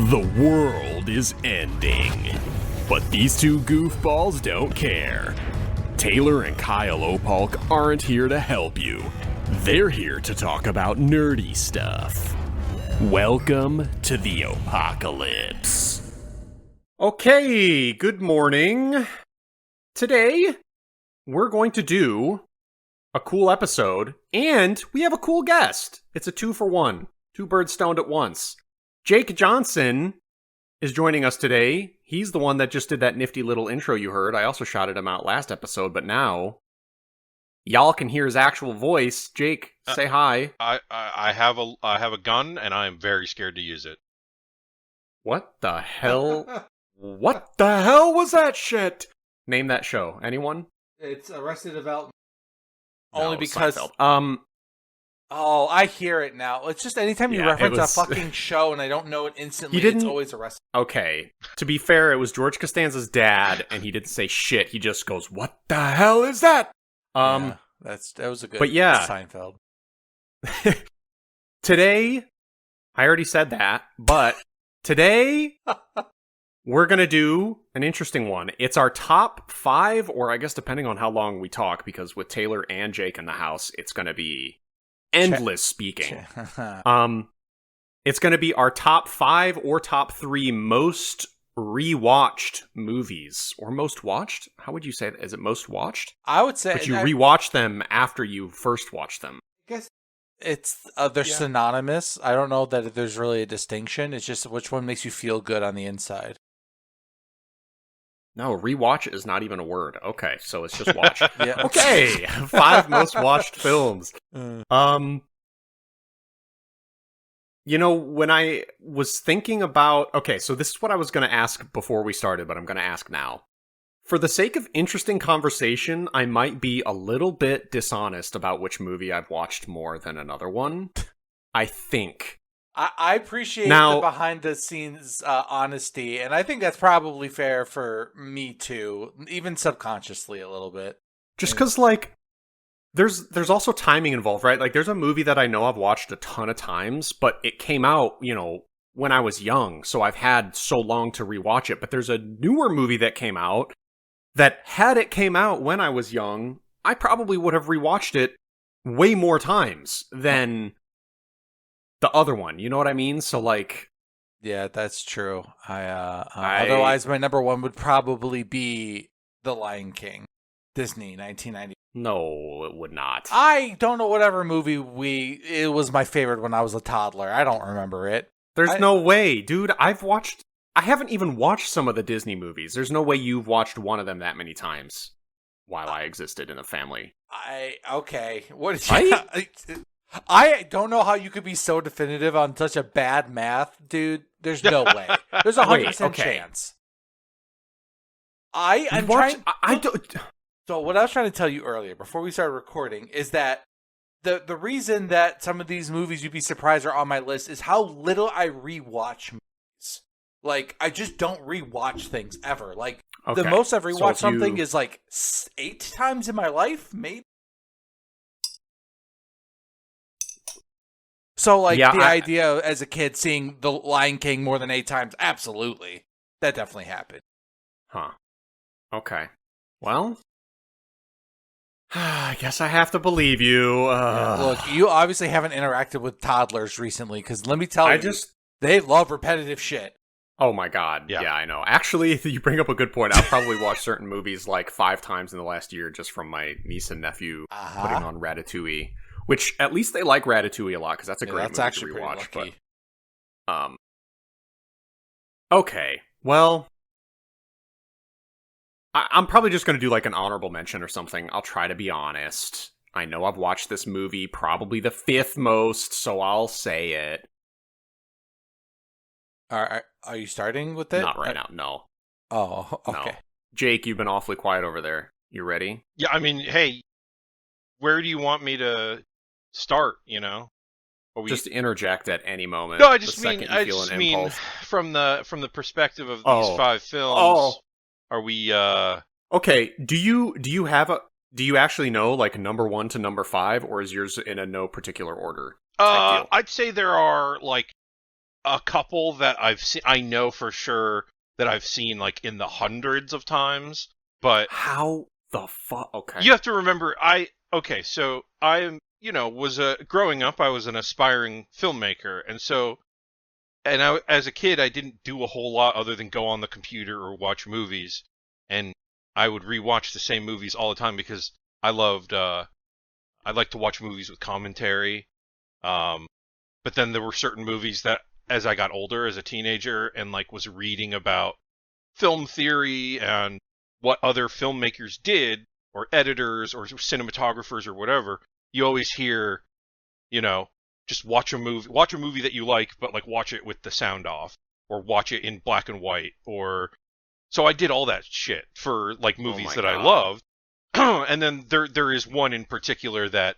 The world is ending, but these two goofballs don't care. Taylor and Kyle Opalk aren't here to help you. They're here to talk about nerdy stuff. Welcome to the apocalypse. Okay, good morning. Today, we're going to do a cool episode, and we have a cool guest. It's a 2-for-1. Two birds stoned at once. Jake Johnson is joining us today. He's the one that just did that nifty little intro you heard. I also shouted him out last episode, but now y'all can hear his actual voice. Jake, say hi. I have a gun, and I am very scared to use it. What the hell? What the hell was that shit? Name that show. Anyone? It's Arrested Development. No, Only because Seinfeld. Oh, I hear it now. It's just anytime you reference a fucking show and I don't know it instantly, it's always Arrested. Okay. To be fair, it was George Costanza's dad, and he didn't say shit. He just goes, "What the hell is that?" That was a good Seinfeld. Today, I already said that, but today we're going to do an interesting one. It's our top 5, or I guess depending on how long we talk, because with Taylor and Jake in the house, it's going to be endless speaking. It's going to be our top 5 or top 3 most rewatched movies. Or most watched? How would you say that? Is it most watched? I would say... But you rewatch them after you first watched them. I guess it's they're synonymous. I don't know that there's really a distinction. It's just which one makes you feel good on the inside. No, rewatch is not even a word. Okay, so it's just watch. Yeah. Okay, 5 most watched films. You know, when I was thinking about... Okay, so this is what I was going to ask before we started, but I'm going to ask now. For the sake of interesting conversation, I might be a little bit dishonest about which movie I've watched more than another one. I think. I appreciate the behind-the-scenes honesty, and I think that's probably fair for me too, even subconsciously a little bit. Just because, like, there's also timing involved, right? Like, there's a movie that I know I've watched a ton of times, but it came out, you know, when I was young, so I've had so long to rewatch it. But there's a newer movie that came out that, had it came out when I was young, I probably would have rewatched it way more times than the other one, you know what I mean? So, like... Yeah, that's true. Otherwise, my number 1 would probably be The Lion King. Disney, 1990. No, it would not. I don't know whatever movie it was my favorite when I was a toddler. I don't remember it. There's no way, dude. I haven't even watched some of the Disney movies. There's no way you've watched one of them that many times while I existed in a family. Okay. What did you... I don't know how you could be so definitive on such a bad math, dude. There's no way. There's a 100% chance. So what I was trying to tell you earlier, before we started recording, is that the reason that some of these movies you'd be surprised are on my list is how little I rewatch movies. Like, I just don't rewatch things ever. Like, the most I've rewatched something is like 8 times in my life, maybe. So, like, the idea as a kid seeing The Lion King more than 8 times, absolutely. That definitely happened. Huh. Okay. Well, I guess I have to believe you. Look, you obviously haven't interacted with toddlers recently, because let me tell you, they love repetitive shit. Oh my god. Yeah, I know. Actually, you bring up a good point. I'll probably watch certain movies like 5 times in the last year just from my niece and nephew putting on Ratatouille. Which, at least they like Ratatouille a lot, because that's a great movie to rewatch. But, okay, well, I'm probably just going to do like an honorable mention or something. I'll try to be honest. I know I've watched this movie probably the 5th most, so I'll say it. Are you starting with it? Not right now, no. Oh, okay. No. Jake, you've been awfully quiet over there. You ready? Yeah, I mean, hey, where do you want me to start, you know? Just interject at any moment. No, I just mean from the perspective of these 5 films. Are we Okay, do you actually know like number 1 to number 5, or is yours in a no particular order? I'd say there are like a couple that I've seen. I know for sure that I've seen like in the hundreds of times. But how the fuck? Okay, you have to remember. So I growing up, I was an aspiring filmmaker, and as a kid, I didn't do a whole lot other than go on the computer or watch movies, and I would rewatch the same movies all the time because I loved. I like to watch movies with commentary. But then there were certain movies that, as I got older, as a teenager, and like was reading about film theory and what other filmmakers did, or editors, or cinematographers, or whatever, you always hear, just watch a movie that you like, but like watch it with the sound off, or watch it in black and white, or so I did all that shit for like movies that I loved. And then there is one in particular that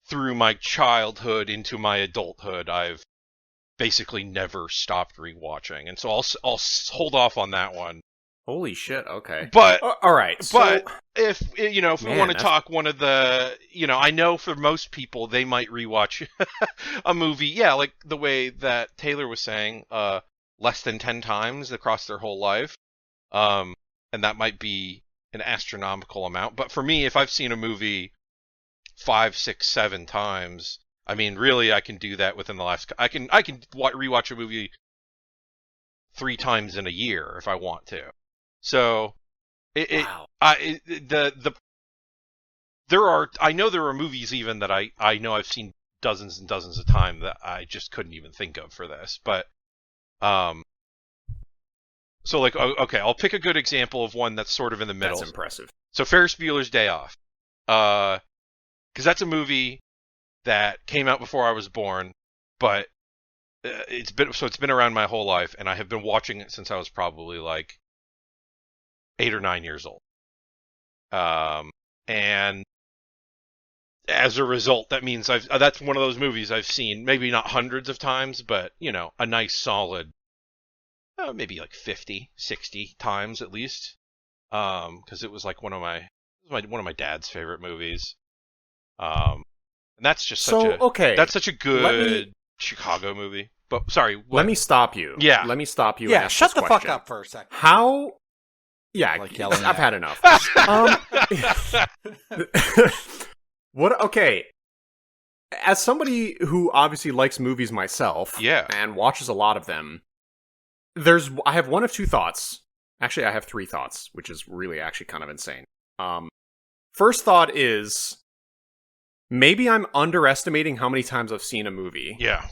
through my childhood into my adulthood I've basically never stopped rewatching, and so I'll hold off on that one. Holy shit! Okay, but all right. But if we want to talk one of the, I know for most people they might rewatch a movie, like the way that Taylor was saying, less than 10 times across their whole life, and that might be an astronomical amount. But for me, if I've seen a movie 5, 6, 7 times, I mean, really, I can do that within the last. I can rewatch a movie 3 times in a year if I want to. So, wow. I know there are movies even that I know I've seen dozens and dozens of times that I just couldn't even think of for this. But, so like, okay, I'll pick a good example of one that's sort of in the middle. That's impressive. So Ferris Bueller's Day Off, because that's a movie that came out before I was born, but it's been around my whole life, and I have been watching it since I was probably like 8 or 9 years old. And as a result, that means that's one of those movies I've seen maybe not hundreds of times, but a nice solid maybe like 50, 60 times at least. Because it was like one of my dad's favorite movies. And that's just such a good Chicago movie. But sorry, what? Let me stop you. Yeah. Let me stop you. Yeah, and ask shut this the question. fuck up for a second. How? Yeah, Like I've had enough. What? Okay. As somebody who obviously likes movies myself, and watches a lot of them, I have one of 2 thoughts. Actually, I have 3 thoughts, which is really actually kind of insane. First thought is, maybe I'm underestimating how many times I've seen a movie. Yeah.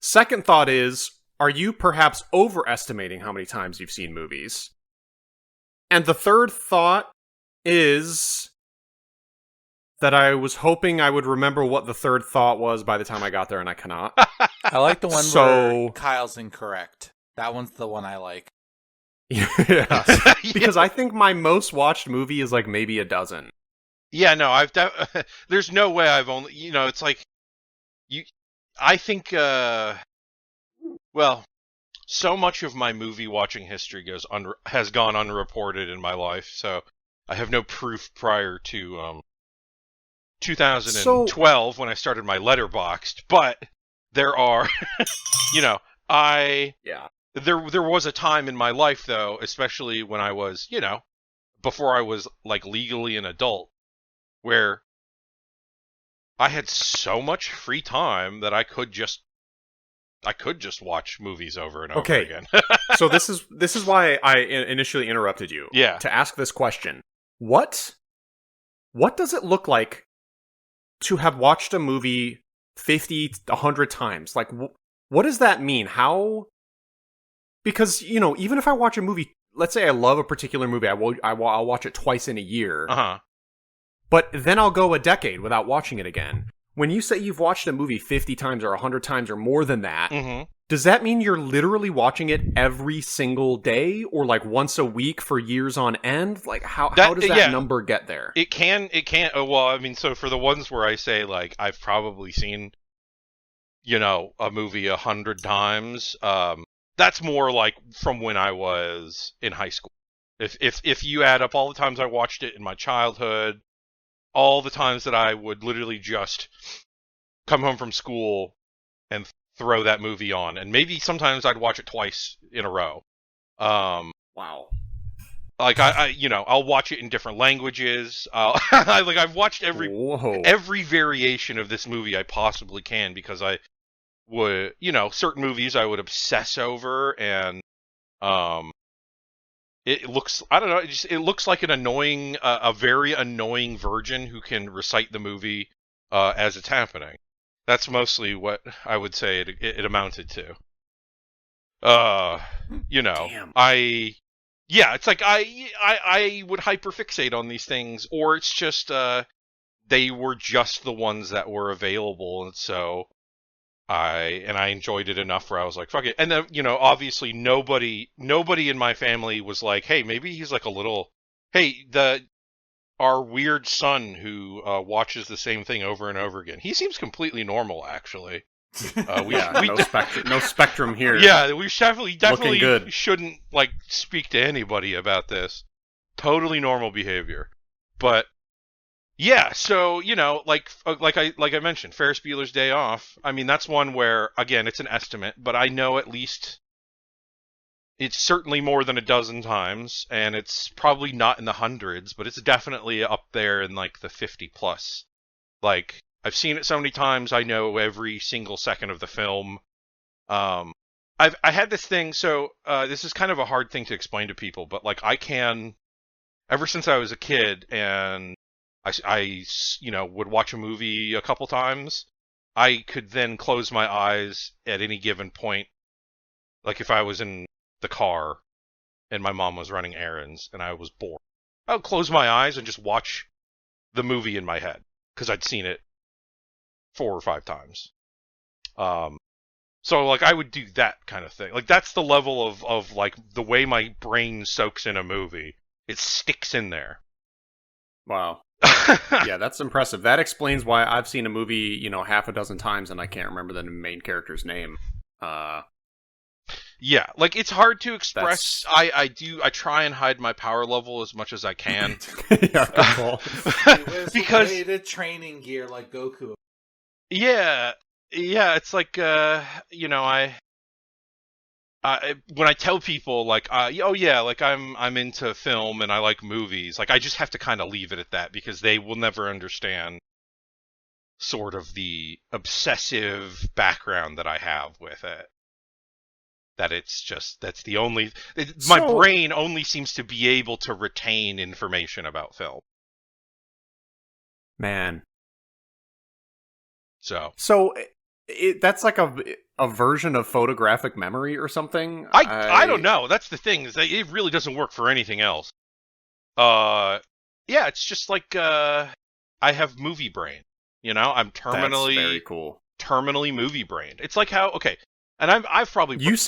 Second thought is, are you perhaps overestimating how many times you've seen movies? And the third thought is that I was hoping I would remember what the third thought was by the time I got there, and I cannot. I like the one where Kyle's incorrect. That one's the one I like. Yeah. Because I think my most watched movie is like maybe a dozen. Yeah, no, there's no way I've only, it's like, I think, so much of my movie watching history has gone unreported in my life, so I have no proof prior to 2012 when I started my Letterboxd. But there are, there was a time in my life though, especially when I was, before I was like legally an adult, where I had so much free time that I could just watch movies over and over again. So this is why I initially interrupted you. Yeah. To ask this question. What does it look like to have watched a movie 50, 100 times? Like, what does that mean? How? Because, even if I watch a movie, let's say I love a particular movie, I'll watch it twice in a year. Uh-huh. But then I'll go a decade without watching it again. When you say you've watched a movie 50 times or 100 times or more than that, does that mean you're literally watching it every single day or like once a week for years on end? Like how does that number get there? It can. Well, I mean, so for the ones where I say like I've probably seen, a movie 100 times, that's more like from when I was in high school. If you add up all the times I watched it in my childhood, all the times that I would literally just come home from school and throw that movie on, and maybe sometimes I'd watch it twice in a row. Wow. Like I'll watch it in different languages. I've watched every variation of this movie I possibly can, because I would, certain movies I would obsess over, and it looks, I don't know, it looks like a very annoying virgin who can recite the movie as it's happening. That's mostly what I would say it amounted to. Damn. It's like I would hyperfixate on these things, or it's just they were just the ones that were available, and so I enjoyed it enough where I was like, fuck it. And then, obviously nobody in my family was like, hey, maybe he's like our weird son who watches the same thing over and over again. He seems completely normal, actually. No spectrum here. Yeah, we definitely shouldn't speak to anybody about this. Totally normal behavior. But yeah, so like I mentioned, Ferris Bueller's Day Off. I mean, that's one where, again, it's an estimate, but I know at least it's certainly more than a dozen times, and it's probably not in the hundreds, but it's definitely up there in like the 50 plus. Like, I've seen it so many times, I know every single second of the film. I had this thing, so this is kind of a hard thing to explain to people, but like ever since I was a kid, and I would watch a movie a couple times, I could then close my eyes at any given point. Like if I was in the car and my mom was running errands and I was bored, I would close my eyes and just watch the movie in my head, because I'd seen it 4 or 5 times. So like I would do that kind of thing. Like that's the level of like the way my brain soaks in a movie. It sticks in there. Wow. Yeah, that's impressive. That explains why I've seen a movie, half a dozen times and I can't remember the main character's name. Yeah, like it's hard to express. I try and hide my power level as much as I can. Because weighted training gear like Goku. Yeah, it's like when I tell people like like I'm into film and I like movies, like I just have to kind of leave it at that, because they will never understand sort of the obsessive background that I have with it. That it's just, my brain only seems to be able to retain information about film. Man. So that's like a version of photographic memory or something? I don't know. That's the thing, is that it really doesn't work for anything else. Yeah, it's just like I have movie brain. I'm terminally That's very cool. Terminally movie brained. It's like how and I've probably dude,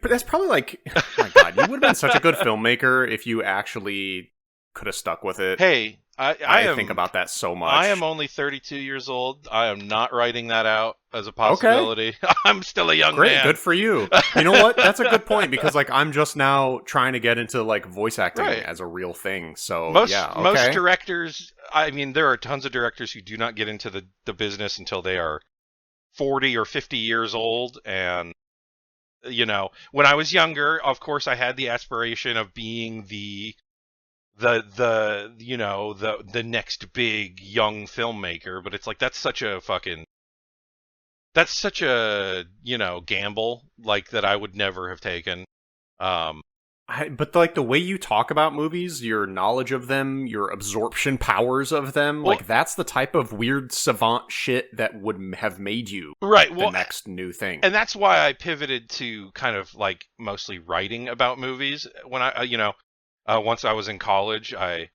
that's probably like, oh my god, you would have been such a good filmmaker if you actually could have stuck with it. Hey, I think about that so much. I am only 32 years old. I am not writing that out as a possibility. Okay. I'm still a young man. Great, good for you. You know what? That's a good point, because like I'm just now trying to get into like voice acting as a real thing. So most directors, I mean, there are tons of directors who do not get into the business until they are 40 or 50 years old, and when I was younger, of course I had the aspiration of being the next big young filmmaker, but it's like that's such a gamble, like, that I would never have taken. But like the way you talk about movies, your knowledge of them, your absorption powers of them, like that's the type of weird savant shit that would have made you the next new thing. And that's why I pivoted to kind of like mostly writing about movies. When I once I was in college, I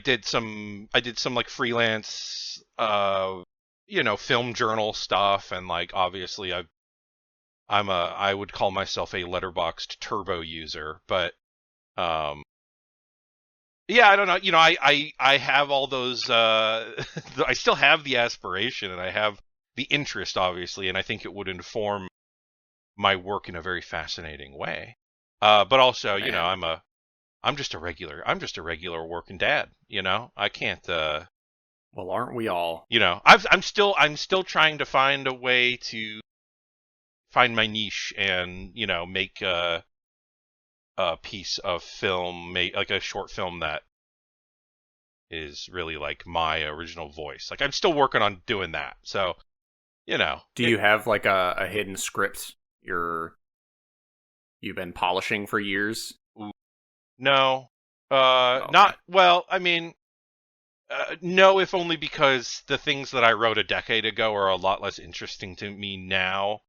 did some like freelance film journal stuff, and like obviously I would call myself a Letterboxd turbo user, but I don't know. I have all those. I still have the aspiration, and I have the interest, obviously, and I think it would inform my work in a very fascinating way. But also, I'm just a regular working dad. I can't. Well, aren't we all? I'm still trying to find a way to find my niche and, you know, make a piece of film, like a short film that is really like my original voice. Like I'm still working on doing that. So, you know. Do you have like a hidden script you've been polishing for years? No. Not, well, I mean, no, if only because the things that I wrote a decade ago are a lot less interesting to me now.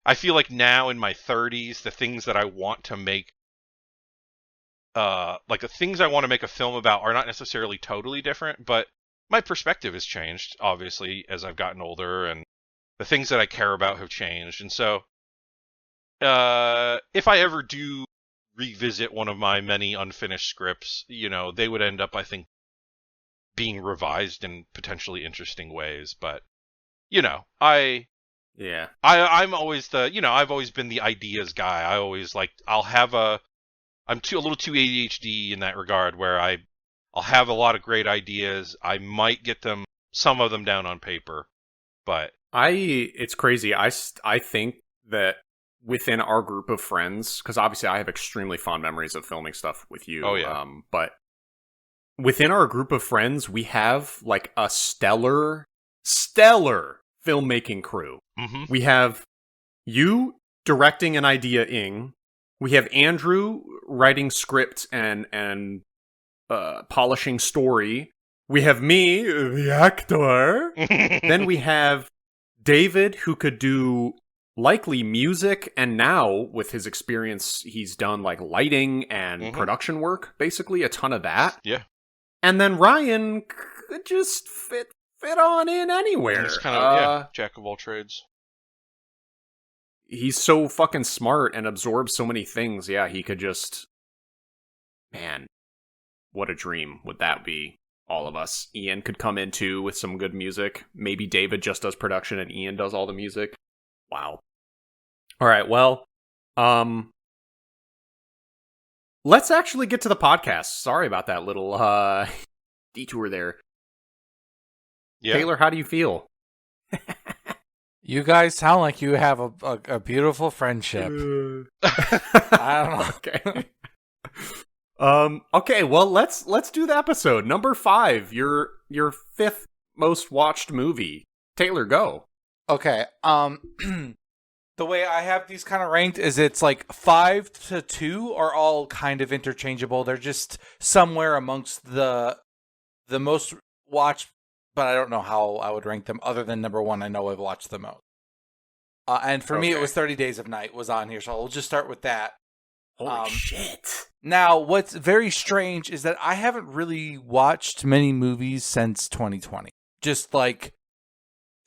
I feel like now in my 30s, the things that I want to make, like the things I want to make a film about are not necessarily totally different, but my perspective has changed, obviously, as I've gotten older, and the things that I care about have changed. And so, if I ever do revisit one of my many unfinished scripts, you know, they would end up, I think, being revised in potentially interesting ways. But, you know, I'm always I've always been the ideas guy. I always I'm a little too ADHD in that regard, where I'll have a lot of great ideas. I might get some of them down on paper, but it's crazy. I think that within our group of friends, because obviously I have extremely fond memories of filming stuff with you. Oh, yeah. But within our group of friends, we have like a stellar filmmaking crew. Mm-hmm. We have you directing an idea-ing. We have Andrew writing script and polishing story. We have me, the actor. Then we have David, who could do likely music, and now with his experience, he's done like lighting and production work, basically a ton of that. Yeah. And then Ryan could just fit on in anywhere. He's kind of jack of all trades. He's so fucking smart and absorbs so many things. Yeah, he could just... Man, what a dream would that be? All of us. Ian could come in too with some good music. Maybe David just does production and Ian does all the music. Wow. All right, well, let's actually get to the podcast. Sorry about that little detour there. Yeah. Taylor, how do you feel? You guys sound like you have a beautiful friendship. I don't know. Okay. Okay, well, let's do the episode. Number 5, your 5th most watched movie. Taylor, go. Okay. The way I have these kind of ranked is it's like 5 to 2 are all kind of interchangeable. They're just somewhere amongst the most watched, but I don't know how I would rank them other than number 1. I know I've watched the most. And for me, it was 30 Days of Night was on here, so we'll just start with that. Holy shit. Now, what's very strange is that I haven't really watched many movies since 2020. Just like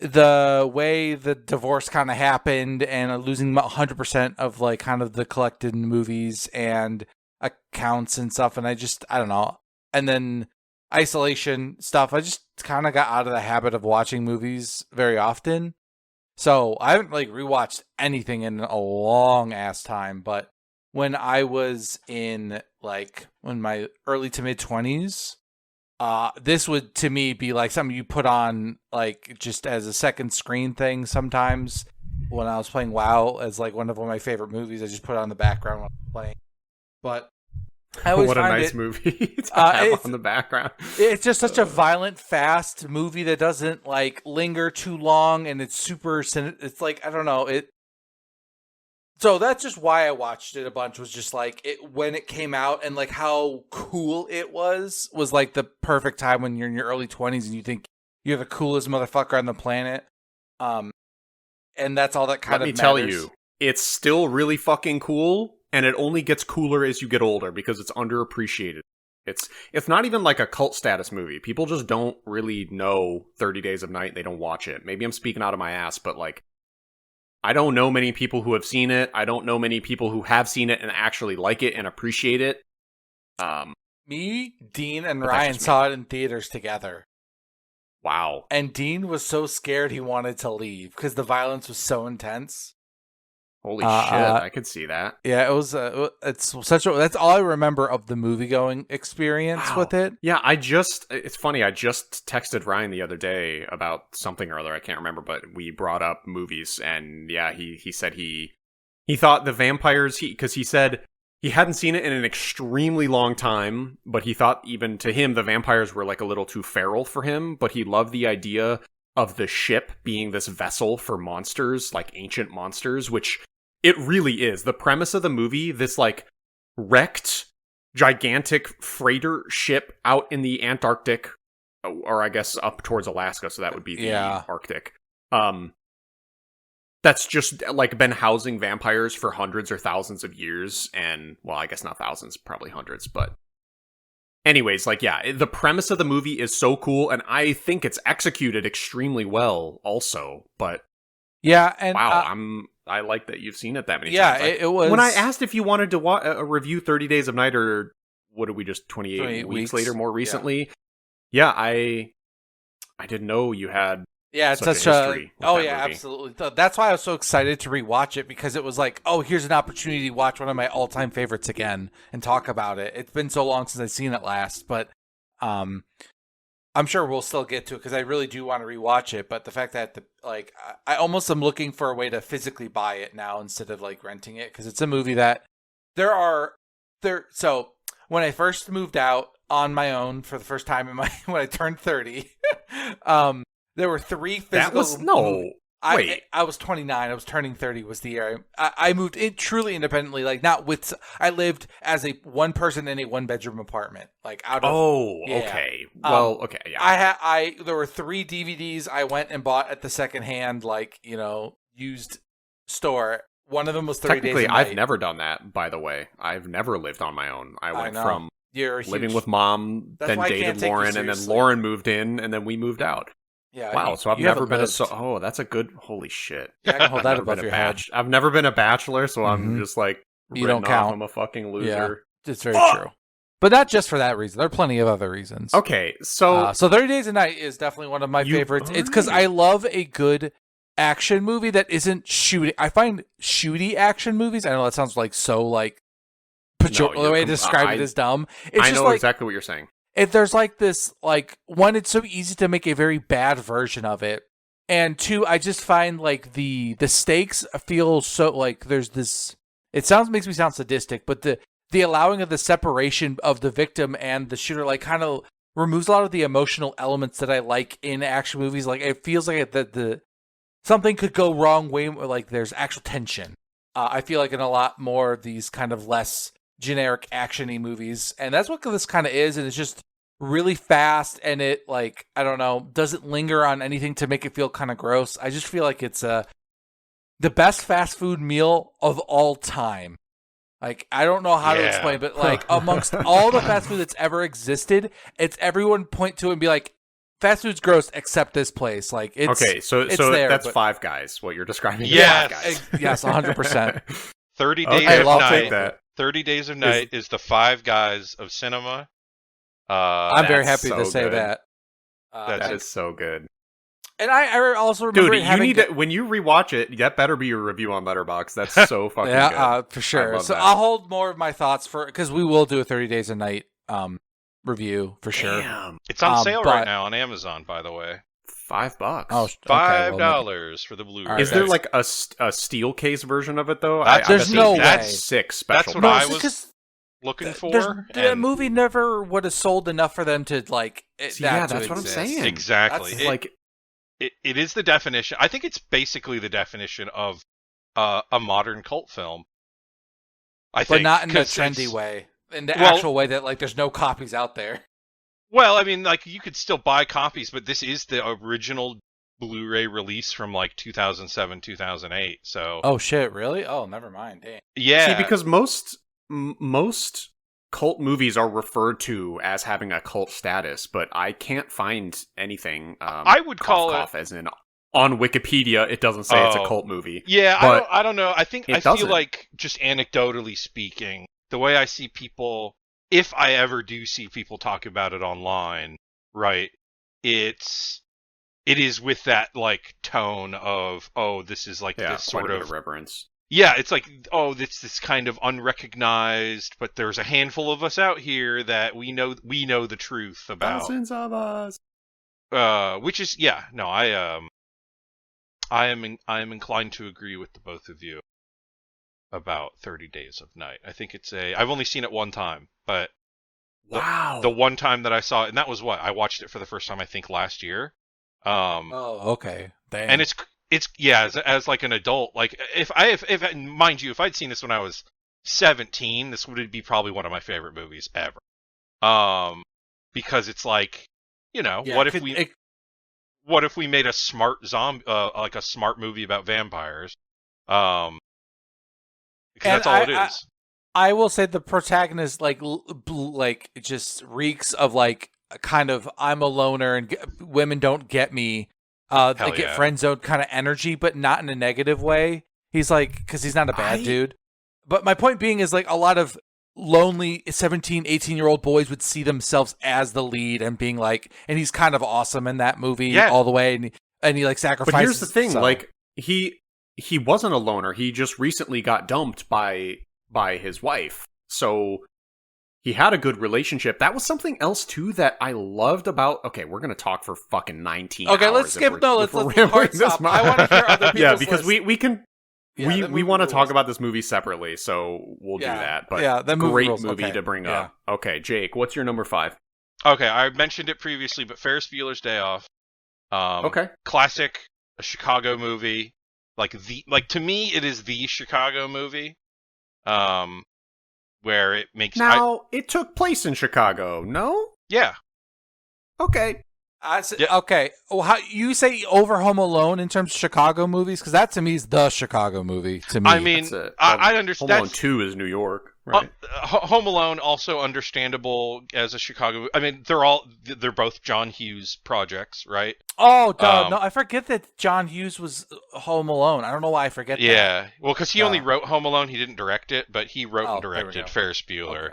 the way the divorce kind of happened and losing 100% of like kind of the collected movies and accounts and stuff. And I don't know. And then isolation stuff. I just kind of got out of the habit of watching movies very often. So I haven't like rewatched anything in a long ass time. But when I was in my early to mid 20s, this would to me be like something you put on like just as a second screen thing sometimes. When I was playing WoW as like one of my favorite movies, I just put it on the background when I'm playing. But I always what a find nice movie to have on the background. It's just such a violent, fast movie that doesn't like linger too long, and it's super. It's like I don't know it. So that's just why I watched it a bunch. Was just like it when it came out and like how cool it was like the perfect time when you're in your early 20s and you think you're the coolest motherfucker on the planet. And that's all that kind of matters. Let me tell you, it's still really fucking cool, and it only gets cooler as you get older because it's underappreciated. It's not even like a cult status movie. People just don't really know 30 Days of Night. They don't watch it. Maybe I'm speaking out of my ass, but like, I don't know many people who have seen it. I don't know many people who have seen it and actually like it and appreciate it. Me, Dean, and Ryan saw it in theaters together. Wow. And Dean was so scared he wanted to leave because the violence was so intense. Holy shit, I could see that. Yeah, it was. It's such a. That's all I remember of the movie going experience with it. Yeah, it's funny. I just texted Ryan the other day about something or other. I can't remember, but we brought up movies, and yeah, he said he thought the vampires. Because he said he hadn't seen it in an extremely long time, but he thought even to him the vampires were like a little too feral for him. But he loved the idea of the ship being this vessel for monsters, like ancient monsters, which it really is. The premise of the movie, this like wrecked gigantic freighter ship out in the Antarctic, or I guess up towards Alaska, so that would be the Arctic. That's just like been housing vampires for hundreds or thousands of years, and well, I guess not thousands, probably hundreds, but anyways, like, yeah, the premise of the movie is so cool, and I think it's executed extremely well also, but yeah, and wow, I like that you've seen it that many times. Yeah, like, it was... When I asked if you wanted to review 30 Days of Night, or what did we just, 28 weeks later, more recently? Yeah, I didn't know you had it's such a history with that movie. Absolutely. That's why I was so excited to rewatch it, because it was like, oh, here's an opportunity to watch one of my all-time favorites again and talk about it. It's been so long since I've seen it last, but I'm sure we'll still get to it, because I really do want to rewatch it. But the fact that I almost am looking for a way to physically buy it now instead of like renting it, because it's a movie that so when I first moved out on my own for the first time when I turned 30, there were 3 physical. I was 29. I was turning 30 was the year I moved in truly independently, like not with. I lived as a one person in a 1-bedroom apartment, like out of. Okay. Well, okay, yeah. There were 3 DVDs I went and bought at the secondhand, used store. One of them was 30 Days Technically, of Night. I've never done that, by the way. I've never lived on my own. I went from living with mom, then dated Lauren, and then Lauren moved in, and then we moved out. Yeah. Wow. So I've never been that's a good. Holy shit. Yeah, I can hold that above your head. I've never been a bachelor, so I'm just like, you don't count. I'm a fucking loser. Yeah, it's very true. But not just for that reason. There are plenty of other reasons. Okay, so 30 Days a Night is definitely one of my favorites. It's because I love a good action movie that isn't shooting. I find shooty action movies. I know that sounds like so like. The way to describe it is dumb. I know exactly what you're saying. If there's like this, like, one, it's so easy to make a very bad version of it, and 2, I just find like the stakes feel so like there's this. It makes me sound sadistic, but the allowing of the separation of the victim and the shooter like kind of removes a lot of the emotional elements that I like in action movies. Like it feels like the something could go wrong way more, like there's actual tension. I feel like in a lot more of these kind of less generic action-y movies, and that's what this kind of is, and it's just really fast, and it, like, I don't know, doesn't linger on anything to make it feel kind of gross. I just feel like it's the best fast food meal of all time. Like, I don't know how to explain, but like amongst all the fast food that's ever existed, it's everyone point to it and be like, fast food's gross except this place. Like, it's okay, so there, that's Five Guys. What you're describing? Yes, Five Guys. Yes, 100%. 30 Days of Night. That. 30 Days of Night is the Five Guys of cinema. I'm very happy to say that. That is so good. And I also remember when you rewatch it, that better be your review on Letterboxd. That's so fucking good. For sure. So I'll hold more of my thoughts because we will do a 30 Days a Night review for sure. Damn. It's on sale right now on Amazon, by the way. $5. Oh, $5 for the Blu-ray. Right, is there like a steel case version of it though? There's no way. That's sick. Special. That's what I was looking for. The movie never would have sold enough for them to like. That's what I'm saying. Exactly. It is the definition. I think it's basically the definition of a modern cult film. I think, but not in the trendy way. In the actual way that like there's no copies out there. Well, I mean, like, you could still buy copies, but this is the original Blu-ray release from, like, 2007, 2008, so... Oh, shit, really? Oh, never mind. Dang. Yeah. See, because most cult movies are referred to as having a cult status, but I can't find anything... I would call it... As in, on Wikipedia, it doesn't say it's a cult movie. Yeah, I don't know. I feel like, just anecdotally speaking, the way I see people... If I ever do see people talk about it online, right, it is with that, like, tone of, oh, this is like this sort of reverence. Yeah, it's like, oh, it's this kind of unrecognized, but there's a handful of us out here that we know the truth about. Thousands of us. Which is, yeah, no, I am inclined to agree with the both of you about 30 Days of Night. I think I've only seen it one time, but wow, the one time that I saw it, and that was I watched it for the first time I think last year. Oh, okay. Dang. And it's yeah, as like an adult, like if mind you, if I'd seen this when I was 17, this would be probably one of my favorite movies ever. Because it's like, what if we made a smart like a smart movie about vampires? Because that's all it is. I will say the protagonist like just reeks of like kind of I'm a loner and women don't get me. They get friend zoned kind of energy, but not in a negative way. He's like, because he's not a bad dude. But my point being is like a lot of lonely 17, 18-year-old boys would see themselves as the lead and being like, and he's kind of awesome in that movie all the way. And he like sacrifices. But here's the thing, like he wasn't a loner. He just recently got dumped by his wife. So he had a good relationship. That was something else too that I loved about. Okay, we're gonna talk for fucking 19 hours. Okay, let's skip. Let's hard stop. I want to hear other people's because we can. Yeah, we want to talk about this movie separately, so we'll do that. But that great movie to bring up. Okay, Jake, what's your number 5? Okay, I mentioned it previously, but Ferris Bueller's Day Off. Okay, classic, a Chicago movie. Like to me, it is the Chicago movie. Where it makes it took place in Chicago, no? Yeah. Okay. Okay. Well, how you say over Home Alone in terms of Chicago movies? Because that to me is the Chicago movie. To me, I mean, I understand. Home Alone 2 is New York, right? Home Alone also understandable as a Chicago. I mean, they're both John Hughes projects, right? Oh, no, I forget that John Hughes was Home Alone. I don't know why I forget that. Yeah, well, because he only wrote Home Alone. He didn't direct it, but he wrote and directed Ferris Bueller.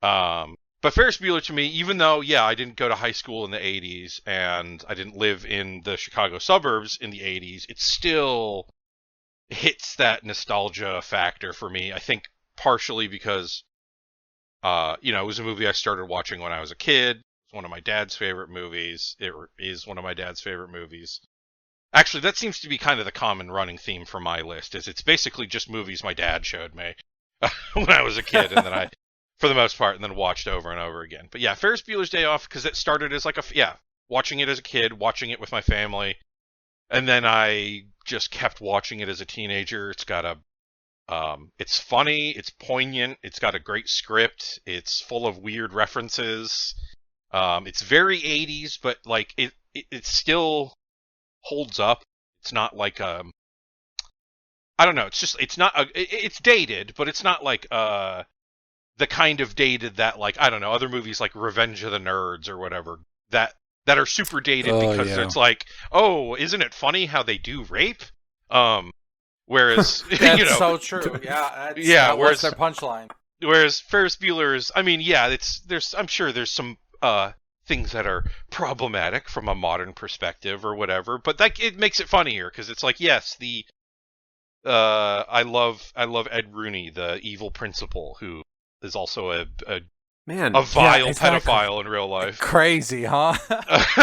Okay. But Ferris Bueller to me, even though, I didn't go to high school in the 80s and I didn't live in the Chicago suburbs in the 80s, it still hits that nostalgia factor for me. I think partially because, it was a movie I started watching when I was a kid. It's one of my dad's favorite movies. It is one of my dad's favorite movies. Actually, that seems to be kind of the common running theme for my list, is it's basically just movies my dad showed me when I was a kid, and then for the most part, and then watched over and over again. But yeah, Ferris Bueller's Day Off, because it started as like watching it as a kid, watching it with my family, and then I just kept watching it as a teenager. It's got it's funny, it's poignant, it's got a great script, it's full of weird references. It's very 80s, but like it still holds up. It's not like I don't know. It's dated, but it's not like the kind of dated that, like, I don't know, other movies like Revenge of the Nerds or whatever that are super dated because it's like, oh, isn't it funny how they do rape? Whereas that's so true. Yeah, whereas their punchline. Whereas Ferris Bueller's, I mean, I'm sure there's some things that are problematic from a modern perspective or whatever, but it makes it funnier because it's like, yes, I love Ed Rooney, the evil principal, who is also a vile pedophile in real life. Crazy, huh?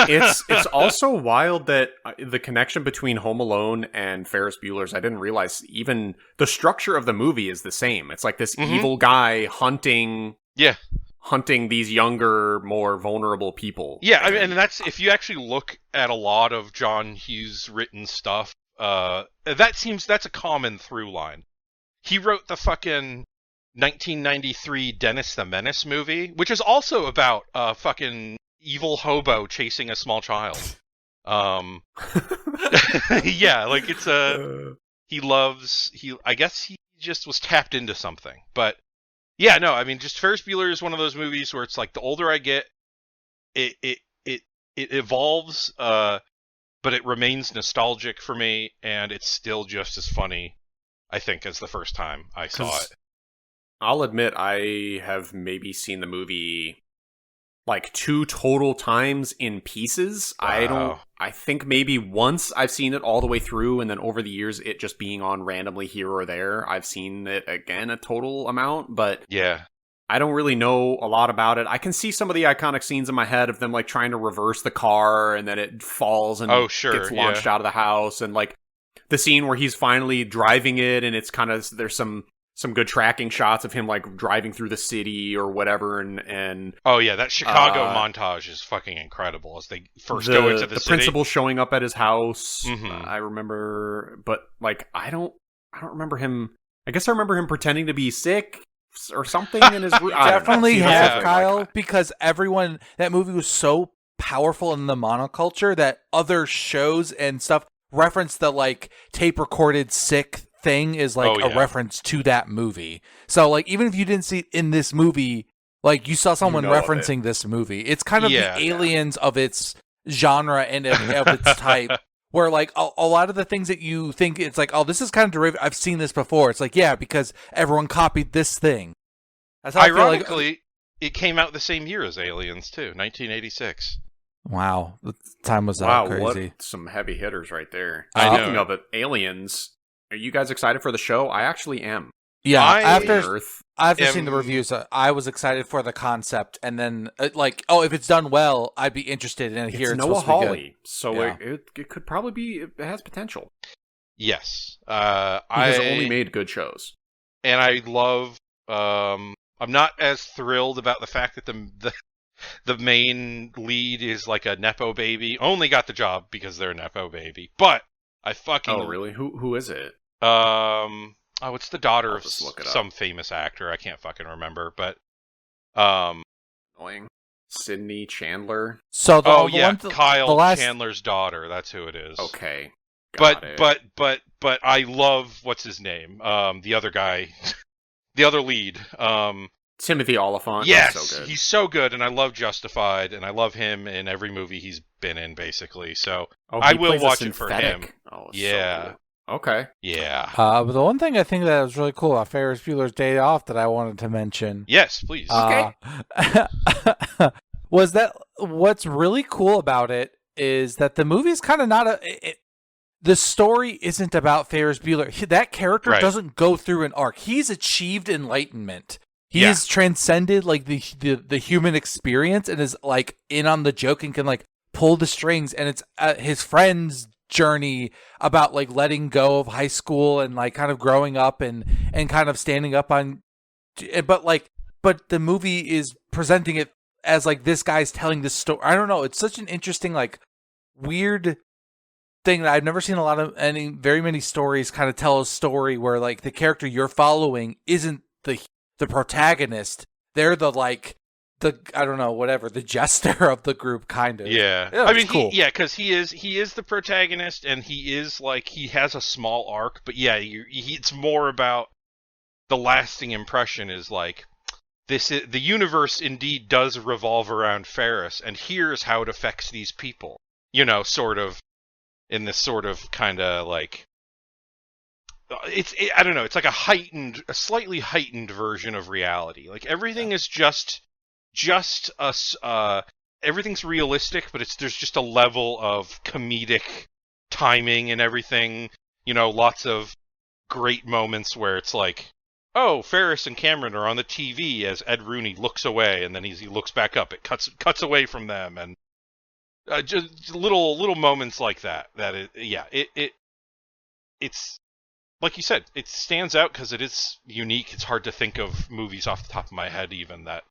It's also wild that the connection between Home Alone and Ferris Bueller's, I didn't realize even the structure of the movie is the same. It's like this evil guy hunting these younger, more vulnerable people. Yeah, I mean, and that's, if you actually look at a lot of John Hughes written stuff, that's a common through line. He wrote the fucking 1993 Dennis the Menace movie, which is also about a fucking evil hobo chasing a small child. Yeah, like it's I guess he just was tapped into something. But yeah, no, I mean, just Ferris Bueller is one of those movies where it's like the older I get, it evolves, but it remains nostalgic for me, and it's still just as funny, I think, as the first time I saw it. I'll admit I have maybe seen the movie like 2 total times in pieces. Wow. I think maybe once I've seen it all the way through, and then over the years it just being on randomly here or there, I've seen it again a total amount, but yeah, I don't really know a lot about it. I can see some of the iconic scenes in my head of them like trying to reverse the car and then it falls and gets launched out of the house, and like the scene where he's finally driving it and it's kind of, there's some good tracking shots of him like driving through the city or whatever, and oh yeah, that Chicago montage is fucking incredible as they first go into the city. Principal showing up at his house. Mm-hmm. I remember, but like I don't remember him. I guess I remember him pretending to be sick or something in his room. Definitely have, Kyle, because that movie was so powerful in the monoculture that other shows and stuff reference the like tape recorded sick thing is like a reference to that movie. So like even if you didn't see it in this movie, like you saw someone referencing this movie. It's kind of the Aliens of its genre and of its type, where like a lot of the things that you think it's like, oh, this is kind of derivative, I've seen this before. It's like, yeah, because everyone copied this thing. That's how ironically, it came out the same year as Aliens too, 1986. Wow, the time was crazy. What some heavy hitters right there. Speaking of it, Aliens. Are you guys excited for the show? I actually am. Yeah, after seeing the reviews, I was excited for the concept, and then if it's done well, I'd be interested in it. It's Noah Hawley, so it could probably be. It has potential. Yes, he has only made good shows, and I love. I'm not as thrilled about the fact that the main lead is like a nepo baby. Only got the job because they're a nepo baby, but I fucking. Oh really? Who is it? It's the daughter of some famous actor. I can't fucking remember, but annoying. Sydney Chandler. So Kyle Chandler's daughter. That's who it is. Okay. But I love what's his name? The other guy, the other lead. Timothy Olyphant. Yes, so good. He's so good, and I love Justified, and I love him in every movie he's been in, basically. So I will watch it for him. Oh, yeah. So okay. Yeah. But the one thing I think that was really cool about Ferris Bueller's Day Off that I wanted to mention. Yes, please. Okay. Was that what's really cool about it is that the movie is kind of not the story isn't about Ferris Bueller. That character doesn't go through an arc. He's achieved enlightenment. He's transcended like the human experience and is like in on the joke and can like pull the strings. And it's his friend's journey about like letting go of high school and like kind of growing up and kind of standing up on. But the movie is presenting it as like this guy's telling this story. I don't know. It's such an interesting like weird thing that I've never seen very many stories kind of tell a story where like the character you're following isn't the protagonist. They're the jester of the group, kind of. Yeah. I mean, cool. Because he is the protagonist, and he is like, he has a small arc, but yeah, it's more about the lasting impression is like, the universe indeed does revolve around Ferris, and here's how it affects these people. Sort of, in this sort of kind of like, I don't know. It's like a slightly heightened version of reality. Like everything is just us. Everything's realistic, but there's just a level of comedic timing and everything. Lots of great moments where it's like, oh, Ferris and Cameron are on the TV as Ed Rooney looks away, and then he looks back up. It cuts away from them, and just little moments like that. It's. Like you said, it stands out because it is unique. It's hard to think of movies off the top of my head even that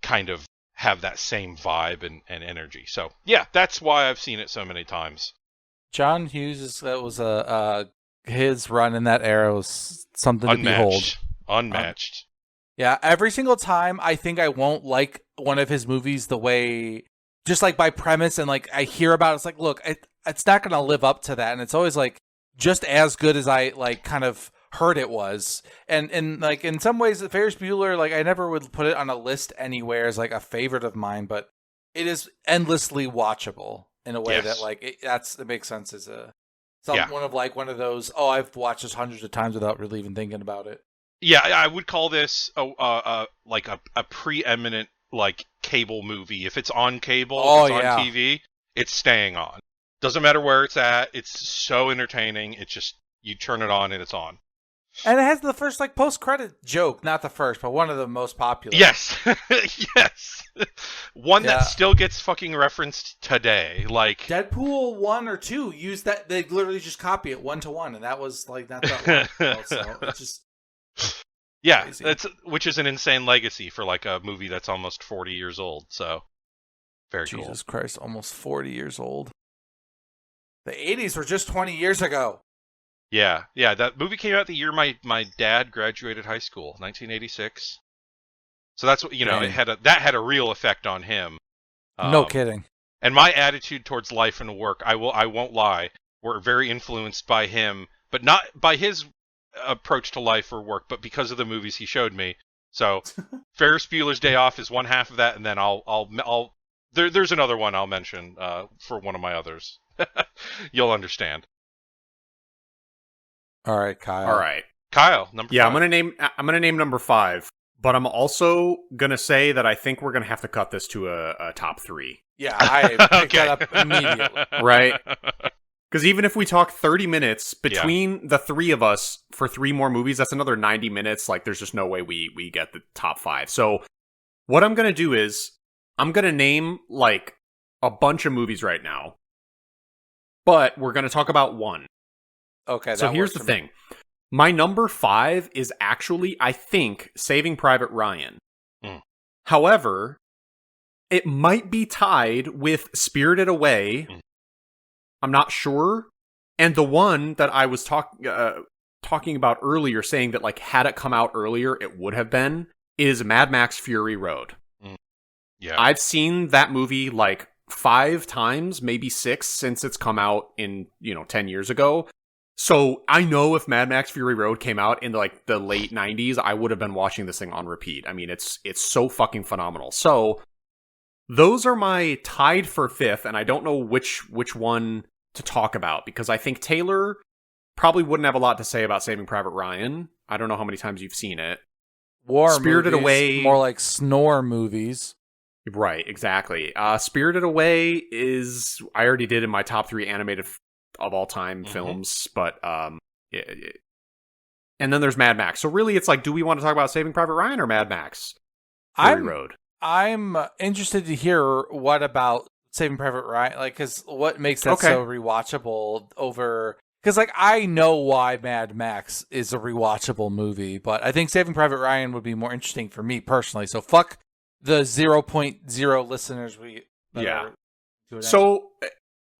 kind of have that same vibe and energy. So, yeah, that's why I've seen it so many times. John Hughes, that was his run in that era was something to behold. Unmatched. Yeah, every single time I think I won't like one of his movies the way, just like by premise and like I hear about it, it's like, look, it's not going to live up to that. And it's always like, just as good as I like kind of heard it was. And like in some ways Ferris Bueller, like I never would put it on a list anywhere as like a favorite of mine, but it is endlessly watchable in a way that like it makes sense as one of those, I've watched this hundreds of times without really even thinking about it. Yeah, I would call this like a preeminent like cable movie. If it's on cable, if it's on TV, it's staying on. Doesn't matter where it's at. It's so entertaining. It's just, you turn it on and it's on. And it has the first like post-credit joke, not the first, but one of the most popular. Yes, yes, one that still gets fucking referenced today. Like Deadpool 1 or 2 used that. They literally just copy it 1-to-1, and that was like not that long. So it's just crazy. Which is an insane legacy for like a movie that's almost 40 years old. So very cool. Jesus Christ, almost 40 years old. The 80s were just 20 years ago. Yeah, that movie came out the year my dad graduated high school, 1986. So that's what, that had a real effect on him. No kidding. And my attitude towards life and work, I won't lie, were very influenced by him, but not by his approach to life or work, but because of the movies he showed me. So Ferris Bueller's Day Off is one half of that, and then there's another one I'll mention for one of my others. You'll understand. All right, Kyle. Kyle, number 5. Yeah, I'm gonna name number 5, but I'm also gonna say that I think we're gonna have to cut this to a top 3. Yeah, I picked that up immediately. Right? Because even if we talk 30 minutes between the three of us for 3 more movies, that's another 90 minutes. Like, there's just no way we get the top 5. So what I'm gonna do is I'm gonna name like a bunch of movies right now, but we're gonna talk about one. Okay, so here's the thing. My number 5 is actually, I think, Saving Private Ryan. However, it might be tied with Spirited Away. I'm not sure. And the one that I was talking about earlier, saying that like had it come out earlier, it would have been, is Mad Max Fury Road. Yeah, I've seen that movie like 5 times, maybe 6, since it's come out in 10 years ago. So I know if Mad Max Fury Road came out in like the late 90s, I would have been watching this thing on repeat. I mean, it's so fucking phenomenal. So those are my tied for 5th, and I don't know which one to talk about, because I think Taylor probably wouldn't have a lot to say about Saving Private Ryan. I don't know how many times you've seen it. Spirited Away, more like snore movies. Right, exactly. Spirited Away is, I already did in my top 3 animated of all time films, but and then there's Mad Max. So really, it's like, do we want to talk about Saving Private Ryan or Mad Max Fury Road? I'm interested to hear what about Saving Private Ryan, like, because what makes that so rewatchable over. Because like I know why Mad Max is a rewatchable movie, but I think Saving Private Ryan would be more interesting for me personally. So fuck the 0.0 listeners So.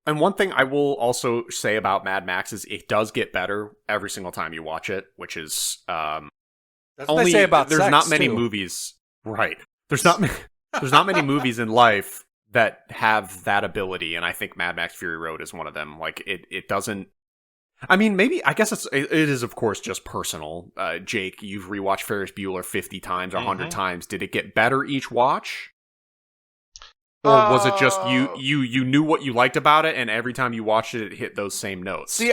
And one thing I will also say about Mad Max is it does get better every single time you watch it, which is that's what they say about there's sex, not many too. Movies, right? There's not many movies in life that have that ability, and I think Mad Max Fury Road is one of them. Like it doesn't. I mean, maybe I guess it is of course just personal. Jake, you've rewatched Ferris Bueller 50 times or 100 times. Did it get better each watch? Or was it just you knew what you liked about it, and every time you watched it, it hit those same notes? See,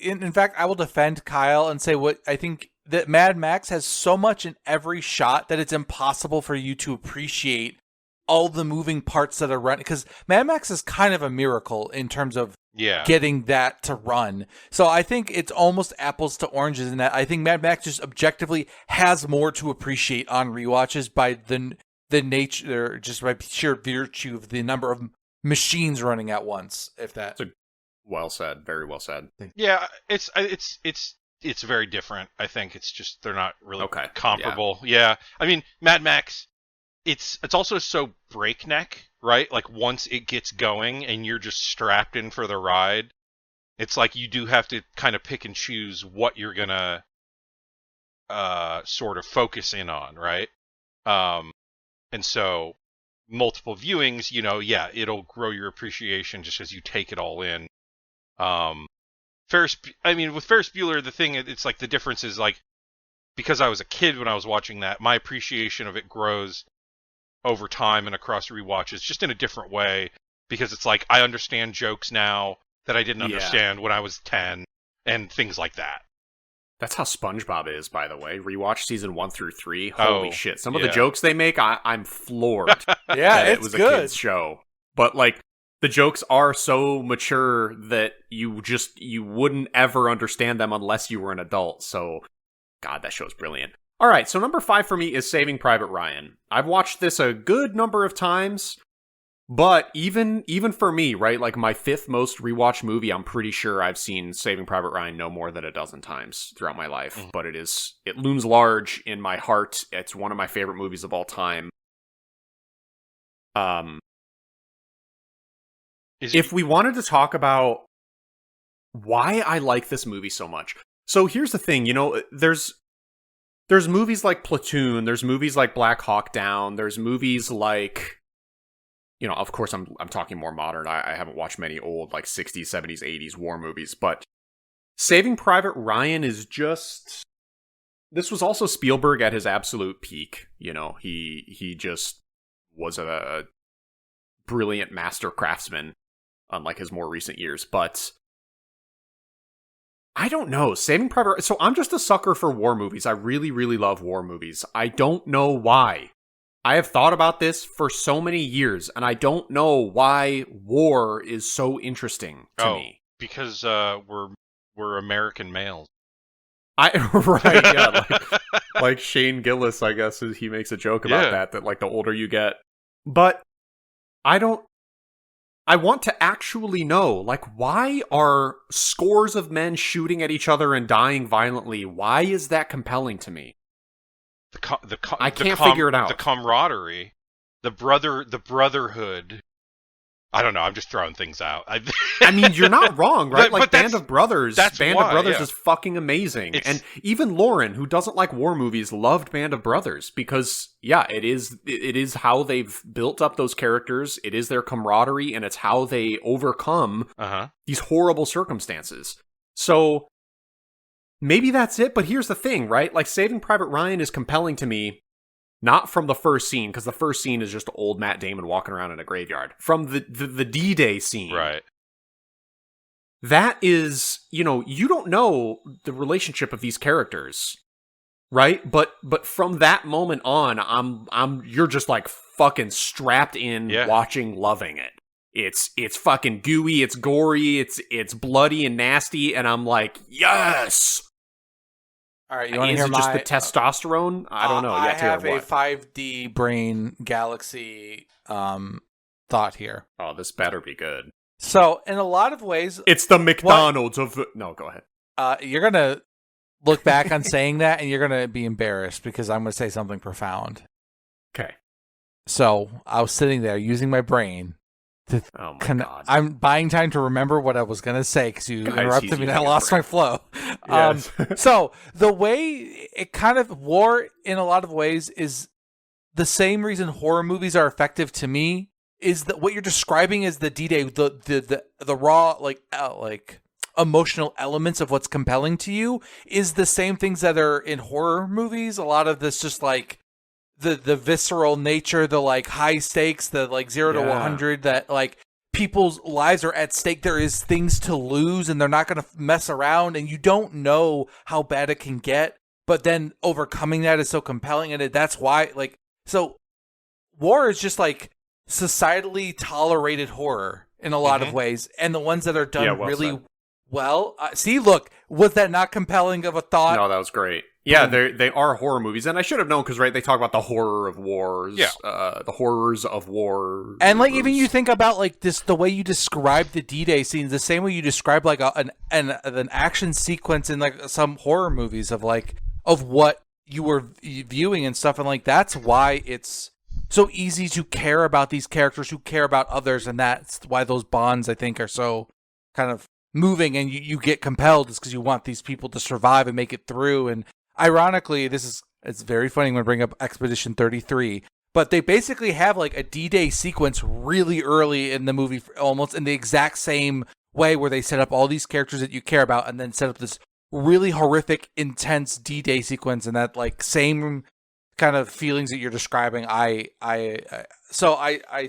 in fact, I will defend Kyle and say what I think, that Mad Max has so much in every shot that it's impossible for you to appreciate all the moving parts that are running. Because Mad Max is kind of a miracle in terms of getting that to run. So I think it's almost apples to oranges in that I think Mad Max just objectively has more to appreciate on rewatches by the nature, just by sheer virtue of the number of machines running at once. If that, well said, very well said. Yeah, it's very different. I think it's just they're not really comparable. Yeah, I mean Mad Max, it's also so breakneck, right? Like once it gets going and you're just strapped in for the ride, it's like you do have to kind of pick and choose what you're gonna sort of focus in on, right? And so multiple viewings, it'll grow your appreciation just as you take it all in. With Ferris Bueller, the thing, it's like the difference is like, because I was a kid when I was watching that, my appreciation of it grows over time and across rewatches just in a different way, because it's like I understand jokes now that I didn't understand when I was 10 and things like that. That's how SpongeBob is, by the way. Rewatch season 1 through 3. Holy shit! Some of the jokes they make, I'm floored. Yeah, it was good. A kid's show, but like the jokes are so mature that you wouldn't ever understand them unless you were an adult. So, God, that show's brilliant. All right, so number 5 for me is Saving Private Ryan. I've watched this a good number of times. But even for me, right, like my 5th most rewatched movie, I'm pretty sure I've seen Saving Private Ryan no more than a dozen times throughout my life. Mm. But it looms large in my heart. It's one of my favorite movies of all time. If we wanted to talk about why I like this movie so much, so here's the thing, there's movies like Platoon, there's movies like Black Hawk Down, there's movies like. Of course, I'm talking more modern. I haven't watched many old, like, 60s, 70s, 80s war movies, but Saving Private Ryan is just... This was also Spielberg at his absolute peak, He just was a brilliant master craftsman, unlike his more recent years, but... I don't know, Saving Private... So I'm just a sucker for war movies. I really, really love war movies. I don't know why. I have thought about this for so many years, and I don't know why war is so interesting to me. Because we're American males. Right, yeah, like Shane Gillis, I guess, he makes a joke about that like the older you get. But I want to actually know, like, why are scores of men shooting at each other and dying violently? Why is that compelling to me? I can't figure it out. The camaraderie, the brotherhood. I don't know. I'm just throwing things out. I mean, you're not wrong, right? But Band of Brothers. Band of Brothers yeah. is fucking amazing. And even Lauren, who doesn't like war movies, loved Band of Brothers because, it is how they've built up those characters. It is their camaraderie, and it's how they overcome these horrible circumstances. So... maybe that's it, but here's the thing, right? Like, Saving Private Ryan is compelling to me, not from the first scene, because the first scene is just old Matt Damon walking around in a graveyard. From the D-Day scene. Right. That is, you don't know the relationship of these characters, right? But from that moment on, you're just like fucking strapped in, watching, loving it. It's fucking gooey, it's gory, it's bloody and nasty, and I'm like, yes! All right, you want to hear just the testosterone? I don't know. I have a 5D brain galaxy thought here. Oh, this better be good. So, in a lot of ways... it's the McDonald's of the... No, go ahead. You're going to look back on saying that, and you're going to be embarrassed, because I'm going to say something profound. Okay. So, I was sitting there using my brain... oh my God. I'm buying time to remember what I was going to say because you interrupted me and I lost my flow. Yes. So the way it kind of war in a lot of ways is the same reason horror movies are effective to me is that what you're describing is the D-Day, the raw, like emotional elements of what's compelling to you is the same things that are in horror movies. A lot of this just like, the visceral nature, the like high stakes, the like 0 to 100, that like people's lives are at stake. There is things to lose and they're not going to mess around and you don't know how bad it can get. But then overcoming that is so compelling. And that's why so war is just like societally tolerated horror in a lot of ways. And the ones that are done really well. See, look, was that not compelling of a thought? No, that was great. Yeah, they are horror movies, and I should have known because they talk about the horror of wars, the horrors of war, and like even you think about like this, the way you describe the D-Day scenes, the same way you describe like an action sequence in like some horror movies of what you were viewing and stuff, and like that's why it's so easy to care about these characters who care about others, and that's why those bonds I think are so kind of moving, and you get compelled is because you want these people to survive and make it through. And ironically, it's very funny when I bring up Expedition 33, but they basically have like a D-Day sequence really early in the movie, almost in the exact same way, where they set up all these characters that you care about and then set up this really horrific, intense D-Day sequence, and that like same kind of feelings that you're describing. I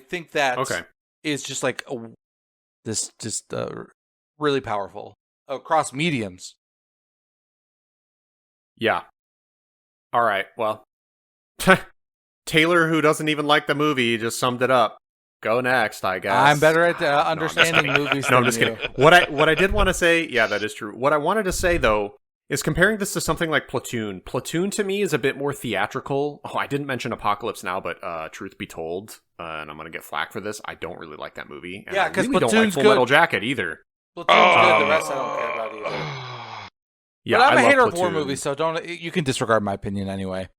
think that is just like really powerful across mediums. Yeah. All right. Well, Taylor, who doesn't even like the movie, just summed it up. Go next, I guess. I'm better at understanding movies. No, I'm just kidding. What I did want to say, yeah, that is true. What I wanted to say though is comparing this to something like Platoon. Platoon to me is a bit more theatrical. Oh, I didn't mention Apocalypse Now, but truth be told, and I'm gonna get flack for this, I don't really like that movie. And yeah, because I really Platoon's don't like Full good. Metal Jacket either. Platoon's good. The rest I don't care about either. Yeah, but I'm a hater love of war Platoon. movies, so you can disregard my opinion anyway.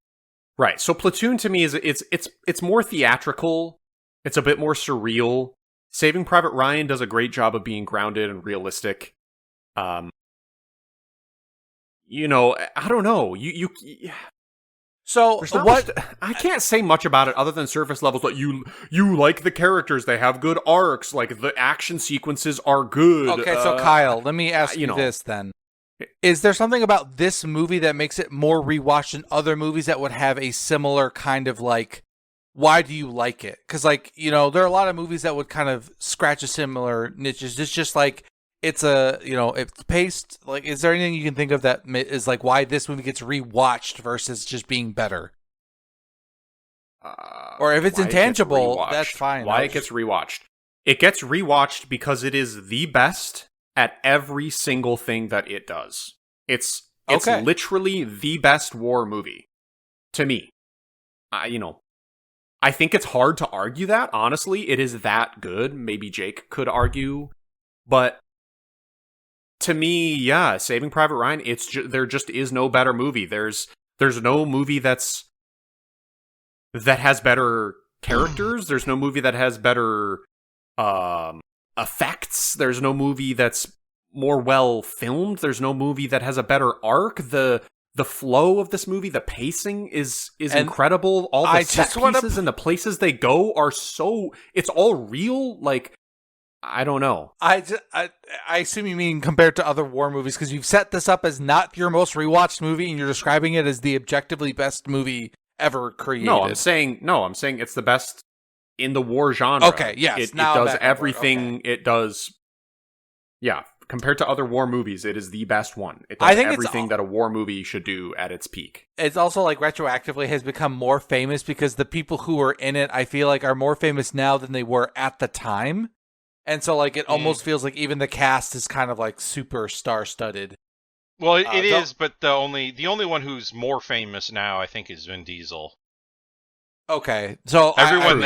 Right. So Platoon to me is it's more theatrical. It's a bit more surreal. Saving Private Ryan does a great job of being grounded and realistic. You know, I don't know. So what? I can't say much about it other than surface levels. But you like the characters; they have good arcs. Like the action sequences are good. Okay, so Kyle, let me ask you this then: is there something about this movie that makes it more rewatched than other movies that would have a similar kind of like? Why do you like it? Because like there are a lot of movies that would kind of scratch a similar niches. It's just like it's it's paced. Like, is there anything you can think of that is like why this movie gets rewatched versus just being better? Or if it's intangible, that's fine. Why it gets rewatched? It gets rewatched because it is the best at every single thing that it does. It's literally the best war movie to me. I think it's hard to argue that. Honestly, it is that good. Maybe Jake could argue, but to me, yeah, Saving Private Ryan. There just is no better movie. There's no movie that has better characters. There's no movie that has better effects. There's no movie that's more well filmed. There's no movie that has a better arc. The flow of this movie, the pacing is incredible. All the set pieces and the places they go are it's all real. Like, I don't know. I assume you mean compared to other war movies because you've set this up as not your most rewatched movie and you're describing it as the objectively best movie ever created. No, I'm saying it's the best in the war genre. Okay, yes. It does everything it does. Yeah. Compared to other war movies, it is the best one. It does everything that a war movie should do at its peak. It's also like retroactively has become more famous because the people who were in it, I feel like, are more famous now than they were at the time. And so like it almost feels like even the cast is kind of like super star-studded. Well, it is, but the only one who's more famous now, I think, is Vin Diesel. Okay, so everyone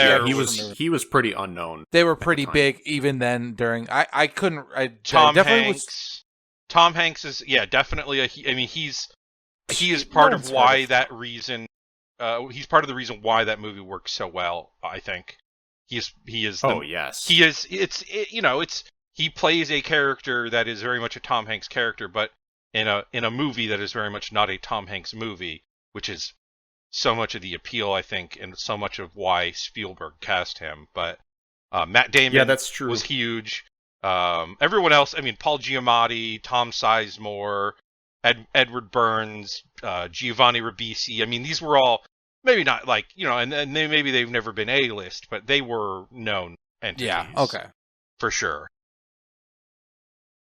he was pretty unknown. They were pretty big even then. During Tom Hanks is definitely he is part of why that reason. He's part of the reason why that movie works so well. I think he is. Yes. He is. He plays a character that is very much a Tom Hanks character, but in a movie that is very much not a Tom Hanks movie, which is so much of the appeal, I think, and so much of why Spielberg cast him. But Matt Damon that's true. Was huge. Everyone else, Paul Giamatti, Tom Sizemore, Edward Burns, Giovanni Ribisi. These were all maybe not like, and maybe they've never been A-list, but they were known entities. Yeah, okay. For sure.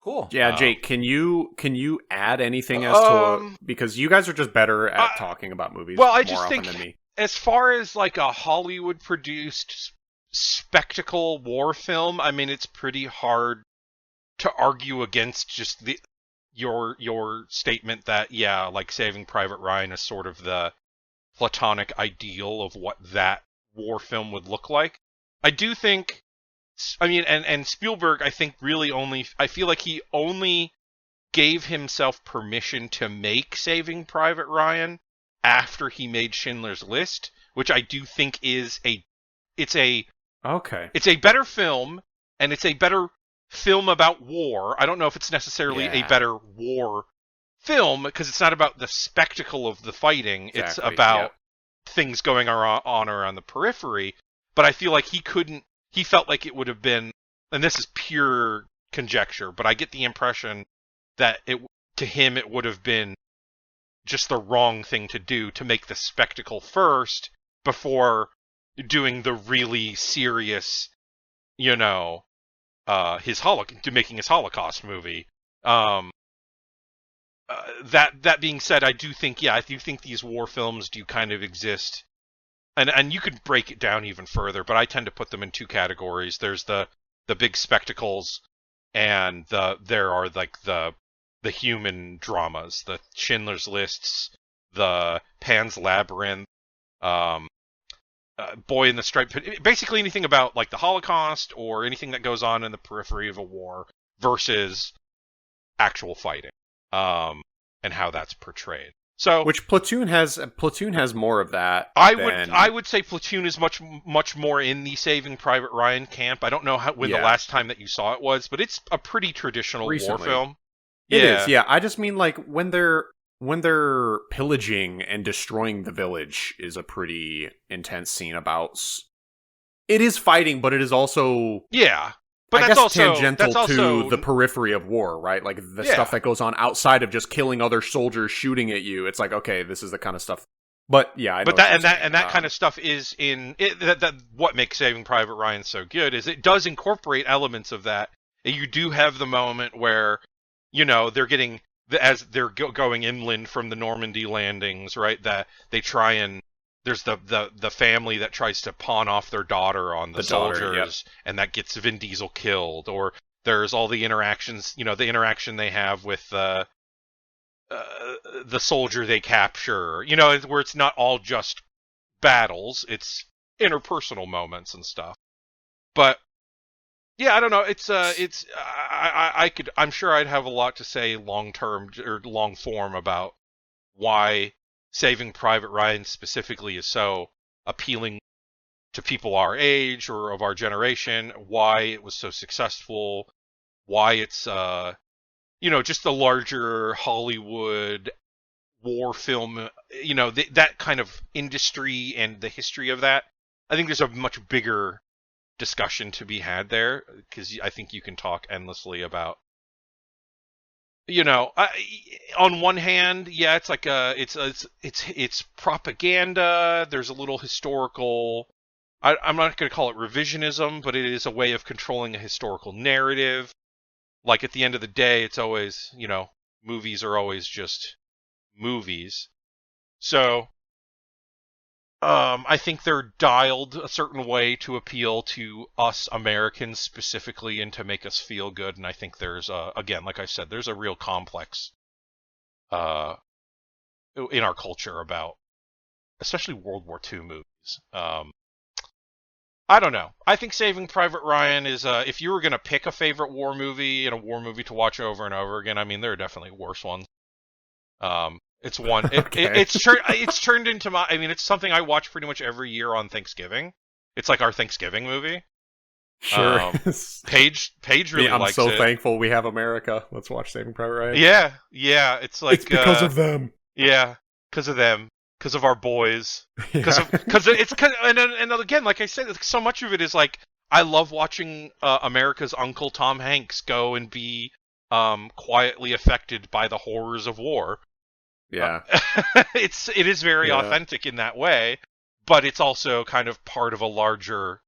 Cool. Yeah, Jake, can you add anything as to because you guys are just better at talking about movies I more just often think than me. As far as like a Hollywood produced spectacle war film, it's pretty hard to argue against just your statement that like Saving Private Ryan is sort of the platonic ideal of what that war film would look like. I do think and Spielberg, I think, I feel like he only gave himself permission to make Saving Private Ryan after he made Schindler's List, which I do think it's a better film, and it's a better film about war. I don't know if it's necessarily a better war film, because it's not about the spectacle of the fighting. Exactly, it's about things going on around the periphery. But I feel like he felt like it would have been, and this is pure conjecture, but I get the impression that to him it would have been just the wrong thing to do, to make the spectacle first before doing the really serious, making his Holocaust movie. that being said, I do think these war films do kind of exist, and you could break it down even further, but I tend to put them in two categories. There's the big spectacles, and there are like the human dramas, the Schindler's Lists, the Pan's Labyrinth, Boy in the Striped Pajamas, basically anything about like the Holocaust or anything that goes on in the periphery of a war versus actual fighting, and how that's portrayed. So, which Platoon has more of that. I would say Platoon is much more in the Saving Private Ryan camp. I don't know when the last time that you saw it was, but it's a pretty traditional war film. It is, yeah. I just mean like when they're pillaging and destroying the village is a pretty intense scene about. It is fighting, but it is also But I that's guess also tangential to the periphery of war, right? Like the stuff that goes on outside of just killing other soldiers, shooting at you. It's like, okay, this is the kind of stuff. But yeah, that kind of stuff is in it. That what makes Saving Private Ryan so good is it does incorporate elements of that. You do have the moment where, they're getting as they're going inland from the Normandy landings, right? That they try and. There's the family that tries to pawn off their daughter on the soldiers, and that gets Vin Diesel killed. Or there's all the interactions, the interaction they have with the soldier they capture, where it's not all just battles, it's interpersonal moments and stuff. But yeah, I don't know. I'm sure I'd have a lot to say long term or long form about why Saving Private Ryan specifically is so appealing to people our age or of our generation, why it was so successful, why it's just the larger Hollywood war film, that kind of industry and the history of that. I think there's a much bigger discussion to be had there, because I think you can talk endlessly about on one hand, it's like it's propaganda. There's a little historical. I'm not going to call it revisionism, but it is a way of controlling a historical narrative. Like at the end of the day, it's always movies are always just movies. So, I think they're dialed a certain way to appeal to us Americans specifically and to make us feel good. And I think there's, again, like I said, there's a real complex in our culture about, especially World War II movies. I don't know. I think Saving Private Ryan is, if you were going to pick a favorite war movie and a war movie to watch over and over again, I mean, there are definitely worse ones. It's one. It's turned into my. I mean, it's something I watch pretty much every year on Thanksgiving. It's like our Thanksgiving movie. Sure. Paige really likes it. I'm so thankful we have America. Let's watch Saving Private Ryan. Yeah. It's like it's because of them. Yeah, because of them. Because of our boys. Because and again, like I said, so much of it is like I love watching America's Uncle Tom Hanks go and be quietly affected by the horrors of war. Yeah. It is very authentic in that way, but it's also kind of part of a larger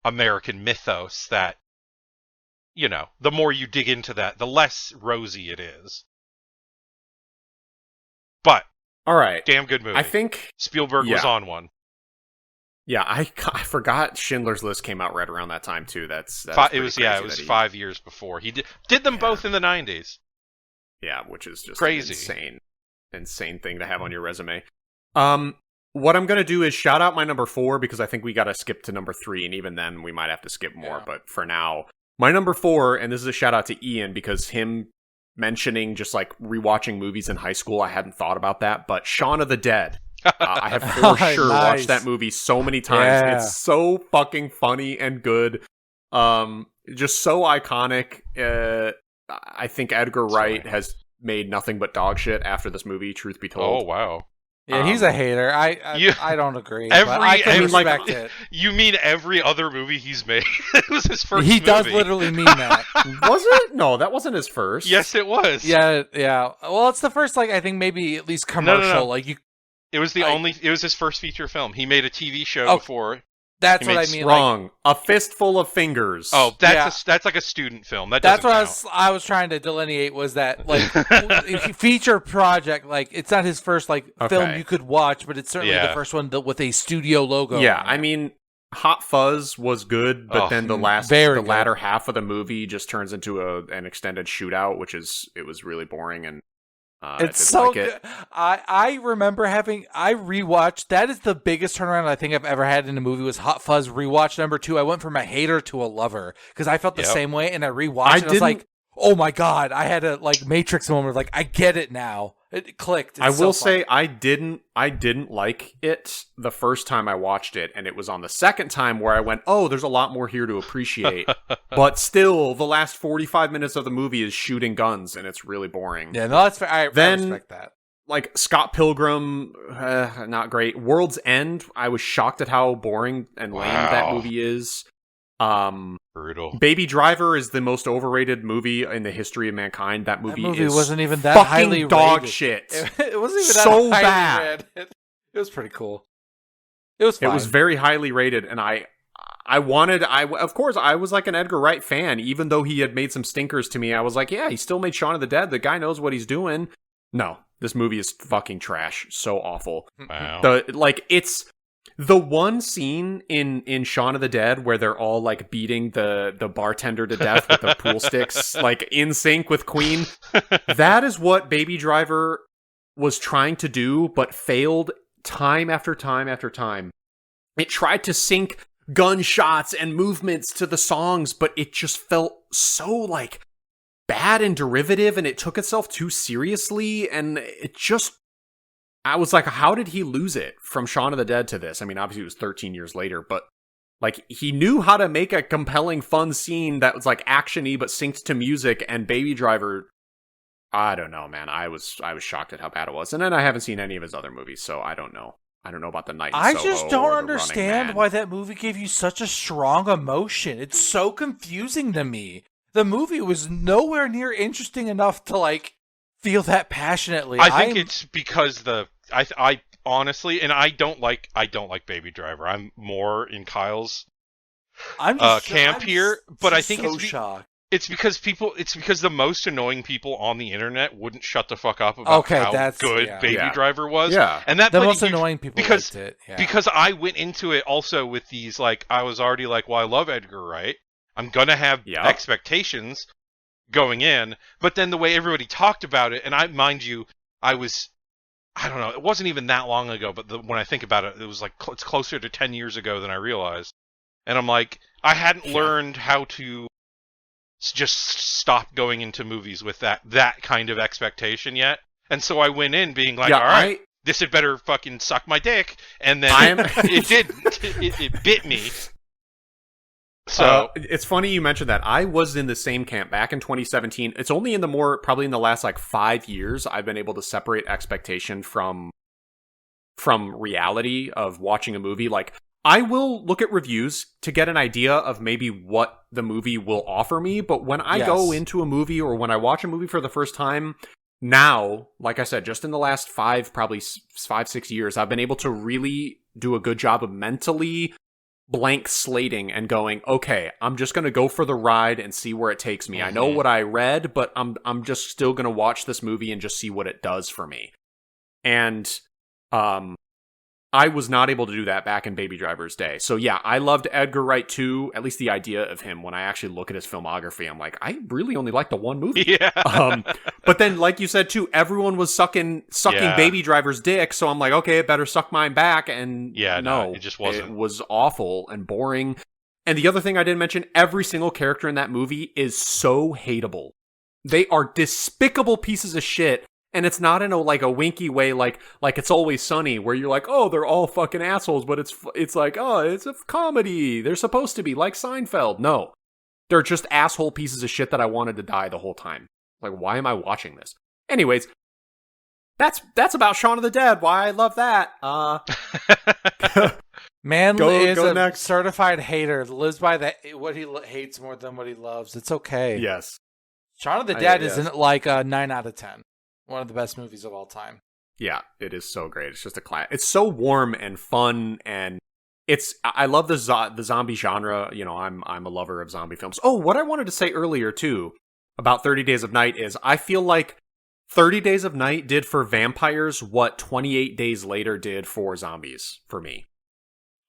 American mythos that, the more you dig into that, the less rosy it is. But, all right, damn good movie. I think Spielberg was on one. Yeah, I forgot Schindler's List came out right around that time too. It was 5 years before. He did them both in the 90s. Yeah, which is just crazy. An insane thing to have on your resume. What I'm going to do is shout out my number 4 because I think we got to skip to number 3, and even then we might have to skip more. But for now, my number 4, and this is a shout out to Ian because him mentioning just like rewatching movies in high school, I hadn't thought about that. But Shaun of the Dead. I have for sure watched that movie so many times. Yeah. It's so fucking funny and good. Just so iconic. I think Edgar Wright has made nothing but dog shit after this movie, truth be told. Oh, wow. Yeah, he's a hater. I don't agree. But I can respect it. You mean every other movie he's made? It was his first movie. He does literally mean that. Was it? No, that wasn't his first. Yes, it was. Yeah. Well, it's the first, I think maybe at least commercial. No. It was it was his first feature film. He made a TV show before. That's what I mean. Wrong. Like, A Fistful of Fingers. Oh, that's like a student film. That's what I was trying to delineate, was that like feature project. Like, it's not his first film you could watch, but it's certainly the first one with a studio logo. Yeah, I mean, Hot Fuzz was good, but then the latter half of the movie just turns into an extended shootout, it was really boring, and it's so good. I remember I rewatched. That is the biggest turnaround I think I've ever had in a movie. Was Hot Fuzz rewatch number 2. I went from a hater to a lover because I felt the same way, and I rewatched. I was like, oh my god! I had a Matrix moment. Like, I get it now. It clicked. I will say I didn't like it the first time I watched it, and it was on the second time where I went, oh, there's a lot more here to appreciate. But still, the last 45 minutes of the movie is shooting guns, and it's really boring. Yeah, no, that's fair. I respect that. Like, Scott Pilgrim, not great. World's End, I was shocked at how boring and lame that movie is. Brutal. Baby Driver is the most overrated movie in the history of mankind. That movie is wasn't even that highly rated. Dog shit. It wasn't even so that bad. Rated. It was pretty cool. It was fine. It was very highly rated, and of course, I was like an Edgar Wright fan, even though he had made some stinkers to me. I was like, yeah, he still made Shaun of the Dead. The guy knows what he's doing. No, this movie is fucking trash. So awful. Wow. It's the one scene in Shaun of the Dead where they're all like beating the bartender to death with the pool sticks, like in sync with Queen. That is what Baby Driver was trying to do, but failed time after time after time. It tried to sync gunshots and movements to the songs, but it just felt so like bad and derivative, and it took itself too seriously, and I was like, how did he lose it from Shaun of the Dead to this? I mean, obviously it was 13 years later, but like, he knew how to make a compelling, fun scene that was like action-y but synced to music, and Baby Driver, I don't know, man. I was shocked at how bad it was. And then I haven't seen any of his other movies, so I don't know. I don't know about The Night in Soho. I just don't understand why that movie gave you such a strong emotion. It's so confusing to me. The movie was nowhere near interesting enough to like feel that passionately. I think it's because I honestly, and I don't like Baby Driver. I'm more in Kyle's camp here, but I think shocked. It's because the most annoying people on the internet wouldn't shut the fuck up about how good Baby Driver was. Yeah. And that the most annoying people liked it. Yeah. Because I went into it also with these, like, I was already like, well, I love Edgar Wright. I'm gonna have expectations going in, but then the way everybody talked about it, and mind you, I don't know, it wasn't even that long ago, but when I think about it, it was like, it's closer to 10 years ago than I realized. And I'm like, I hadn't learned how to just stop going into movies with that kind of expectation yet. And so I went in being like, all right, this had better fucking suck my dick. And then it didn't. It bit me. So it's funny you mentioned that. I was in the same camp back in 2017. It's only probably in the last like 5 years I've been able to separate expectation from reality of watching a movie. Like, I will look at reviews to get an idea of maybe what the movie will offer me, but when I go into a movie or when I watch a movie for the first time, now, like I said, just in the last 5-6 years, I've been able to really do a good job of mentally blank slating and going, okay, I'm just going to go for the ride and see where it takes me. I know what I read, but I'm just still going to watch this movie and just see what it does for me. And I was not able to do that back in Baby Driver's day. So yeah, I loved Edgar Wright too, at least the idea of him. When I actually look at his filmography, I'm like, I really only like the one movie. Yeah. But then, like you said too, everyone was sucking Baby Driver's dick, so I'm like, okay, it better suck mine back. And no, it just wasn't. It was awful and boring. And the other thing I didn't mention, every single character in that movie is so hateable. They are despicable pieces of shit. And it's not in a winky way, like It's Always Sunny, where you're like, oh, they're all fucking assholes, but it's like, oh, it's a comedy. They're supposed to be like Seinfeld. No, they're just asshole pieces of shit that I wanted to die the whole time. Like, why am I watching this? Anyways, that's about Shaun of the Dead. Why I love that. Man is a next. Certified hater. Lives by what he hates more than what he loves. It's okay. Yes. Shaun of the Dead isn't like a 9 out of 10. One of the best movies of all time. Yeah, it is so great. It's just a class. It's so warm and fun and I love the zombie genre. You know, I'm a lover of zombie films. Oh, what I wanted to say earlier too about 30 Days of Night is I feel like 30 Days of Night did for vampires what 28 Days Later did for zombies for me.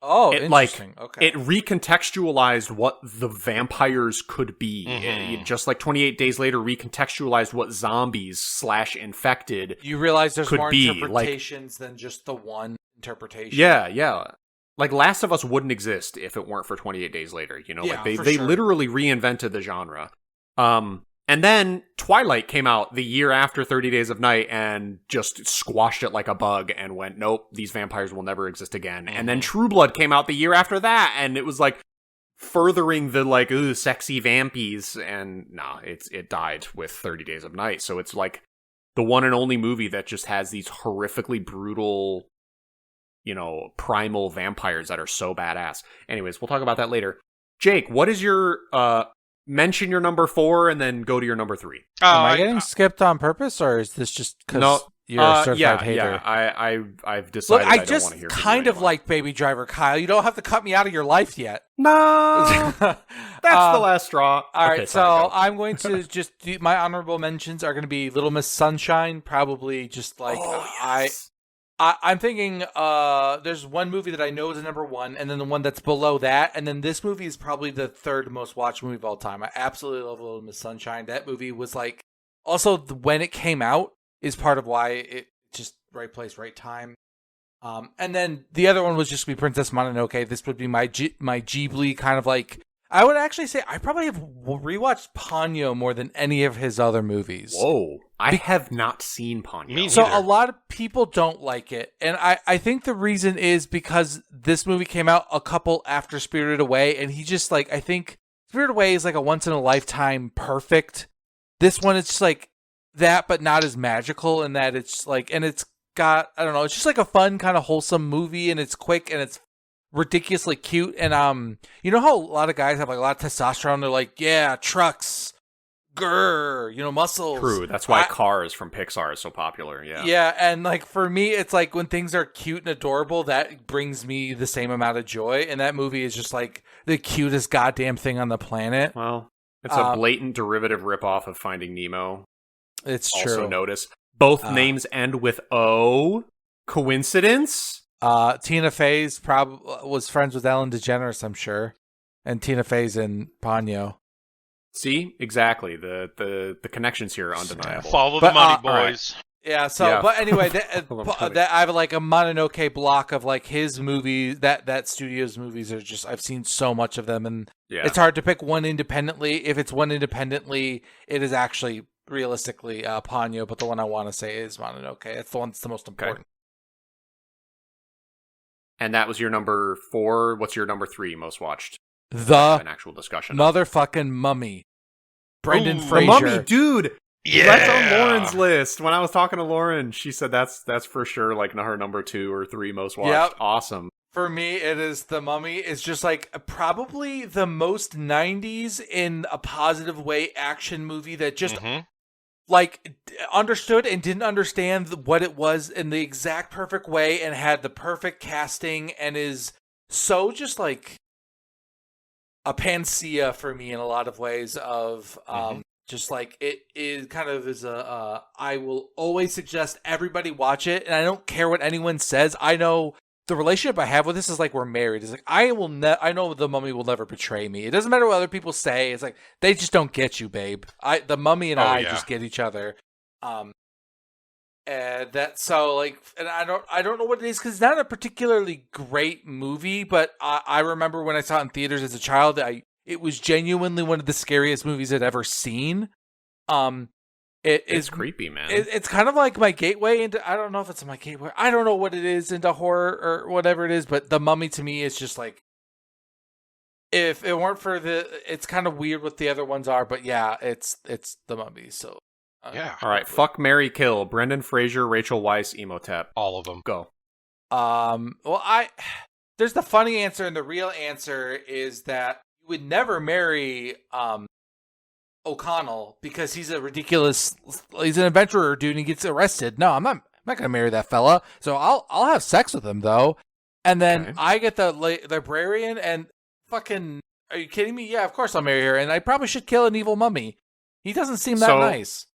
Oh, interesting. Okay. It recontextualized what the vampires could be. It, just like 28 Days Later recontextualized what zombies / infected. You realize there's could more be. interpretations than just the one interpretation. Yeah. Like Last of Us wouldn't exist if it weren't for 28 Days Later. You know, Yeah, like they literally reinvented the genre. And then Twilight came out the year after 30 Days of Night and just squashed it like a bug and went, nope, these vampires will never exist again. And then True Blood came out the year after that, and it was like furthering the like, ooh, sexy vampies. And nah, it died with 30 Days of Night. So it's like the one and only movie that just has these horrifically brutal, you know, primal vampires that are so badass. Anyways, we'll talk about that later. Jake, what is your mention your number 4 and then go to your number 3. Am I getting skipped on purpose, or is this just because you're a certified hater? Yeah. I've decided Look, I don't want to hear. Kind of like Baby Driver, Kyle. You don't have to cut me out of your life yet. No, that's the last straw. All right, so I'm going to just do my honorable mentions are going to be Little Miss Sunshine, probably just like I'm thinking there's one movie that I know is a number 1, and then the one that's below that, and then this movie is probably the third most watched movie of all time. I absolutely love Little Miss Sunshine. That movie was like, also when it came out is part of why it just right place, right time. And then the other one was just be Princess Mononoke. This would be my Ghibli kind of like, I would actually say I probably have rewatched Ponyo more than any of his other movies. Whoa. I have not seen Ponyo. So a lot of people don't like it. And I think the reason is because this movie came out a couple after Spirited Away. And he just like, I think Spirited Away is like a once in a lifetime perfect. This one, it's just like that, but not as magical in that it's like, and it's got, I don't know, it's just like a fun kind of wholesome movie, and it's quick and it's ridiculously cute. And you know how a lot of guys have like a lot of testosterone? They're like, yeah, trucks, grr, you know, muscles. True. That's why Cars from Pixar is so popular. Yeah, and like for me, it's like when things are cute and adorable, that brings me the same amount of joy. And that movie is just like the cutest goddamn thing on the planet. Well, it's a blatant derivative ripoff of Finding Nemo. It's also true. Notice both names end with O. Coincidence? Tina Fey's was friends with Ellen DeGeneres, I'm sure, and Tina Fey's in Ponyo. See, exactly. The connections here are undeniable. Follow the money, boys. Right. Yeah. So, but anyway, that I have like a Mononoke block of like his movies. That studio's movies are just, I've seen so much of them, and it's hard to pick one independently. If it's one independently, it is actually realistically Ponyo, but the one I want to say is Mononoke. It's the one that's the most important. Okay. And that was your number 4. What's your number 3 most watched? An actual discussion. Motherfucking Mummy. Brendan Fraser. The Mummy, dude. Yeah. That's on Lauren's list. When I was talking to Lauren, she said that's for sure like her number 2 or 3 most watched. Yep. Awesome. For me, it is The Mummy. It's just like probably the most 90s in a positive way action movie that just like understood and didn't understand what it was in the exact perfect way and had the perfect casting and is so just like a panacea for me in a lot of ways of just like it is kind of is a I will always suggest everybody watch it, and I don't care what anyone says. I know the relationship I have with this is like we're married. It's like I know the Mummy will never betray me. It doesn't matter what other people say. It's like they just don't get you, babe. The Mummy and I just get each other. And that so like, and I don't know what it is because it's not a particularly great movie, but I remember when I saw it in theaters as a child, it was genuinely one of the scariest movies I'd ever seen. It's creepy, man. It's kind of like my gateway into, I don't know if it's my gateway. I don't know what it is into horror or whatever it is, but The Mummy to me is just like, if it weren't for it's kind of weird what the other ones are, but yeah, it's The Mummy. So yeah. All right. Fuck, marry, kill. Brendan Fraser, Rachel Weisz, Emotep. All of them. Go. Well, there's the funny answer, and the real answer is that you would never marry O'Connell because he's an adventurer dude and he gets arrested. No, I'm not gonna marry that fella. So I'll have sex with him though. And then I get the librarian, and fucking, are you kidding me? Yeah, of course I'll marry her, and I probably should kill an evil mummy. He doesn't seem that nice.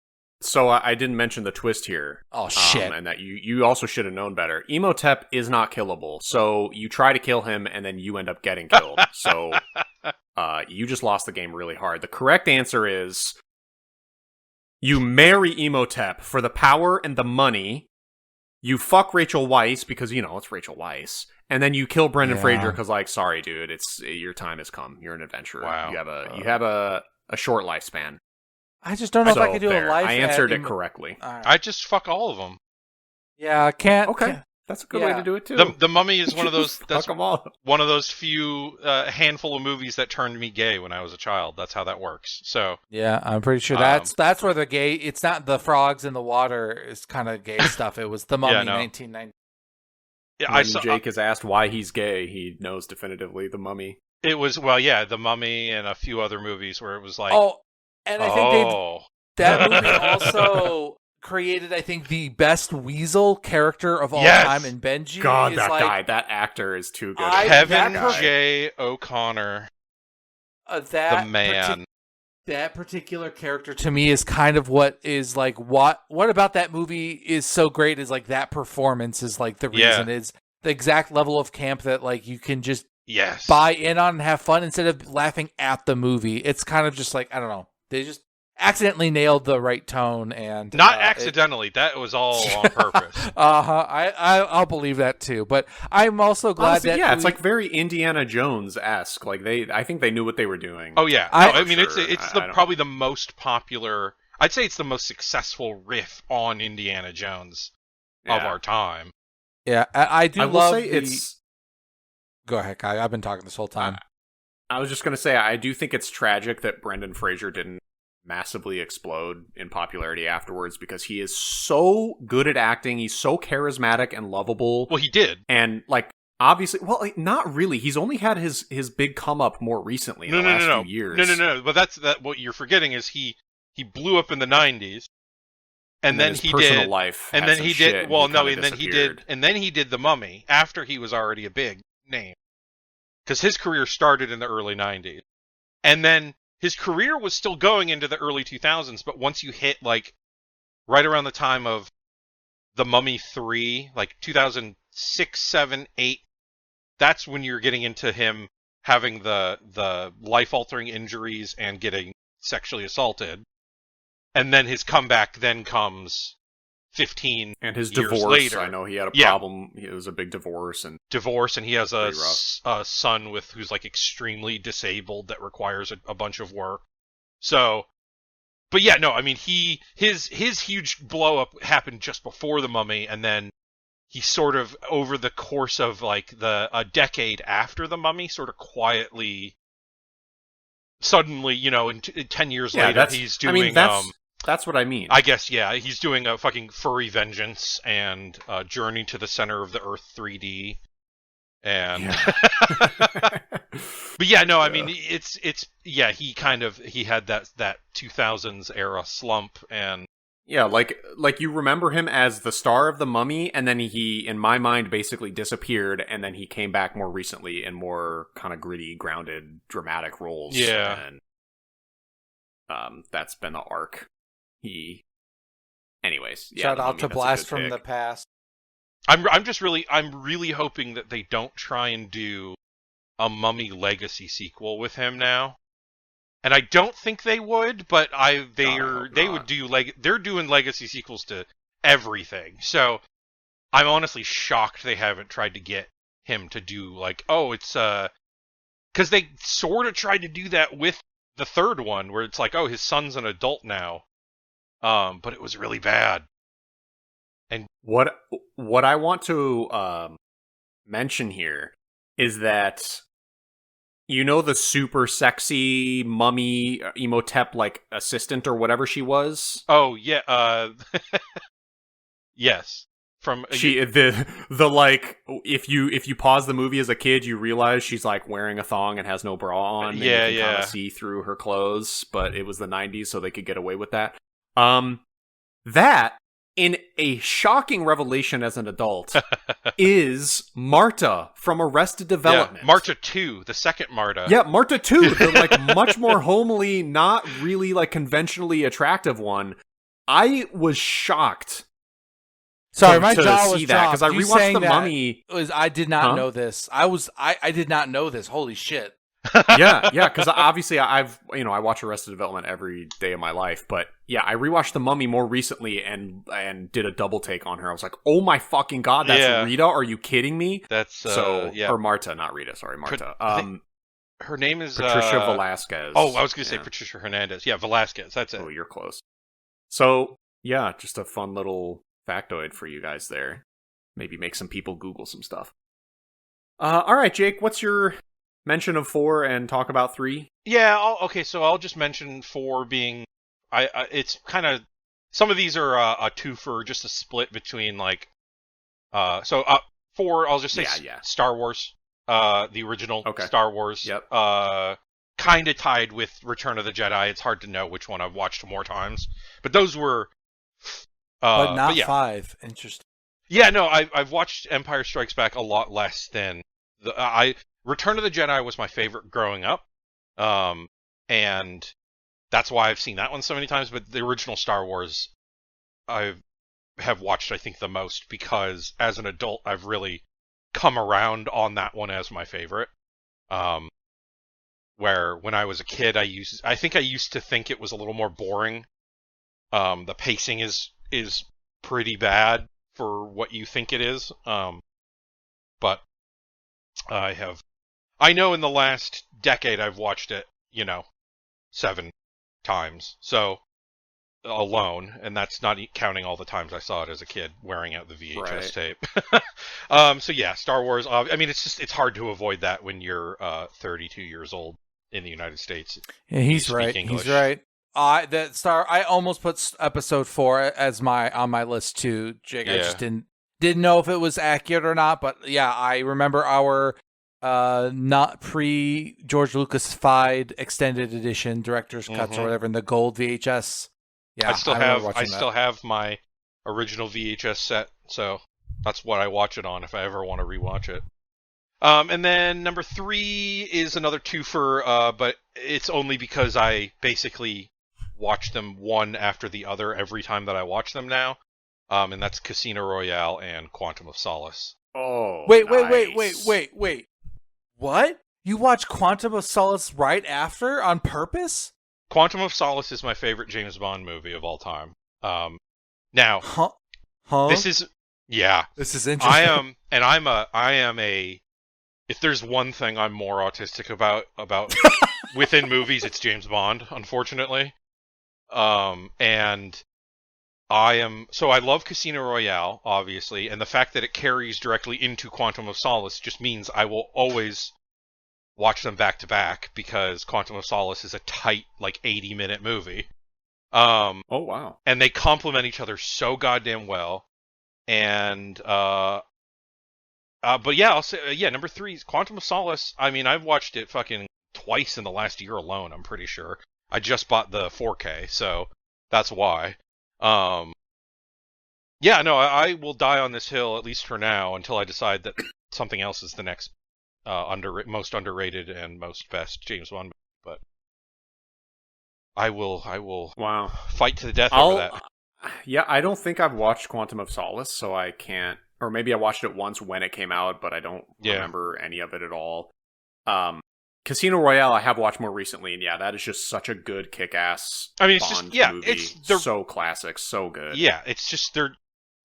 So I didn't mention the twist here. Oh, shit. And that you also should have known better. Imhotep is not killable, so you try to kill him, and then you end up getting killed. So you just lost the game really hard. The correct answer is you marry Imhotep for the power and the money. You fuck Rachel Weisz because, it's Rachel Weisz. And then you kill Brendan Fraser because, sorry, dude, your time has come. You're an adventurer. Wow. You have a short lifespan. I just don't know if I could do a life. I answered it correctly. Right. I just fuck all of them. Yeah, I can't. Okay. That's a good way to do it, too. The Mummy is one of those. That's one of those few handful of movies that turned me gay when I was a child. That's how that works. So yeah, I'm pretty sure that's where the gay. It's not the frogs in the water. It's kind of gay stuff. It was the Mummy, 1990. Yeah, when Jake is asked why he's gay, he knows definitively the Mummy. It was the Mummy and a few other movies where it was like. Oh, and I think that movie also created, I think, the best weasel character of all time in Benji. God, that guy, that actor is too good. Kevin J. O'Connor, the man. That particular character to me is kind of what is like, what about that movie is so great is like that performance is like the reason is the exact level of camp that like you can just buy in on and have fun instead of laughing at the movie. It's kind of just like, I don't know. They just accidentally nailed the right tone, and not accidentally. That was all on purpose. I'll believe that too. But I'm also glad that it's like very Indiana Jones-esque. Like I think they knew what they were doing. Oh yeah, I mean it's probably the most popular. I'd say it's the most successful riff on Indiana Jones of our time. Yeah, I do love. It's. Go ahead, Kai. I've been talking this whole time. I was just gonna say I do think it's tragic that Brendan Fraser didn't massively explode in popularity afterwards because he is so good at acting. He's so charismatic and lovable. Well, he did. And obviously, not really. He's only had his big come up more recently in the last few years. No. But what you're forgetting is he blew up in the 90s. And then he did life. And then he did and then he did The Mummy after he was already a big name. Cuz his career started in the early 90s. And then his career was still going into the early 2000s, but once you hit right around the time of The Mummy 3, 2006, 7, 8, that's when you're getting into him having the life-altering injuries and getting sexually assaulted. And then his comeback then comes 15 and his years divorce later. I know he had a problem. It was a big divorce, and he has a son who's extremely disabled that requires a bunch of work. So, but yeah, no, I mean his huge blow up happened just before The Mummy, and then he sort of over the course of a decade after The Mummy, sort of quietly, suddenly, in 10 years later, he's doing. That's what I mean. I guess, yeah. He's doing a fucking Furry Vengeance and Journey to the Center of the Earth 3D. And but yeah, no, I mean it's he had that 2000s era slump, and like you remember him as the star of The Mummy, and then he, in my mind, basically disappeared, and then he came back more recently in more kind of gritty, grounded, dramatic roles. Yeah. And that's been the arc. Anyways, shout out to Blast from the Past. I'm really hoping that they don't try and do a Mummy Legacy sequel with him now. And I don't think they would, but they would do they're doing Legacy sequels to everything. So I'm honestly shocked they haven't tried to get him to do it's because they sort of tried to do that with the third one where it's his son's an adult now. But it was really bad. And what I want to mention here is that the super sexy mummy Imhotep assistant or whatever she was. Oh yeah, yes. From if you pause the movie as a kid, you realize she's wearing a thong and has no bra on. And you can kind of see through her clothes, but it was the 90s, so they could get away with that. That in a shocking revelation as an adult, is Marta from Arrested Development. Yeah, Marta 2, the second Marta. Yeah, Marta 2, the like much more homely, not really like conventionally attractive one. I was shocked. Sorry, my jaw was dropped because I rewatched The Mummy. I did not know this. I did not know this. Holy shit. yeah, because obviously I watch Arrested Development every day of my life, but yeah, I rewatched The Mummy more recently and did a double take on her. I was like, oh my fucking god, that's Rita? Are you kidding me? That's or Marta, not Rita. Sorry, Marta. Her name is Patricia Velasquez. Oh, I was going to say Patricia Hernandez. Yeah, Velasquez. That's it. Oh, you're close. So yeah, just a fun little factoid for you guys there. Maybe make some people Google some stuff. All right, Jake, what's your mention of 4 and talk about 3? Yeah, so I'll just mention 4 being it's kind of, some of these are a twofer, just a split between like 4, I'll just say Star Wars, the original Star Wars. Yep. Kind of tied with Return of the Jedi. It's hard to know which one I've watched more times, but those were but not 5. Interesting. Yeah, no, I've watched Empire Strikes Back a lot less than Return of the Jedi was my favorite growing up, and that's why I've seen that one so many times. But the original Star Wars, I have watched, I think, the most, because as an adult, I've really come around on that one as my favorite. Where when I was a kid, I used to think it was a little more boring. The pacing is pretty bad for what you think it is. But I know in the last decade I've watched it, 7 times. So alone, and that's not counting all the times I saw it as a kid wearing out the VHS tape. So yeah, Star Wars. I mean, it's hard to avoid that when you're 32 years old in the United States. Yeah, he's right. English. He's right. I almost put episode 4 as on my list too, Jake. Yeah. I just didn't know if it was accurate or not, but yeah, I remember our not pre George Lucas-fied extended edition director's cuts or whatever in the gold VHS. Yeah, I still have my original VHS set, so that's what I watch it on if I ever want to rewatch it. And then number 3 is another twofer, but it's only because I basically watch them one after the other every time that I watch them now. And that's Casino Royale and Quantum of Solace. Oh, wait. What? You watch Quantum of Solace right after on purpose? Quantum of Solace is my favorite James Bond movie of all time. Now, this is interesting. I am a. If there's one thing I'm more autistic about within movies, it's James Bond, unfortunately. And I love Casino Royale, obviously, and the fact that it carries directly into Quantum of Solace just means I will always watch them back to back, because Quantum of Solace is a tight, 80-minute movie. Oh, wow. And they complement each other so goddamn well. And, but yeah, I'll say, number 3 is Quantum of Solace. I mean, I've watched it fucking twice in the last year alone, I'm pretty sure. I just bought the 4K, so that's why. I will die on this hill, at least for now, until I decide that something else is the next most underrated and most best James Bond movie. But I will fight to the death over that. Yeah, I don't think I've watched Quantum of Solace, so I can't, or maybe I watched it once when it came out, but I don't remember any of it at all. Casino Royale I have watched more recently, and yeah, that is just such a good kick-ass Bond movie. So classic, so good. Yeah, it's just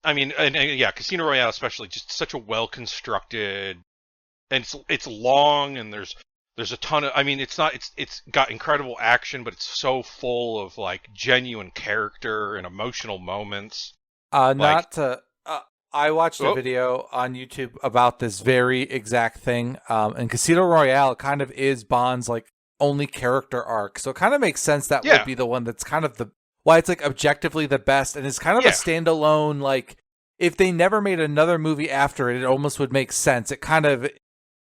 Casino Royale especially, just such a well-constructed, and it's long, and there's a ton of, it's got incredible action, but it's so full of genuine character and emotional moments. I watched a video on YouTube about this very exact thing, and Casino Royale kind of is Bond's only character arc, so it kind of makes sense that would be the one that's kind of why it's objectively the best, and it's kind of a standalone, if they never made another movie after it almost would make sense. It kind of,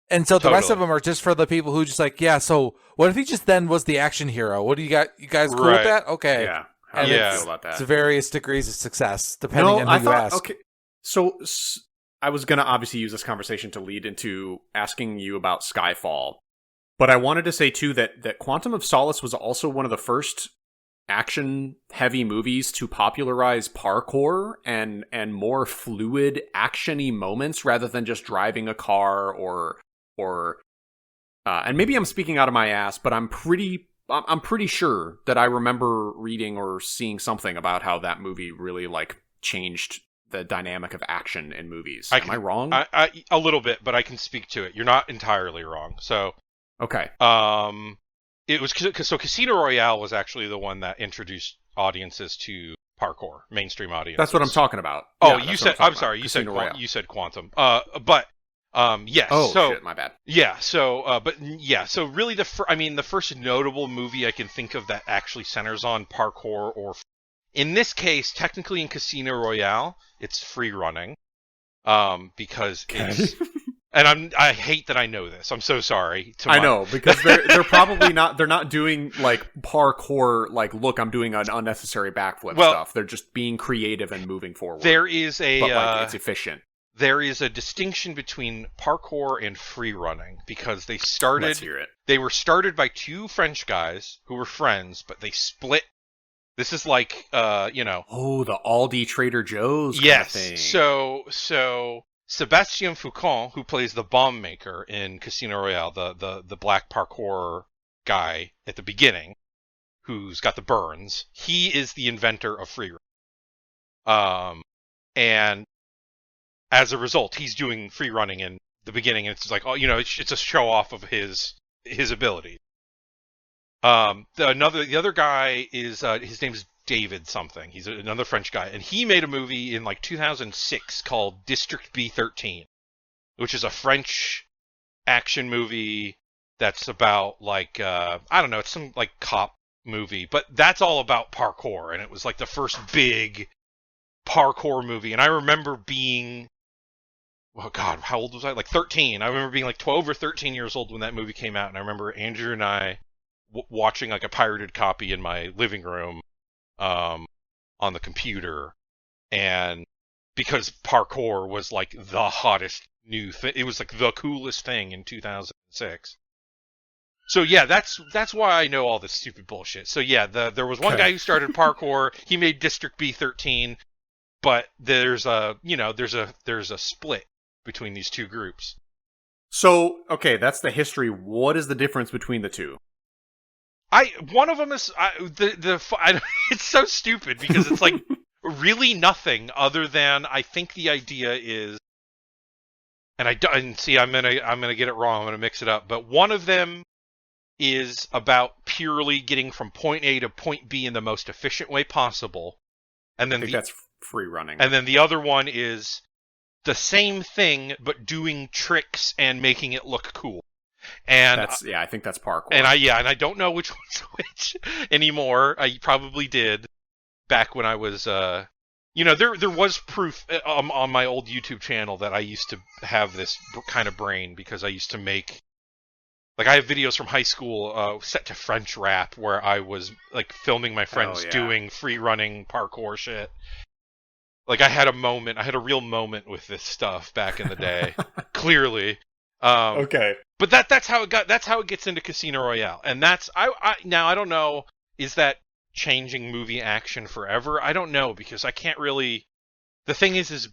and so the rest of them are just for the people who just so what if he just then was the action hero? What do you got? You guys cool with that? Okay. Yeah. How do you feel about that? It's various degrees of success, depending on who you ask. Okay, so I was going to obviously use this conversation to lead into asking you about Skyfall. But I wanted to say, too, that Quantum of Solace was also one of the first action-heavy movies to popularize parkour and more fluid, action-y moments rather than just driving a car or and maybe I'm speaking out of my ass, but I'm pretty sure that I remember reading or seeing something about how that movie really changed the dynamic of action in movies. Am I wrong? A little bit, but I can speak to it. You're not entirely wrong. So okay. It was so Casino Royale was actually the one that introduced audiences to parkour, mainstream audiences. That's what I'm talking about. Oh, yeah, you said. I'm sorry. You said Quantum. But yes. Oh, so, shit, my bad. Yeah. So, So really, the first notable movie I can think of that actually centers on parkour, or in this case, technically in Casino Royale, it's free running, because it's. And I hate that I know this. I'm so sorry. I know, because they're probably not. They're not doing parkour. Look, I'm doing an unnecessary backflip stuff. They're just being creative and moving forward. There is it's efficient. There is a distinction between parkour and free running, because they started. Let's hear it. They were started by two French guys who were friends, but they split. This is Oh, the Aldi Trader Joe's. Yes. Kind of thing. So. Sébastien Foucan, who plays the bomb maker in Casino Royale, the black parkour guy at the beginning, who's got the burns, he is the inventor of free running. And as a result, he's doing free running in the beginning, and it's it's a show off of his ability. The other guy is his name's David something. He's another French guy, and he made a movie in 2006 called District B13, which is a French action movie that's about I don't know, it's some cop movie, but that's all about parkour, and it was the first big parkour movie. And I remember being, oh god, how old was I? 13. I remember being 12 or 13 years old when that movie came out, and I remember Andrew and I watching a pirated copy in my living room. On the computer, and because parkour was the hottest new thing, it was the coolest thing in 2006. So yeah, that's why I know all this stupid bullshit. So yeah, there was one guy who started parkour. He made District B13, but there's a split between these two groups. So okay, that's the history. What is the difference between the two? One of them is it's so stupid because it's really nothing other than, I think the idea is, and I'm gonna get it wrong. I'm gonna mix it up. But one of them is about purely getting from point A to point B in the most efficient way possible, and then that's free running. And then the other one is the same thing but doing tricks and making it look cool. And I think that's parkour. And I don't know which one's which anymore. I probably did back when I was there was proof on my old YouTube channel that I used to have this kind of brain, because I used to make I have videos from high school set to French rap where I was filming my friends doing free running parkour shit. I had a real moment with this stuff back in the day. Clearly. Okay. But that's how it gets into Casino Royale. And that's now I don't know, is that changing movie action forever? I don't know, because I can't really. The thing is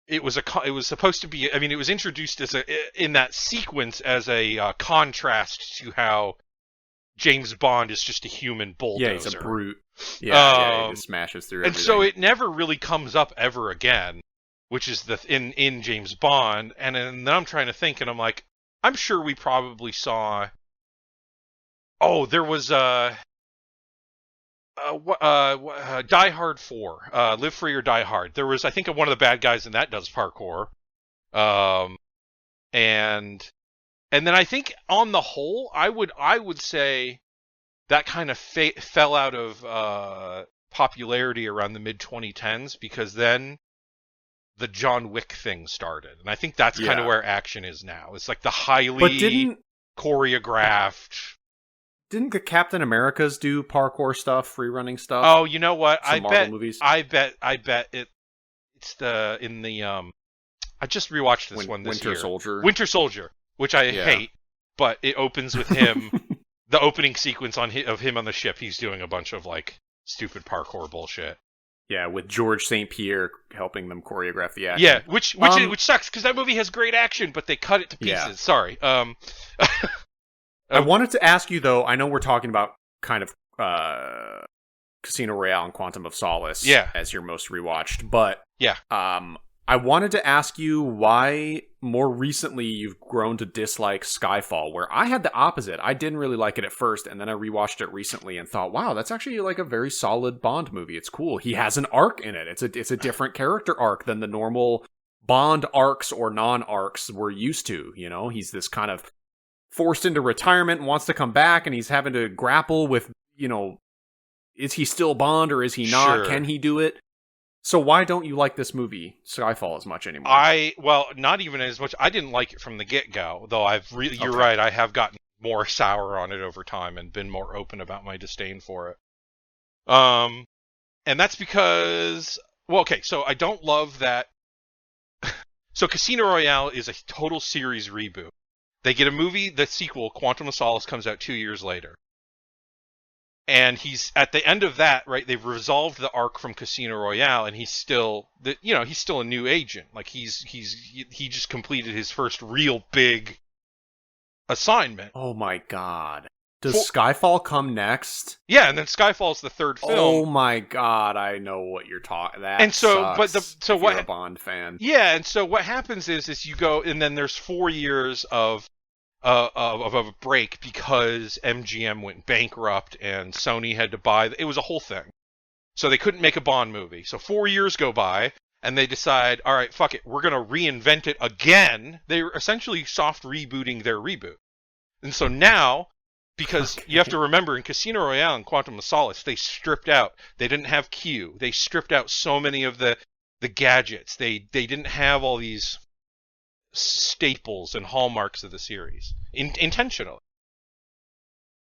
it was supposed to be, it was introduced in that sequence as a contrast to how James Bond is just a human bulldozer. Yeah, he's a brute. Yeah, he just smashes through everything. And so it never really comes up ever again, which is in James Bond. And then I'm trying to think, and I'm I'm sure we probably saw. Oh, there was Die Hard 4, Live Free or Die Hard. There was, I think, one of the bad guys in that does parkour, and then I think on the whole, I would say that kind of fell out of popularity around the mid 2010s, because then the John Wick thing started, and I think that's kind of where action is now. It's the highly choreographed. Didn't the Captain Americas do parkour stuff, free running stuff? Oh, you know what? Some Marvel movies. I bet it's in the I just rewatched this one this year. Winter Soldier, which I hate, but it opens with him. The opening sequence of him on the ship, he's doing a bunch of like stupid parkour bullshit. Yeah, with George St. Pierre helping them choreograph the action. Yeah, which sucks because that movie has great action, but they cut it to pieces. Yeah. Sorry. I wanted to ask you though. I know we're talking about kind of Casino Royale and Quantum of Solace as your most rewatched, but I wanted to ask you why more recently you've grown to dislike Skyfall, where I had the opposite. I didn't really like it at first, and then I rewatched it recently and thought, wow, that's actually like a very solid Bond movie. It's cool. He has an arc in it. It's a different character arc than the normal Bond arcs or non-arcs we're used to. You know, he's this kind of forced into retirement and wants to come back, and he's having to grapple with, you know, is he still Bond or is he not? Sure. Can he do it? So why don't you like this movie, Skyfall, as much anymore? Not even as much. I didn't like it from the get-go, though you're right, I have gotten more sour on it over time and been more open about my disdain for it. And that's because, so I don't love that. So Casino Royale is a total series reboot. They get a movie, the sequel, Quantum of Solace, comes out 2 years later. And he's at the end of that, right? They've resolved the arc from Casino Royale, and he's still a new agent. Like he just completed his first real big assignment. Oh my god! Does Skyfall come next? Yeah, and then Skyfall's the third film. Oh my god! I know what you're talking. That and so, sucks if you're a Bond fan? Yeah, and so what happens is you go, and then there's 4 years of a break because MGM went bankrupt and Sony had to buy. It was a whole thing. So they couldn't make a Bond movie. So 4 years go by and they decide, all right, fuck it. We're going to reinvent it again. They're essentially soft rebooting their reboot. And so now, because you have to remember in Casino Royale and Quantum of Solace, they stripped out. They didn't have Q. They stripped out so many of the gadgets. They didn't have all these staples and hallmarks of the series intentionally.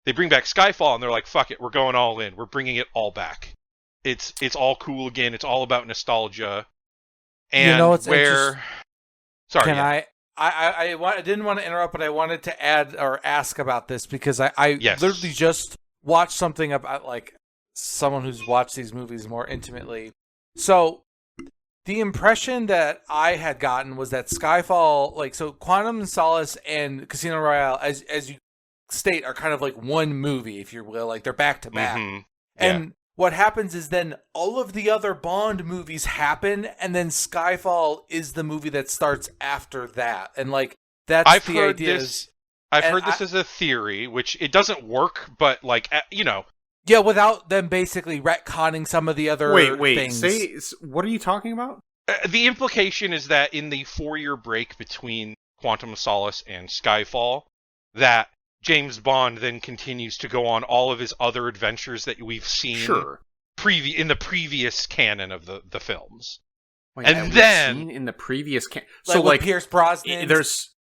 They bring back Skyfall and they're like, fuck it, we're going all in, we're bringing it all back. It's all cool again. It's all about nostalgia. And you know, it's sorry, can I didn't want to interrupt, but I wanted to add or ask about this because I literally just watched something about like someone who's watched these movies more intimately. So the impression that I had gotten was that Skyfall, like, so Quantum of Solace and Casino Royale, as you state, are kind of like one movie, if you will. Like, they're back to back. Mm-hmm. And what happens is then all of the other Bond movies happen, and then Skyfall is the movie that starts after that. And, like, that's I've the heard idea. I've heard this as a theory, which it doesn't work, but, like, you know. Yeah, without them basically retconning some of the other things. What are you talking about? The implication is that in the 4-year break between Quantum of Solace and Skyfall, that James Bond then continues to go on all of his other adventures that we've seen in the previous canon of the films. Wait, and then in the previous canon, so like Pierce Brosnan,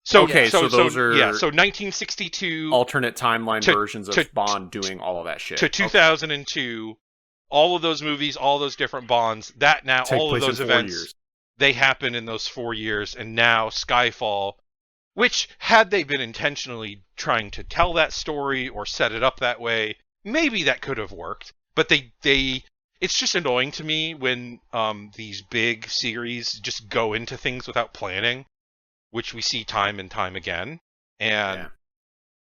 So 1962 alternate timeline versions of Bond doing all of that shit. To 2002, all of those movies, all those different Bonds, that now take all of those events, years. They happen in those 4 years, and now Skyfall, which had they been intentionally trying to tell that story or set it up that way, maybe that could have worked. But it's just annoying to me when these big series just go into things without planning, which we see time and time again. And,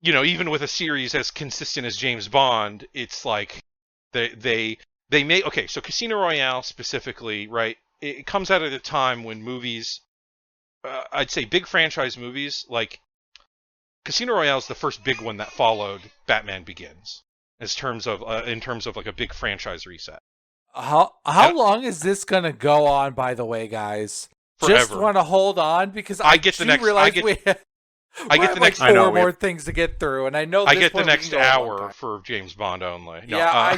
you know, even with a series as consistent as James Bond, it's like they may... Okay, so Casino Royale specifically, right, it comes out at a time when movies, I'd say big franchise movies, like Casino Royale is the first big one that followed Batman Begins in terms of like a big franchise reset. How long is this going to go on, by the way, guys? Forever. Just want to hold on because I get the next. I get the next like four more things to get through, and I know I get the next hour for James Bond only. No, yeah, I'll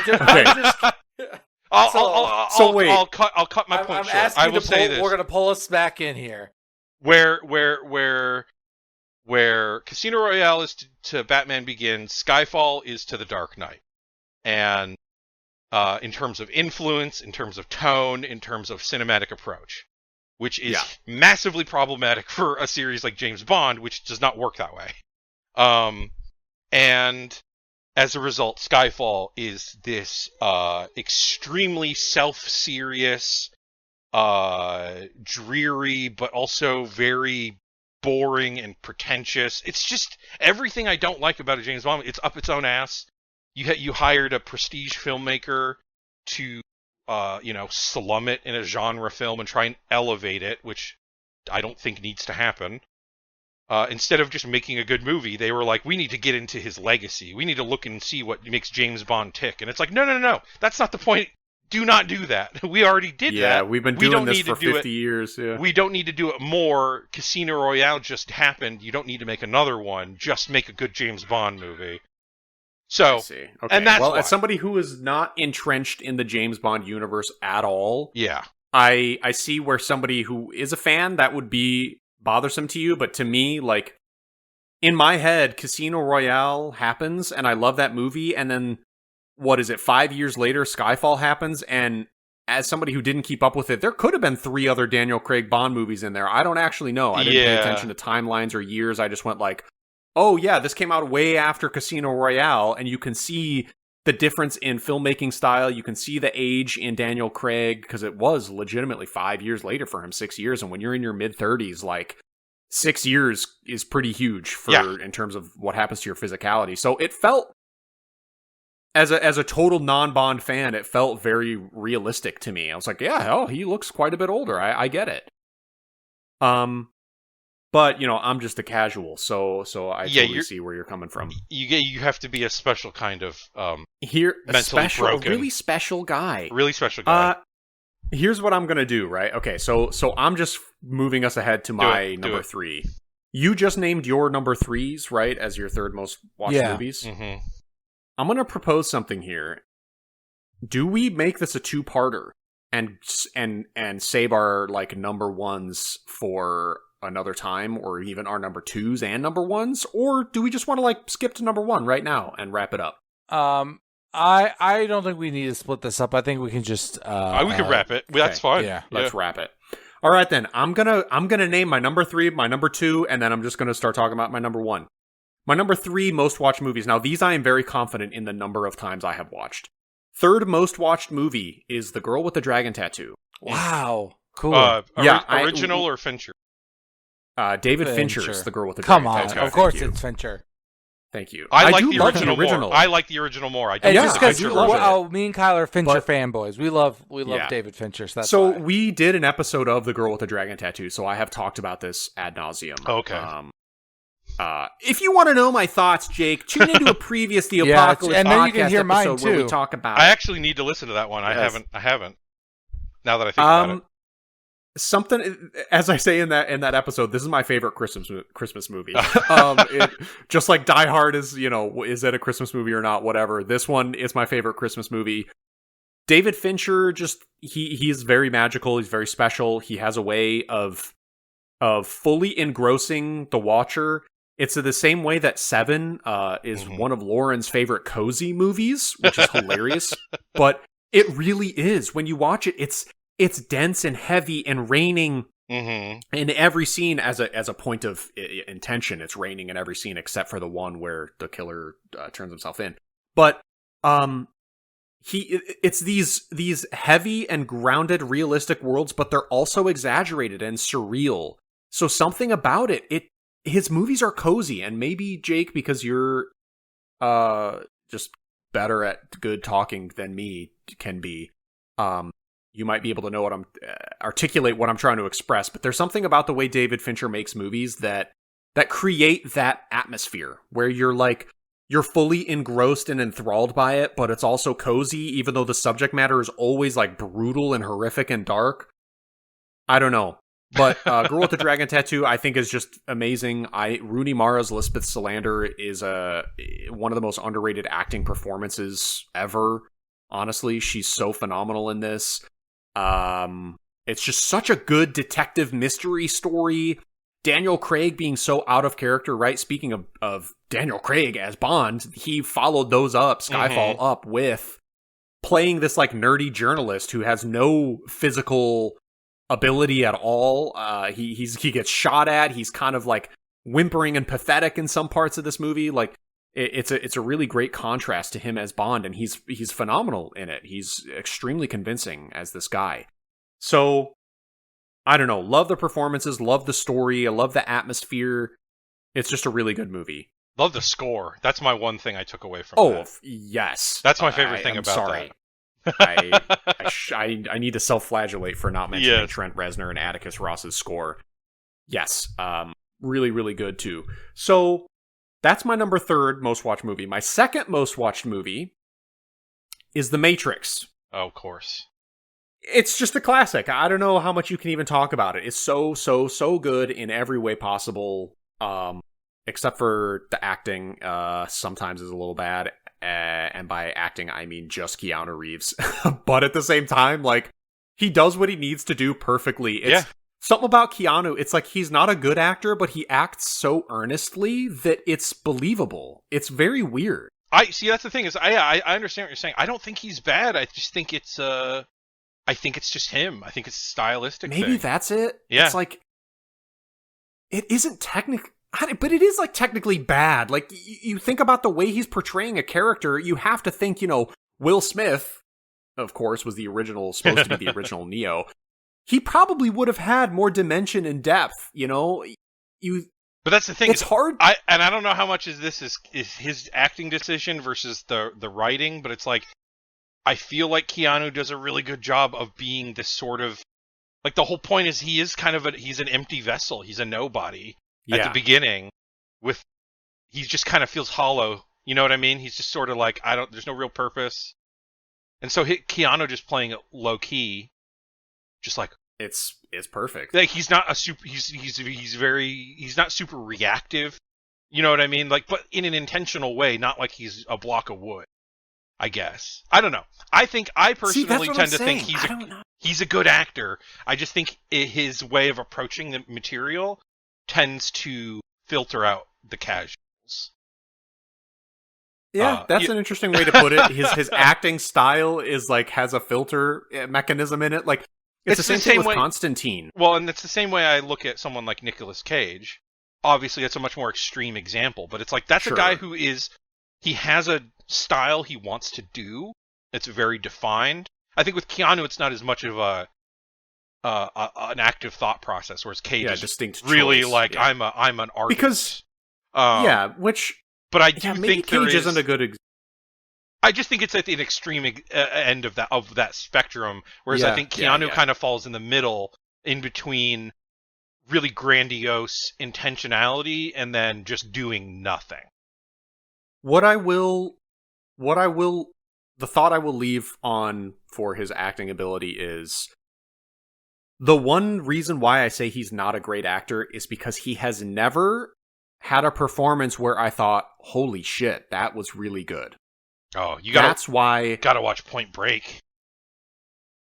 cut my point short. I will say this: we're going to pull us back in here. Where where Casino Royale is to Batman Begins, Skyfall is to The Dark Knight. And in terms of influence, in terms of tone, in terms of cinematic approach, which is massively problematic for a series like James Bond, which does not work that way. And as a result, Skyfall is this extremely self-serious, dreary, but also very boring and pretentious. It's just everything I don't like about a James Bond. It's up its own ass. You hired a prestige filmmaker to, slum it in a genre film and try and elevate it, which I don't think needs to happen. Instead of just making a good movie, they were like, we need to get into his legacy. We need to look and see what makes James Bond tick. And it's like, no. That's not the point. Do not do that. We already did that. Yeah, we've been doing this for 50 years. Yeah. We don't need to do it more. Casino Royale just happened. You don't need to make another one. Just make a good James Bond movie. So, I see. Okay. And that's why. As somebody who is not entrenched in the James Bond universe at all, yeah, I see where somebody who is a fan, that would be bothersome to you, but to me, like, in my head, Casino Royale happens, and I love that movie, and then, 5 years later, Skyfall happens, and as somebody who didn't keep up with it, there could have been 3 other Daniel Craig Bond movies in there. I don't actually know. I didn't pay attention to timelines or years. I just went like, oh yeah, this came out way after Casino Royale, and you can see the difference in filmmaking style. You can see the age in Daniel Craig, because it was legitimately 5 years later for him, 6 years, and when you're in your mid-30s, like, 6 years is pretty huge in terms of what happens to your physicality. So it felt, as a total non-Bond fan, it felt very realistic to me. I was like, yeah, he looks quite a bit older. I get it. But, I'm just a casual, so I totally see where you're coming from. You have to be a special kind of mentally broken. A really special guy. Really special guy. Here's what I'm going to do, right? Okay, so I'm just moving us ahead to my number 3. You just named your number 3s, right, as your third most watched movies? Mm-hmm. I'm going to propose something here. Do we make this a 2-parter and save our, like, number 1s for another time, or even our number 2s and number 1s, or do we just want to, like, skip to number 1 right now and wrap it up? I don't think we need to split this up. I think we can just we can wrap it. That's fine. Yeah. Let's wrap it. All right then. I'm gonna name my number 3, my number 2, and then I'm just gonna start talking about my number 1. My number 3 most watched movies. Now these I am very confident in the number of times I have watched. Third most watched movie is The Girl with the Dragon Tattoo. Wow. Cool. Original or Fincher? David Fincher's The Girl with the Dragon Tattoo. Come on, of course it's Fincher. Thank you. I like the original more. I like the original more. I do. Just because me and Kyle are Fincher fanboys. We love David Fincher. So that's why. We did an episode of The Girl with the Dragon Tattoo, so I have talked about this ad nauseum. Okay. If you want to know my thoughts, Jake, tune into a previous The Apocalypse and then you can hear mine episode too. where we talk about. I actually need to listen to that one. Yes. I haven't. Now that I think about it. Something, as I say in that episode, this is my favorite Christmas movie. Just like Die Hard is, is it a Christmas movie or not? Whatever. This one is my favorite Christmas movie. David Fincher, he's very magical. He's very special. He has a way of fully engrossing the watcher. It's the same way that Seven is one of Lauren's favorite cozy movies, which is hilarious. But it really is. When you watch it, it's dense and heavy and raining in every scene as a point of intention. It's raining in every scene except for the one where the killer turns himself in. But it's these heavy and grounded, realistic worlds, but they're also exaggerated and surreal. So something about his movies are cozy, and maybe Jake, because you're just better at good talking than me can be. You might be able to know articulate what I'm trying to express, but there's something about the way David Fincher makes movies that create that atmosphere where you're fully engrossed and enthralled by it, but it's also cozy, even though the subject matter is always like brutal and horrific and dark. I don't know. But Girl with the Dragon Tattoo, I think, is just amazing. Rooney Mara's Lisbeth Salander is one of the most underrated acting performances ever. Honestly, she's so phenomenal in this. It's just such a good detective mystery story. Daniel Craig being so out of character, right? Speaking of Daniel Craig as Bond, he followed those up, Skyfall up, with playing this like nerdy journalist who has no physical ability at all. He gets shot at. He's kind of like whimpering and pathetic in some parts of this movie. Like it's a really great contrast to him as Bond, and he's phenomenal in it. He's extremely convincing as this guy. So I don't know. Love the performances. Love the story. I love the atmosphere. It's just a really good movie. Love the score. That's my one thing I took away from that. Yes. That's my favorite thing about that. I need to self-flagellate for not mentioning Trent Reznor and Atticus Ross's score. Yes. Really, really good too. So that's my number 3rd most watched movie. My second most watched movie is The Matrix. Oh, of course. It's just a classic. I don't know how much you can even talk about it. It's so good in every way possible. Except for the acting, sometimes is a little bad. And by acting, I mean just Keanu Reeves. But at the same time, like, he does what he needs to do perfectly. It's something about Keanu. It's like he's not a good actor, but he acts so earnestly that it's believable. It's very weird. I see. That's the thing is, I understand what you're saying. I don't think he's bad. I just think it's I think it's just him. I think it's a stylistic Maybe thing. That's it. Yeah. It's like, it isn't technically, but it is like technically bad. Like you think about the way he's portraying a character, you have to think, Will Smith, of course, was supposed to be the original Neo. He probably would have had more dimension and depth, But that's the thing. It's hard. I don't know how much is his acting decision versus the writing, but it's like, I feel like Keanu does a really good job of being this sort of, like, the whole point is he is kind of he's an empty vessel. He's a nobody at the beginning. He just kind of feels hollow. You know what I mean? He's just sort of like, there's no real purpose. And so Keanu just playing it low key, just like, it's perfect. Like, he's not he's not super reactive. You know what I mean? Like, but in an intentional way, not like he's a block of wood, I guess. I don't know. I personally tend to think he's a good actor. I just think his way of approaching the material tends to filter out the casuals. Yeah, that's an interesting way to put it. His acting style is like has a filter mechanism in it. Like it's the same thing with Constantine. Well, and it's the same way I look at someone like Nicolas Cage. Obviously, that's a much more extreme example, but it's like that's a guy who he has a style he wants to do. It's very defined. I think with Keanu, it's not as much of an active thought process, whereas Cage is distinct really choice. like I'm an artist. Because but I do think Cage isn't a good. I just think it's at the extreme end of that spectrum, whereas I think Keanu kind of falls in the middle, in between really grandiose intentionality and then just doing nothing. The thought I will leave on for his acting ability is the one reason why I say he's not a great actor is because he has never had a performance where I thought, holy shit, that was really good. Oh, that's why gotta watch Point Break.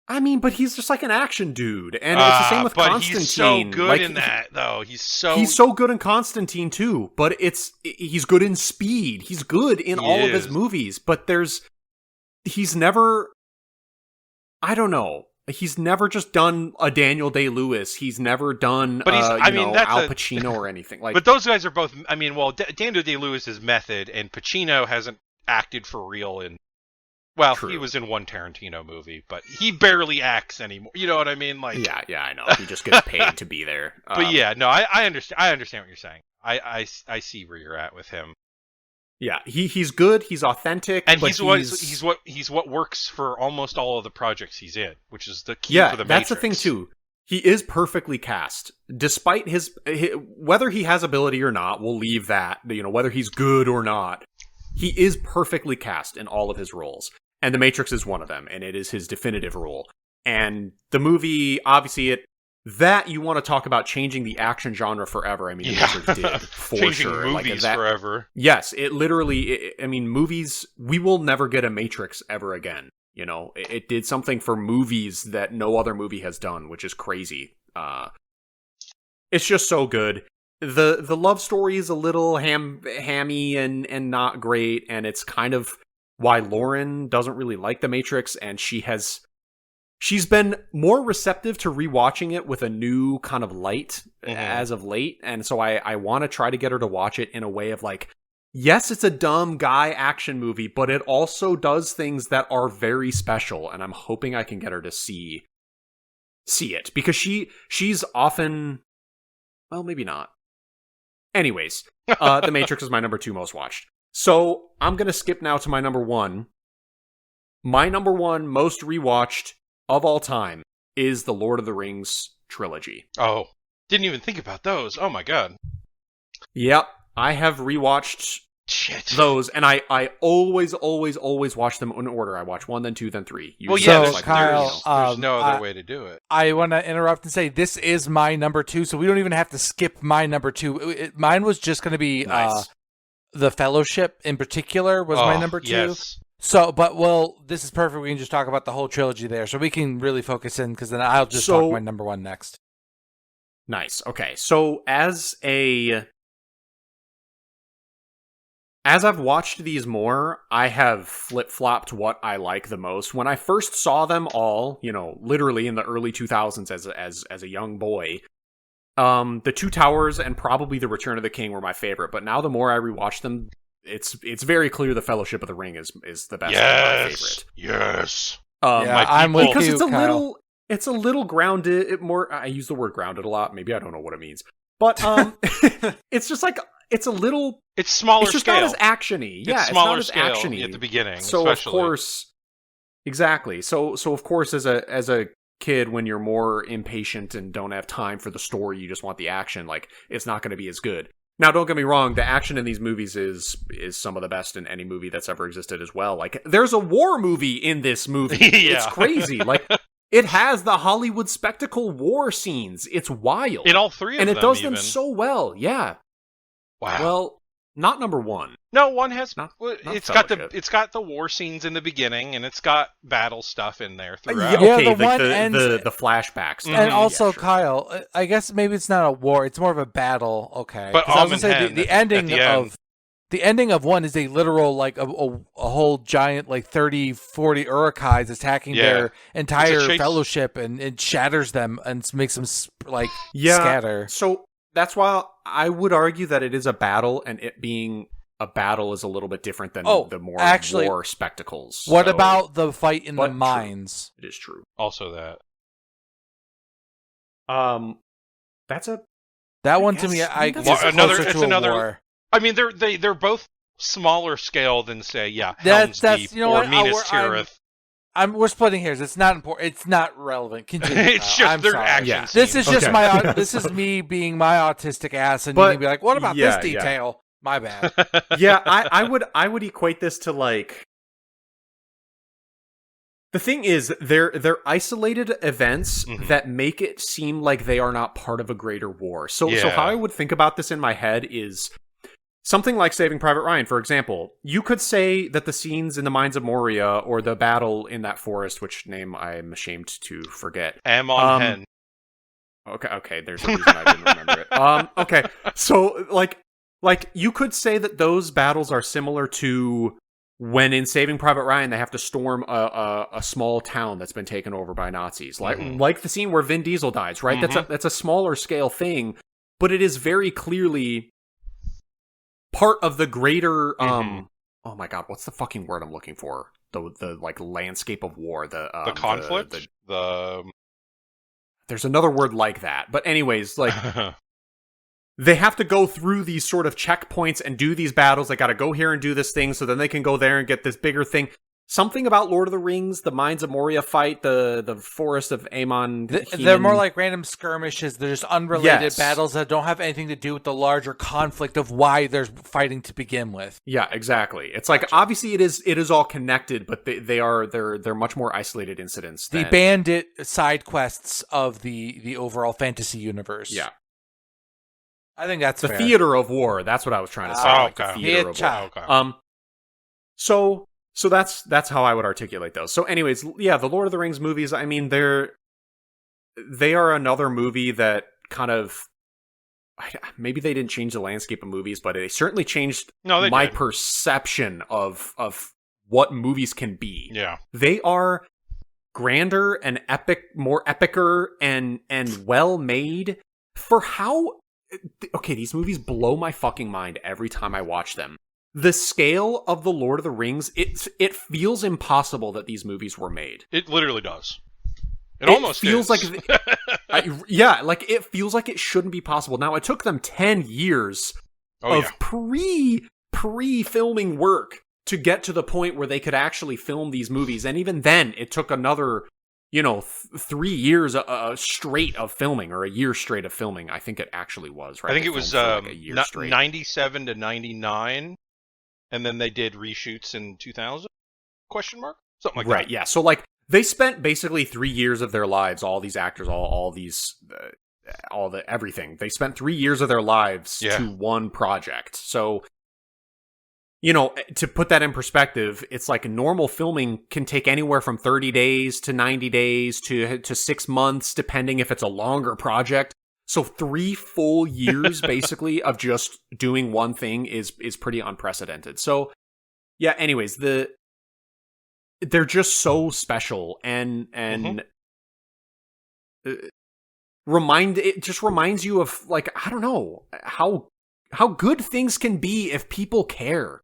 I mean, but he's just like an action dude, and it's the same with Constantine. He's so good in that, though. He's so good in Constantine too. But he's good in Speed. He's good in all of his movies. But he's never. I don't know. He's never just done a Daniel Day-Lewis. He's never done, Al Pacino or anything like. But those guys are both. I mean, well, Daniel Day-Lewis is method, and Pacino hasn't acted for real in. Well, True. He was in one Tarantino movie, but he barely acts anymore. You know what I mean? Like, yeah, I know. He just gets paid to be there. But I understand. I understand what you're saying. I see where you're at with him. Yeah, he's good. He's authentic, and but he's what works for almost all of the projects he's in, which is the key for the Matrix. That's the thing too. He is perfectly cast, despite his whether he has ability or not. We'll leave that. Whether he's good or not, he is perfectly cast in all of his roles. And The Matrix is one of them, and it is his definitive role. And the movie, obviously, that you want to talk about changing the action genre forever. I mean, The Matrix did, for changing sure. Movies forever. Yes, it literally, movies, we will never get a Matrix ever again. It did something for movies that no other movie has done, which is crazy. It's just so good. the love story is a little hammy and not great, and it's kind of why Lauren doesn't really like The Matrix, and she's been more receptive to rewatching it with a new kind of light as of late, and so I want to try to get her to watch it in a way of like, yes, it's a dumb guy action movie, but it also does things that are very special, and I'm hoping I can get her to see it, because she's often, well, maybe not. Anyways, The Matrix is my number 2 most watched. So I'm going to skip now to my number 1. My number 1 most rewatched of all time is the Lord of the Rings trilogy. Oh, didn't even think about those. Oh my god. Yep, I have rewatched those, and I always watch them in order. I watch 1, then 2, then 3. Well, yeah, so Kyle, there's no other way to do it. I want to interrupt and say this is my number 2, so we don't even have to skip my number 2. Mine was just going to be nice. The Fellowship in particular was my number 2. Yes. So, but this is perfect. We can just talk about the whole trilogy there, so we can really focus in, because then I'll just talk my number 1 next. Nice. Okay, so as I've watched these more, I have flip-flopped what I like the most. When I first saw them all, literally in the early 2000s as a young boy, The Two Towers and probably The Return of the King were my favorite. But now the more I rewatch them, it's very clear The Fellowship of the Ring is the best. My favorite. Yes. I'm with because you, it's a little grounded. I use the word grounded a lot. Maybe I don't know what it means, but it's just like. It's a little. It's smaller. It's just scale. not as actiony. Yeah, it's smaller not as scale actiony at the beginning. So especially. of course, exactly. So of course, as a kid, when you're more impatient and don't have time for the story, you just want the action. Like, it's not going to be as good. Now, don't get me wrong. The action in these movies is some of the best in any movie that's ever existed as well. Like, there's a war movie in this movie. Yeah. It's crazy. Like. It has the Hollywood spectacle war scenes. It's wild. In all 3 of them, and it does even. them so well. Yeah. Wow. Well, not number 1. No, 1 has. Not it's Fellowship. got the war scenes in the beginning, and it's got battle stuff in there throughout. Yeah, okay, the one ends, the flashbacks. And also, yeah, sure. Kyle, I guess maybe it's not a war; it's more of a battle. Okay, but I was gonna say the ending of. The ending of 1 is a literal, like, a whole giant, like, 30, 40 Urukais attacking their entire fellowship, and it shatters them and makes them, like, scatter. So that's why I would argue that it is a battle, and it being a battle is a little bit different than the more war spectacles. What about the fight in the mines? True. It is true. Also that. That's a... That one, to me, it's another... War. I mean, they're both smaller scale than, say, Helm's Deep or Minas Tirith. We're splitting hairs. It's not important. It's not relevant. Continue. It's just their action. This is just this is me being my autistic ass, and you can be like, "What about this detail?" My bad. Yeah, I would equate this to, like. The thing is, they're isolated events that make it seem like they are not part of a greater war. So how I would think about this in my head is. Something like Saving Private Ryan, for example. You could say that the scenes in the Mines of Moria or the battle in that forest, which name I'm ashamed to forget. Amon Hen. Okay, there's a reason I didn't remember it. Okay, so, like, you could say that those battles are similar to when in Saving Private Ryan they have to storm a small town that's been taken over by Nazis. Like the scene where Vin Diesel dies, right? That's a smaller scale thing, but it is very clearly... part of the greater oh my god, what's the fucking word I'm looking for? The like landscape of war, the conflict, there's another word like that. But anyways, like they have to go through these sort of checkpoints and do these battles. They got to go here and do this thing so then they can go there and get this bigger thing. Something about Lord of the Rings, the Mines of Moria fight, the Forest of Amon. They're more like random skirmishes. They're just unrelated battles that don't have anything to do with the larger conflict of why they're fighting to begin with. Yeah, exactly. It's like obviously it is all connected, but they're much more isolated incidents. The bandit side quests of the overall fantasy universe. Yeah, I think that's the fair. theater of war. That's what I was trying to say. Okay. The theater of war. Okay. So that's how I would articulate those. So anyways, yeah, the Lord of the Rings movies, I mean, they are another movie that kind of maybe they didn't change the landscape of movies, but they certainly changed my perception of what movies can be. Yeah. They are grander and more epicer and well made for how... Okay, these movies blow my fucking mind every time I watch them. The scale of the Lord of the Rings, it feels impossible that these movies were made. It literally does. It almost feels is. like it feels like it shouldn't be possible. Now, it took them 10 years of pre-filming work to get to the point where they could actually film these movies. And even then, it took another, 3 years straight of filming, or a year straight of filming. I think it actually was, right? I think it was a year straight. 97 to 99, and then they did reshoots in 2000? Question mark? Something like that. Right, yeah. So, like, they spent basically 3 years of their lives, all these actors, all these, everything. They spent 3 years of their lives to one project. So, to put that in perspective, it's like normal filming can take anywhere from 30 days to 90 days to 6 months, depending if it's a longer project. So 3 full years, basically, of just doing one thing is pretty unprecedented. So, yeah, anyways, they're just so special and it just reminds you of, like, I don't know, how good things can be if people care.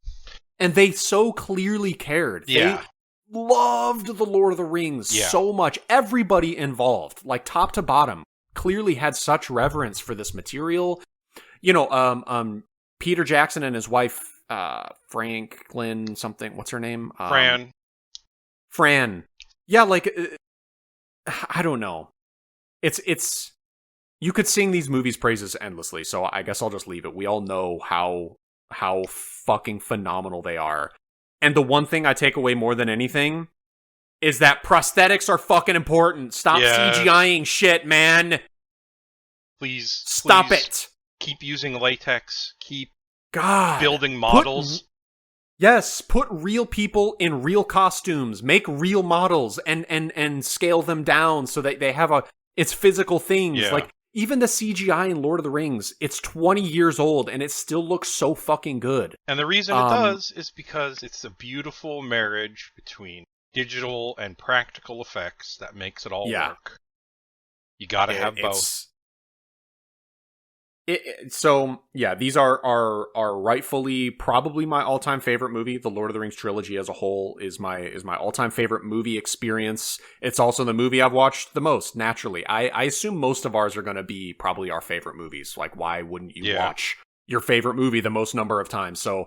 And they so clearly cared. Yeah. They loved The Lord of the Rings so much. Everybody involved, like top to bottom, clearly had such reverence for this material. Peter Jackson and his wife, Franklin something, what's her name? Fran. Yeah, like, I don't know. It's you could sing these movies' praises endlessly, so I guess I'll just leave it. We all know how fucking phenomenal they are. And the one thing I take away more than anything is that prosthetics are fucking important. Stop CGIing shit, man. Please. Stop it. Keep using latex. Keep God, building models. Put real people in real costumes. Make real models and scale them down so that they have it's physical things. Yeah. Like, even the CGI in Lord of the Rings, it's 20 years old and it still looks so fucking good. And the reason it does is because it's a beautiful marriage between digital and practical effects that makes it all work. You gotta have both. So, yeah, these are rightfully probably my all-time favorite movie. The Lord of the Rings trilogy as a whole is my all-time favorite movie experience. It's also the movie I've watched the most, naturally. I assume most of ours are going to be probably our favorite movies. Like, why wouldn't you watch your favorite movie the most number of times? So,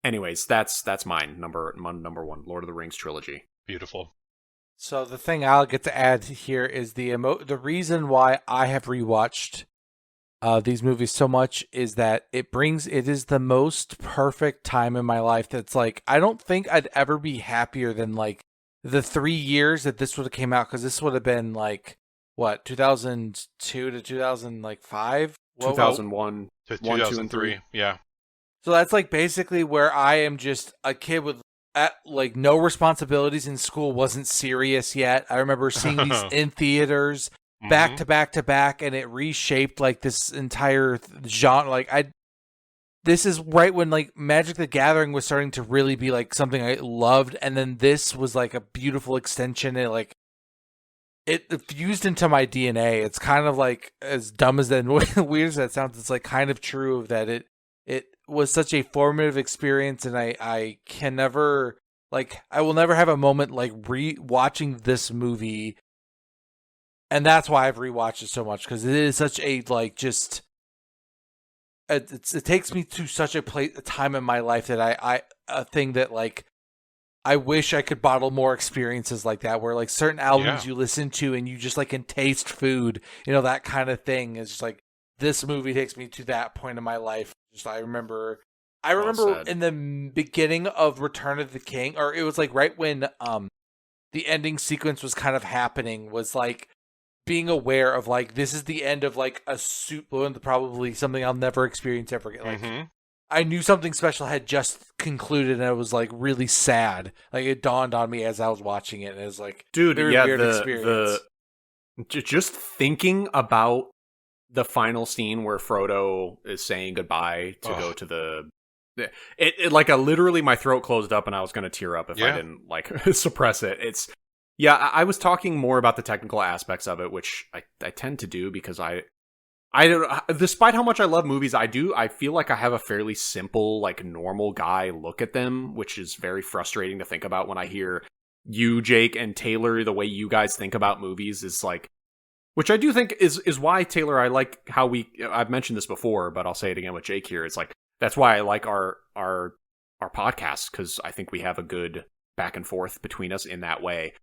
anyways, that's mine. Number one, Lord of the Rings trilogy. Beautiful. So the thing I'll get to add here is the reason why I have rewatched these movies so much is that it is the most perfect time in my life. That's like, I don't think I'd ever be happier than like the 3 years that this would have came out, because this would have been like, what, 2002 to 2005? 2001 to 2003. Yeah. So that's like basically where I am just a kid with like no responsibilities in school, wasn't serious yet. I remember seeing these in theaters back to back to back, and it reshaped like this entire genre. Like, this is right when like Magic the Gathering was starting to really be like something I loved, and then this was like a beautiful extension. And like it fused into my DNA. It's kind of like, as dumb as that weird as that sounds, it's like kind of true that it was such a formative experience, and I can never, like, I will never have a moment like watching this movie. And that's why I've rewatched it so much, because it is such a, like, just, it takes me to such a time in my life that a thing that, like, I wish I could bottle more experiences like that, where like certain albums you listen to and you just like can taste food, that kind of thing. Is just like, this movie takes me to that point in my life. Just I remember in the beginning of Return of the King, or it was like right when the ending sequence was kind of happening, was like being aware of like, this is the end of like a probably something I'll never experience ever again. Like, I knew something special had just concluded, and it was like really sad. Like, it dawned on me as I was watching it, and it was like, dude, very weird experience. Just thinking about the final scene where Frodo is saying goodbye to go to the. It like literally my throat closed up and I was going to tear up if I didn't like suppress it. It's I was talking more about the technical aspects of it, which I tend to do because I don't, despite how much I love movies, I feel like I have a fairly simple, like normal guy look at them, which is very frustrating to think about when I hear you, Jake, and Taylor, the way you guys think about movies is like, which I do think is why, Taylor, I like how I've mentioned this before, but I'll say it again with Jake here. It's like, that's why I like our podcast, because I think we have a good back and forth between us in that way.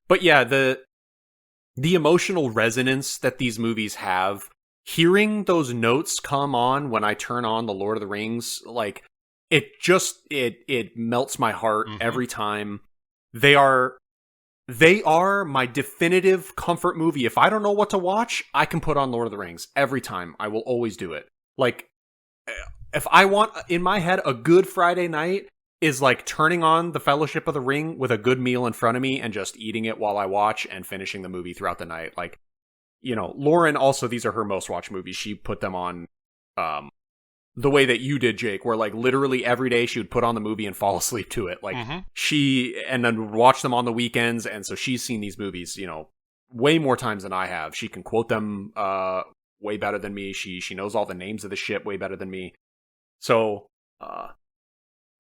But yeah, the emotional resonance that these movies have, hearing those notes come on when I turn on The Lord of the Rings, like it melts my heart every time. They are my definitive comfort movie. If I don't know what to watch, I can put on Lord of the Rings every time. I will always do it. Like, if I want, in my head, a good Friday night is like turning on The Fellowship of the Ring with a good meal in front of me and just eating it while I watch and finishing the movie throughout the night. Like, you know, Lauren also, these are her most watched movies. She put them on the way that you did, Jake, where like literally every day she would put on the movie and fall asleep to it. Like and then would watch them on the weekends. And so she's seen these movies, you know, way more times than I have. She can quote them way better than me. She knows all the names of the shit way better than me. So,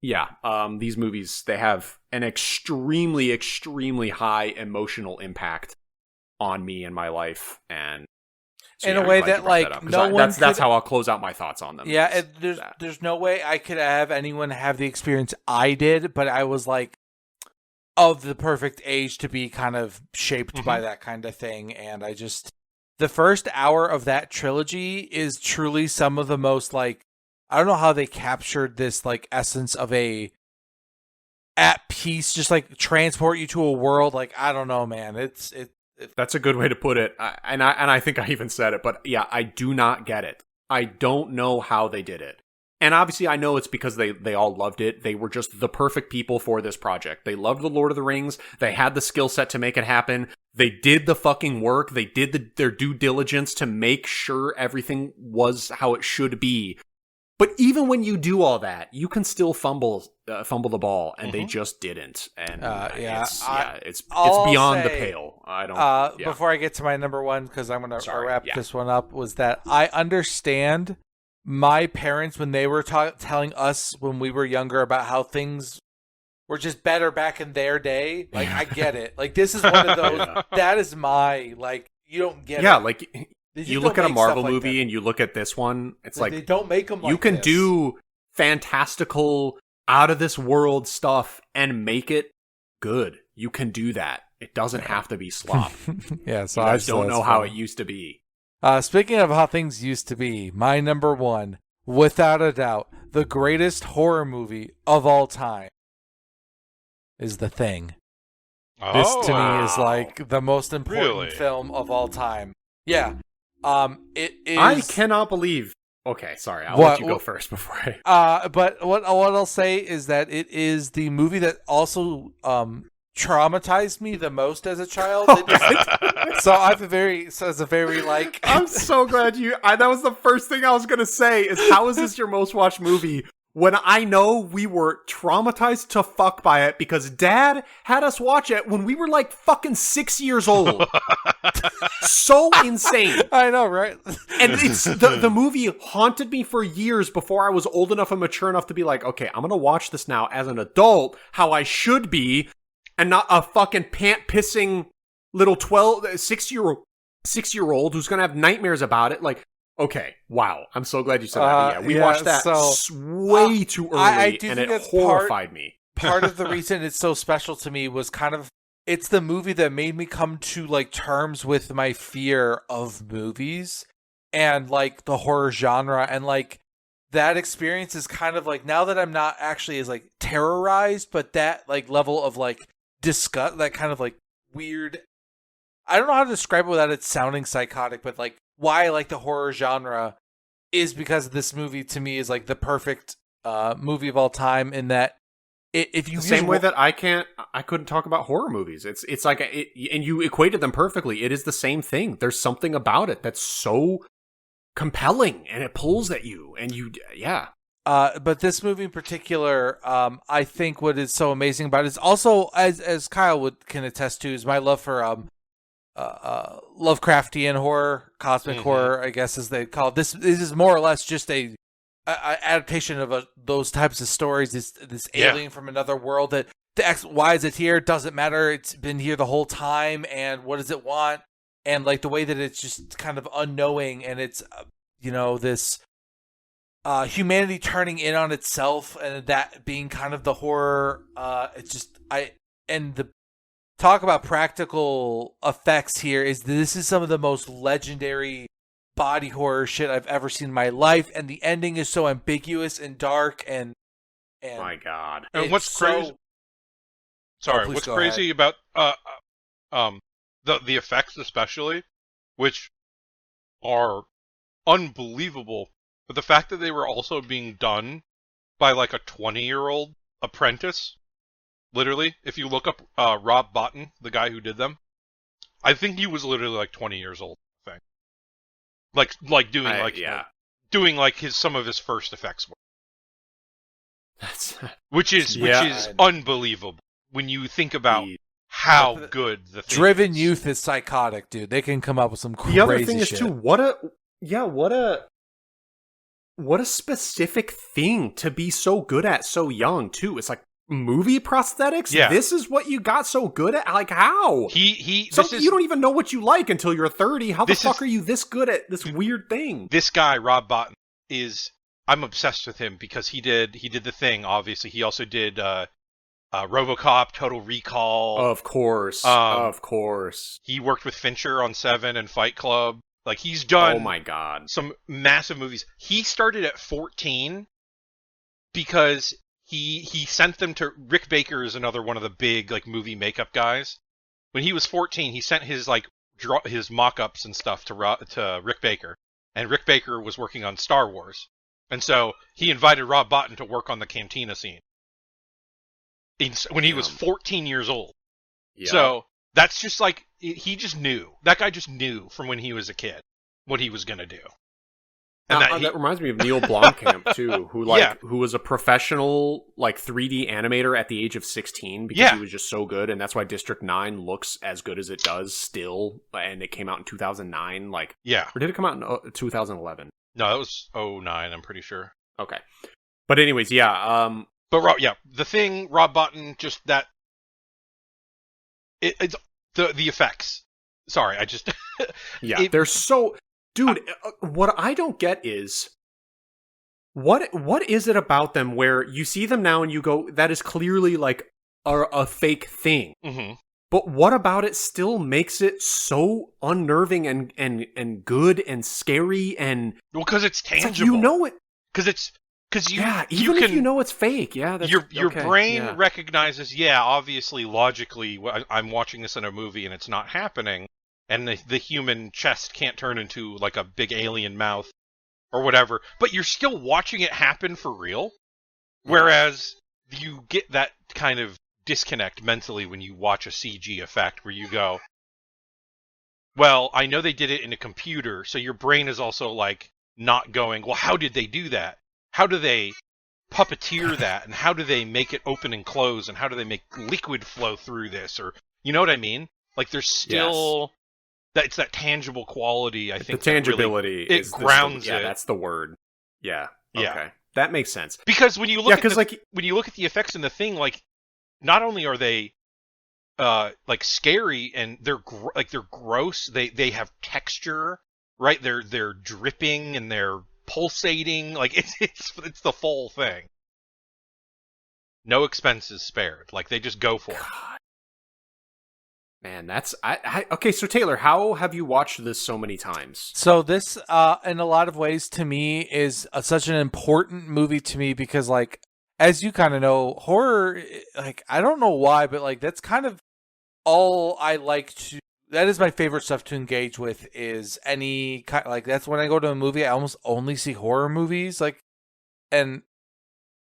these movies, they have an extremely, extremely high emotional impact on me and my life, and so, in a way that like that's how I'll close out my thoughts on them. Yeah, there's no way I could have anyone have the experience I did, but I was like of the perfect age to be kind of shaped by that kind of thing, and the first hour of that trilogy is truly some of the most like, I don't know how they captured this like essence of a at peace, just like transport you to a world. Like, I don't know, man. That's a good way to put it. I think I even said it, but yeah, I do not get it. I don't know how they did it. And obviously I know it's because they all loved it. They were just the perfect people for this project. They loved The Lord of the Rings. They had the skill set to make it happen. They did the fucking work. They did their due diligence to make sure everything was how it should be. But even when you do all that, you can still fumble the ball, and they just didn't. And it's beyond the pale. I don't. Before I get to my number one, because I'm gonna wrap this one up, was that I understand my parents when they were telling us when we were younger about how things were just better back in their day. Like, I get it. Like, this is one of those. That is my like. You don't get it. Yeah, like. You look at a Marvel movie and you look at this one, it's like they don't make them like you can this. Do fantastical, out of this world stuff and make it good. You can do that. It doesn't have to be slop. Yeah, so I don't know how it used to be. Speaking of how things used to be, my number one, without a doubt, the greatest horror movie of all time is The Thing. This to me is like the most important film of all time. Yeah. It is. I cannot believe. Okay, sorry. I'll let you go first before I. But what I'll say is that it is the movie that also traumatized me the most as a child. So it's a very like. I'm so glad that was the first thing I was gonna say. Is how is this your most watched movie? When I know we were traumatized to fuck by it because Dad had us watch it when we were like fucking 6 years old. So insane. I know, right? And it's the movie haunted me for years before I was old enough and mature enough to be like, okay, I'm gonna watch this now as an adult, how I should be, and not a fucking pant-pissing little 6-year-old who's gonna have nightmares about it. Like, okay, wow. I'm so glad you said that. Yeah, we watched that way too early, and it horrified me. Part of the reason it's so special to me was kind of, it's the movie that made me come to like terms with my fear of movies and like the horror genre, and like that experience is kind of like, now that I'm not actually as like terrorized, but that like level of like disgust, that kind of like weird, I don't know how to describe it without it sounding psychotic, but like why I like the horror genre is because this movie to me is like the perfect movie of all time, in that if you the same way that I couldn't talk about horror movies. It's like and you equated them perfectly. It is the same thing. There's something about it that's so compelling and it pulls at you and But this movie in particular, I think what is so amazing about it is also, as Kyle can attest to, is my love for Lovecraftian horror, cosmic horror, I guess as they call it. This is more or less just a adaptation of those types of stories. This alien from another world that why is it here? Doesn't matter. It's been here the whole time. And what does it want? And like the way that it's just kind of unknowing, and it's this humanity turning in on itself, and that being kind of the horror. The talk about practical effects here this is some of the most legendary body horror shit I've ever seen in my life, and the ending is so ambiguous and dark and my God. And what's crazy? Sorry, what's crazy about the effects especially, which are unbelievable, but the fact that they were also being done by like a 20-year-old apprentice, literally, if you look up Rob Bottin, the guy who did them, I think he was literally like 20 years old. I think, doing some of his first effects work. Which is unbelievable when you think about how good the thing Driven is. Youth is psychotic, dude. They can come up with some crazy shit. The other thing is too, what a specific thing to be so good at so young too. It's like movie prosthetics. Yeah. This is what you got so good at. Like how? You don't even know what you like until you're 30. How the fuck are you this good at this weird thing? This guy Rob Bottin I'm obsessed with him because he did The Thing. Obviously, he also did RoboCop, Total Recall. Of course. He worked with Fincher on Seven and Fight Club. Like, he's done oh my God. some massive movies. He started at 14 because he sent them to Rick Baker is another one of the big like movie makeup guys. When he was 14, he sent his his mock-ups and stuff to Rick Baker, and Rick Baker was working on Star Wars. And so he invited Rob Bottin to work on the cantina scene when he was 14 years old. Yeah. So that's just like, he just knew. That guy just knew from when he was a kid what he was going to do. And that reminds me of Neil Blomkamp too, who was a professional like 3D animator at the age of 16 because he was just so good, and that's why District 9 looks as good as it does still. And it came out in 2009, or did it come out in 2011? No, that was 2009, I'm pretty sure. Okay, but anyways, The Thing, Rob Bottin, just that. It's the effects. Sorry, I just they're so. Dude, what I don't get is what is it about them where you see them now and you go, that is clearly like a fake thing. Mm-hmm. But what about it still makes it so unnerving and good and scary and because it's tangible. It's like you know it even if you know it's fake. Yeah, that's, your brain recognizes. Yeah, obviously, logically, I'm watching this in a movie and it's not happening. And the human chest can't turn into like a big alien mouth or whatever. But you're still watching it happen for real. Whereas you get that kind of disconnect mentally when you watch a CG effect where you go, well, I know they did it in a computer. So your brain is also like not going, well, how did they do that? How do they puppeteer that? And how do they make it open and close? And how do they make liquid flow through this? Or, you know what I mean? Like there's still... It's that tangible quality, I think. The tangibility really, it grounds it. Yeah, that's the word. Yeah. Okay. Yeah. That makes sense. Because when you look when you look at the effects in The Thing, like not only are they like scary and they're gross, they have texture, right? They're dripping and they're pulsating, like it's the full thing. No expenses spared. Like they just go for it. Man, that's okay. So Taylor, how have you watched this so many times? So this, in a lot of ways, to me, is such an important movie to me because, like, as you kind of know, horror, like, I don't know why, but like that's kind of all I like to. That is my favorite stuff to engage with. Is any kind like that's when I go to a movie, I almost only see horror movies, like, and.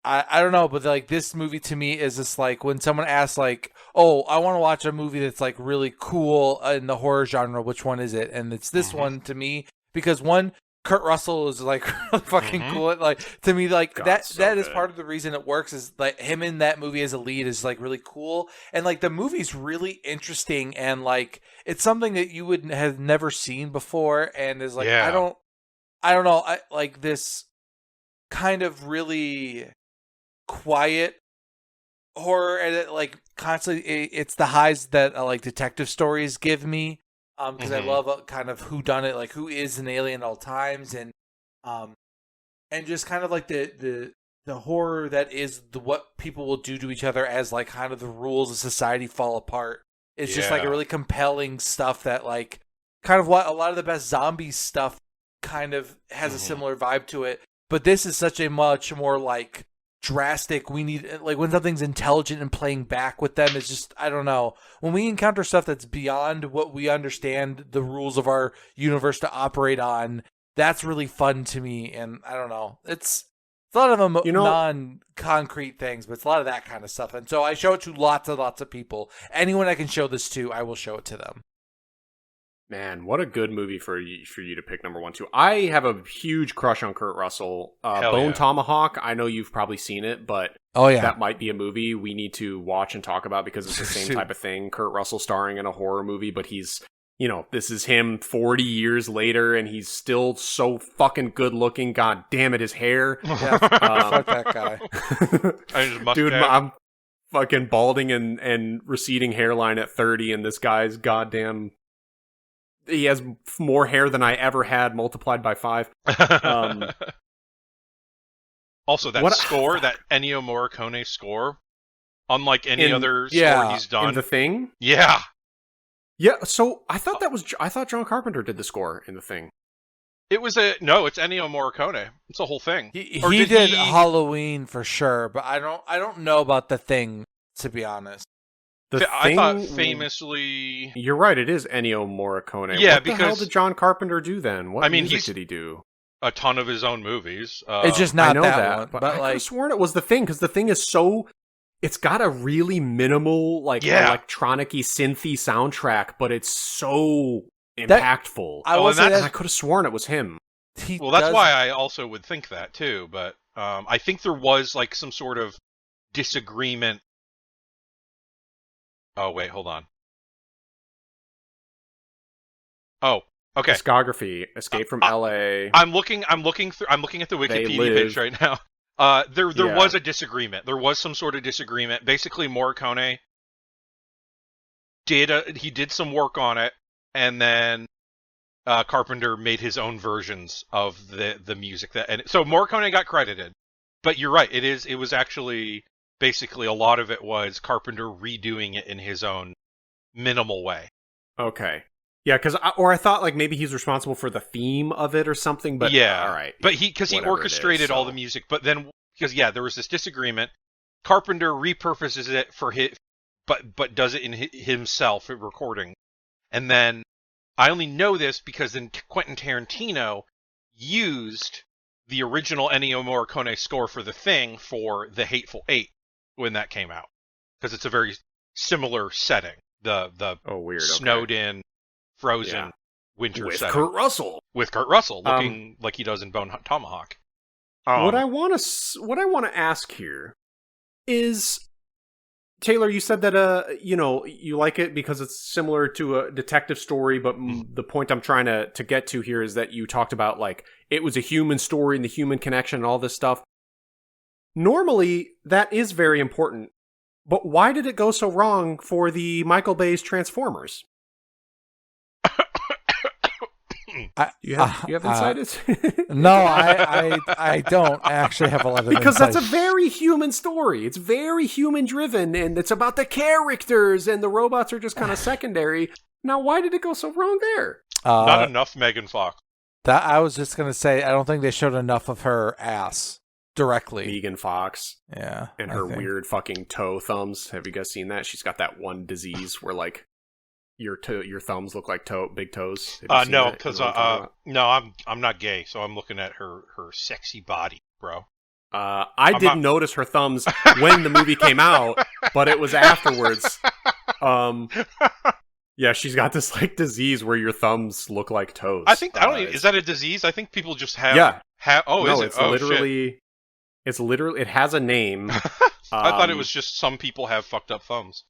I don't know, but like this movie to me is just like when someone asks like, oh, I want to watch a movie that's like really cool in the horror genre, which one is it? And it's this one to me because one, Kurt Russell is like really fucking cool. Like to me, like God, that so is good. part of the reason it works is like him in that movie as a lead is like really cool, and like the movie's really interesting, and like it's something that you would have never seen before, and is like I don't know, I like this kind of really quiet horror, and it like constantly it's the highs that like detective stories give me. Because I love kind of who done it, like who is an alien at all times, and just kind of like the horror that is what people will do to each other as like kind of the rules of society fall apart. It's just like a really compelling stuff that like kind of what a lot of the best zombie stuff kind of has a similar vibe to it. But this is such a much more like drastic. We need like when something's intelligent and playing back with them is just I don't know. When we encounter stuff that's beyond what we understand the rules of our universe to operate on, that's really fun to me. And I don't know. It's a lot of non-concrete things, but it's a lot of that kind of stuff. And so I show it to lots and lots of people. Anyone I can show this to, I will show it to them. Man, what a good movie for you to pick number 1 too. I have a huge crush on Kurt Russell. Bone Tomahawk, I know you've probably seen it, but that might be a movie we need to watch and talk about because it's the same type of thing. Kurt Russell starring in a horror movie, but he's, this is him 40 years later and he's still so fucking good looking. God damn it, his hair. Yeah, fuck that guy. Dude, I'm fucking balding and receding hairline at 30 and this guy's goddamn... He has more hair than I ever had, multiplied by 5. Also, that score, that Ennio Morricone score, unlike any other score he's done. In The Thing? Yeah. Yeah, so I thought John Carpenter did the score in The Thing. It's Ennio Morricone. It's a whole thing. He did Halloween for sure, but I don't know about The Thing, to be honest. I thought famously... You're right, it is Ennio Morricone. Yeah, what the hell did John Carpenter do then? What music did he do? A ton of his own movies. It's just not that one. But I could have sworn it was The Thing, because The Thing is so... It's got a really minimal, electronic-y, synthy soundtrack, but it's so impactful. I could have sworn it was him. That's why I also would think that, too. But I think there was, some sort of disagreement. Oh, wait, hold on. Oh, okay. Discography, Escape from L.A. I'm looking at the Wikipedia page right now. There was a disagreement. There was some sort of disagreement. Basically, Morricone did some work on it, and then Carpenter made his own versions of the music so Morricone got credited. But you're right. It was actually basically a lot of it was Carpenter redoing it in his own minimal way. Okay. Yeah, I thought maybe he's responsible for the theme of it or something, but yeah, all right. But he orchestrated all the music, but then there was this disagreement. Carpenter repurposes it for but does it in himself at recording. And then I only know this because then Quentin Tarantino used the original Ennio Morricone score for The Thing for The Hateful Eight when that came out, because it's a very similar setting. The weird, snowed in, frozen winter with setting. With Kurt Russell looking like he does in Bone Tomahawk. What I want to ask here is, Taylor, you said that you like it because it's similar to a detective story, but the point I'm trying to get to here is that you talked about it was a human story and the human connection and all this stuff. Normally, that is very important, but why did it go so wrong for the Michael Bay's Transformers? You have insight? No, I don't actually have a lot of because insight. That's a very human story. It's very human driven, and it's about the characters, and the robots are just kind of secondary. Now, why did it go so wrong there? Not enough Megan Fox. That I was just gonna say. I don't think they showed enough of her ass directly. Megan Fox, yeah, and her weird fucking toe thumbs. Have you guys seen that? She's got that one disease where your thumbs look like big toes. No, because I'm not gay, so I'm looking at her sexy body, bro. I didn't notice her thumbs when the movie came out, but it was afterwards. Yeah, she's got this like disease where your thumbs look like toes. I think is that a disease? I think people just have. Yeah. No, is it? It's literally. Shit. It's literally. It has a name. I thought it was just some people have fucked up thumbs.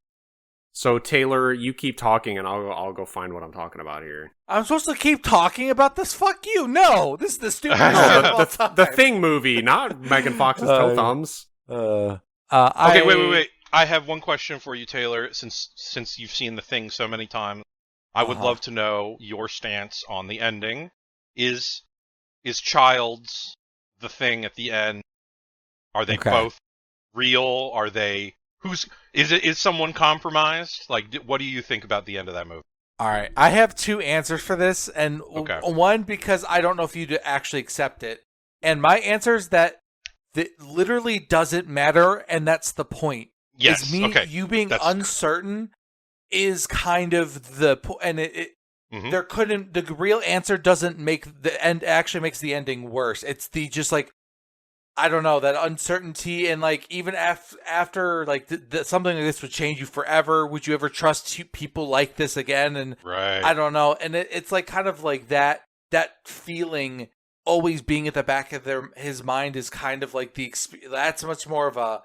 So Taylor, you keep talking, and I'll go find what I'm talking about here. I'm supposed to keep talking about this? Fuck you! No, this is the stupidest. The Thing movie, not Megan Fox's toe thumbs. Okay, wait. I have one question for you, Taylor. Since you've seen The Thing so many times, I would love to know your stance on the ending. Is Child's The Thing at the end? Are they both real? Are they? Is someone compromised? Like, what do you think about the end of that movie? All right, I have two answers for this, and one because I don't know if you'd actually accept it, and my answer is that literally doesn't matter, and that's the point. Yes. You being uncertain is kind of the point, and there couldn't. The real answer doesn't make the end. Actually, makes the ending worse. It's the just like. I don't know, that uncertainty, and like even after like something like this would change you forever. Would you ever trust people like this again? And I don't know, and it's like kind of like that feeling always being at the back of his mind is kind of like that's much more of a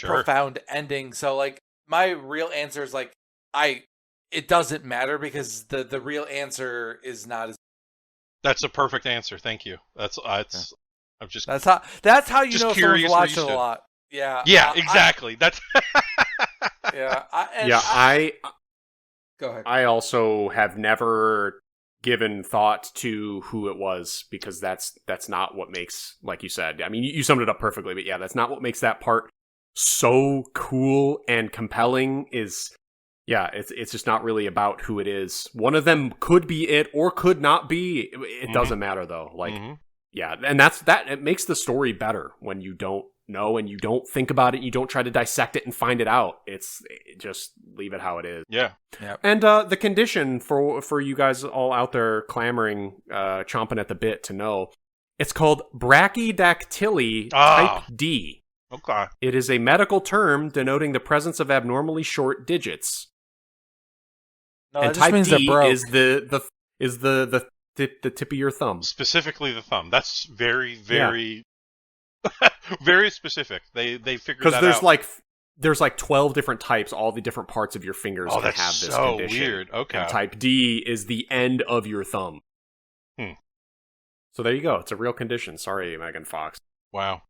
profound ending. So like my real answer is like it doesn't matter because the real answer is not as. That's a perfect answer. Thank you. That's I'm just that's how you know someone's watched it a lot. Yeah. Yeah, exactly. That's I go ahead. I also have never given thought to who it was because that's not what makes, like you said. I mean, you summed it up perfectly, but yeah, that's not what makes that part so cool and compelling. It's just not really about who it is. One of them could be it or could not be. It doesn't matter though. Like. Yeah, and it makes the story better when you don't know and you don't think about it, you don't try to dissect it and find it out. Just leave it how it is. Yeah. And the condition for you guys all out there clamoring, chomping at the bit to know, it's called brachydactyly type D. Okay. It is a medical term denoting the presence of abnormally short digits. No, and type D is the tip of your thumb. Specifically the thumb. That's very, very, very specific. They figured that out. Because there's like 12 different types, all the different parts of your fingers can have this so condition. Weird. Okay. And type D is the end of your thumb. So there you go. It's a real condition. Sorry, Megan Fox. Wow.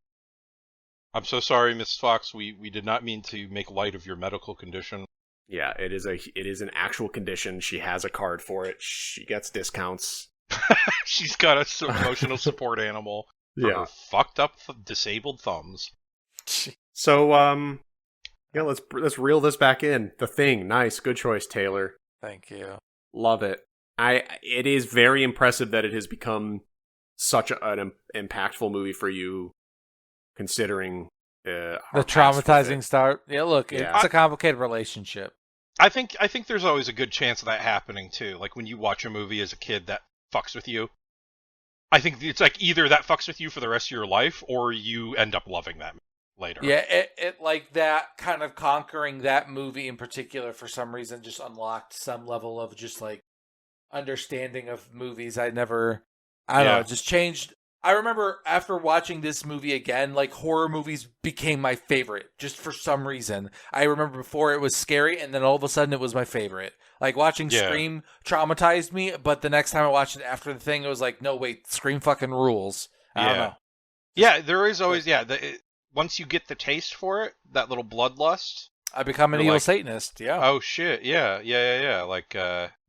I'm so sorry, Miss Fox. We did not mean to make light of your medical condition. Yeah, it is an actual condition. She has a card for it. She gets discounts. She's got a emotional support animal for her fucked up disabled thumbs. So let's reel this back in. The Thing, nice, good choice, Taylor. Thank you. Love it. It is very impressive that it has become such an impactful movie for you, considering the traumatizing start. Yeah, look, it's a complicated relationship. I think there's always a good chance of that happening too. Like when you watch a movie as a kid that fucks with you. I think it's like either that fucks with you for the rest of your life or you end up loving that later. Yeah, it like that kind of conquering that movie in particular for some reason just unlocked some level of just like understanding of movies. I don't know, it just changed. I remember after watching this movie again, like horror movies became my favorite just for some reason. I remember before it was scary and then all of a sudden it was my favorite. Like watching Scream traumatized me, but the next time I watched it after The Thing, it was like, no, wait, Scream fucking rules. I don't know. Yeah, there is always, once you get the taste for it, that little bloodlust. I become an evil Satanist, yeah. Oh, shit, yeah. Like,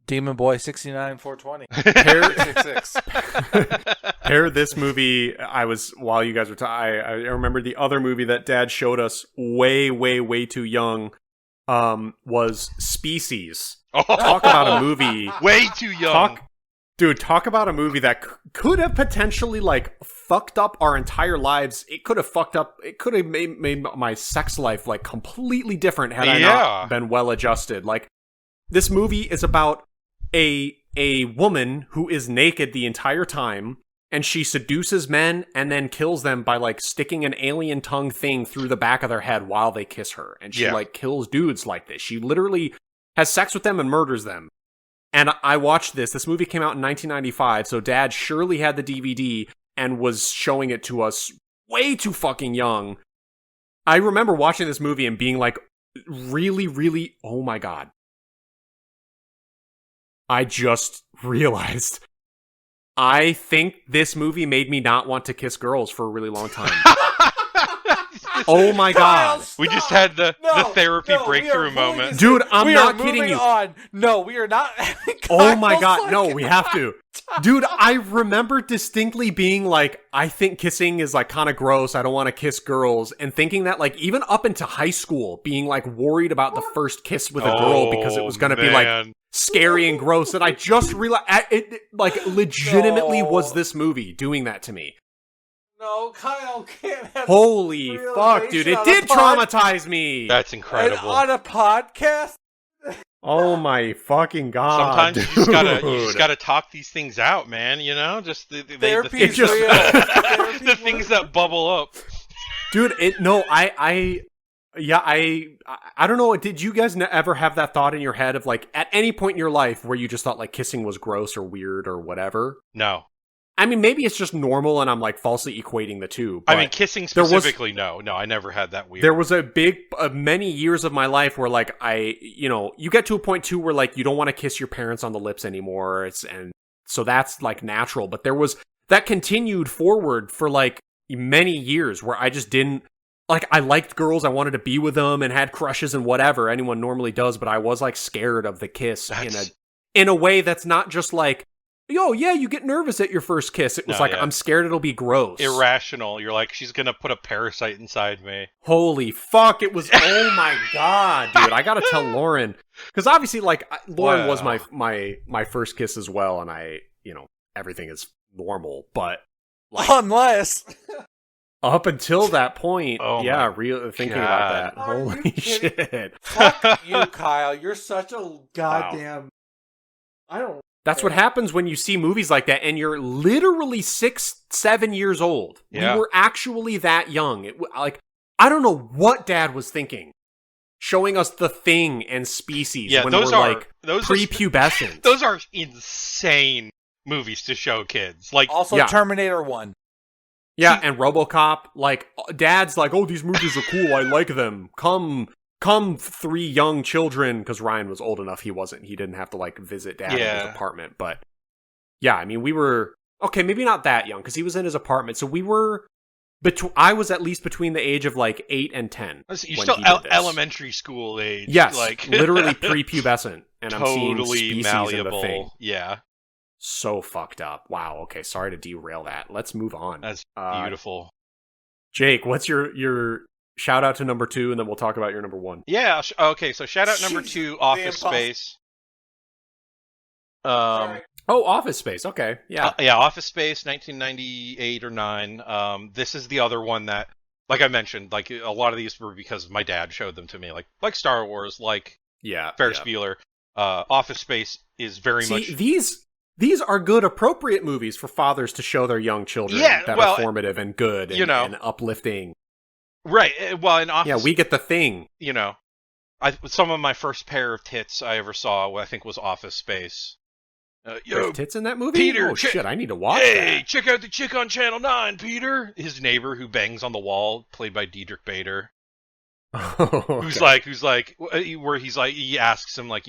Demon Boy 69420. Pair this movie. While you guys were talking, I remember the other movie that Dad showed us way, way, way too young. Was Species. Talk about a movie way too young. Talk about a movie that could have potentially like fucked up our entire lives. It could have made my sex life like completely different had I not been well adjusted. Like this movie is about a woman who is naked the entire time, and she seduces men and then kills them by like sticking an alien tongue thing through the back of their head while they kiss her. And she like kills dudes like this. She literally has sex with them and murders them. And I watched this. This movie came out in 1995, so Dad surely had the DVD and was showing it to us way too fucking young. I remember watching this movie and being like, really, really, oh my God. I just realized, I think this movie made me not want to kiss girls for a really long time. Oh my God. We just had the therapy breakthrough moment. Dude, I'm not kidding you. On. No, we are not. Oh my God. No, we have to. Dude, I remember distinctly being like, I think kissing is like kind of gross. I don't want to kiss girls. And thinking that like even up into high school, being like worried about the first kiss with a girl because it was going to be like scary and gross. And I just realized it like legitimately was this movie doing that to me. No, Kyle can't have. Holy fuck, dude! It did traumatize me. That's incredible. And on a podcast. Oh my fucking God! Sometimes you just gotta talk these things out, man. You know, just the things that bubble up. Dude, I don't know. Did you guys ever have that thought in your head of like at any point in your life where you just thought like kissing was gross or weird or whatever? No. I mean, maybe it's just normal and I'm like falsely equating the two. I mean, kissing specifically, no, I never had that weird. There was many years of my life where like you get to a point too where like you don't want to kiss your parents on the lips anymore. And so that's like natural. But that continued forward for like many years where I just didn't, like I liked girls, I wanted to be with them and had crushes and whatever anyone normally does. But I was like scared of the kiss in a way that's not just like, yo, yeah, you get nervous at your first kiss. It was I'm scared it'll be gross. Irrational. You're like, she's going to put a parasite inside me. Holy fuck. It was, oh my God, dude. I got to tell Lauren. Because obviously, like, Lauren was my first kiss as well. And everything is normal. But, like, unless. Up until that point, thinking about that. Holy shit. Fuck you, Kyle. You're such a goddamn. Wow. That's what happens when you see movies like that, and you're literally 6-7 years old. Yeah. We were actually that young. I don't know what Dad was thinking, showing us The Thing and Species when we're prepubescent. Those are insane movies to show kids. Like Terminator 1. Yeah, and RoboCop. Like Dad's like, oh, these movies are cool. I like them. Come 3 young children, because Ryan was old enough. He didn't have to like visit Dad in his apartment. But yeah, I mean, we were, okay, maybe not that young because he was in his apartment. So we were, I was at least between the age of like 8 and 10. You're still elementary school age. Yes, like literally prepubescent. And totally I'm seeing Species malleable. in The Thing. Yeah. So fucked up. Wow. Okay, sorry to derail that. Let's move on. That's beautiful. Jake, what's your shout out to number 2, and then we'll talk about your number 1. Yeah. Okay. So shout out number 2, Office Space. Office Space. Okay. Yeah. Office Space, 1998 or 9. This is the other one that, like I mentioned, like a lot of these were because my dad showed them to me, like Star Wars, like Ferris Bueller. Office Space is very much. These are good, appropriate movies for fathers to show their young children that are formative and good and uplifting. Right. Well, in Office... Yeah, we get The Thing. Some of my first pair of tits I ever saw, I think, was Office Space. There's tits in that movie? Peter! Oh, shit, I need to watch that. Hey, check out the chick on Channel 9, Peter! His neighbor who bangs on the wall, played by Diedrich Bader. Okay. Who's like, where he's like, he asks him, like,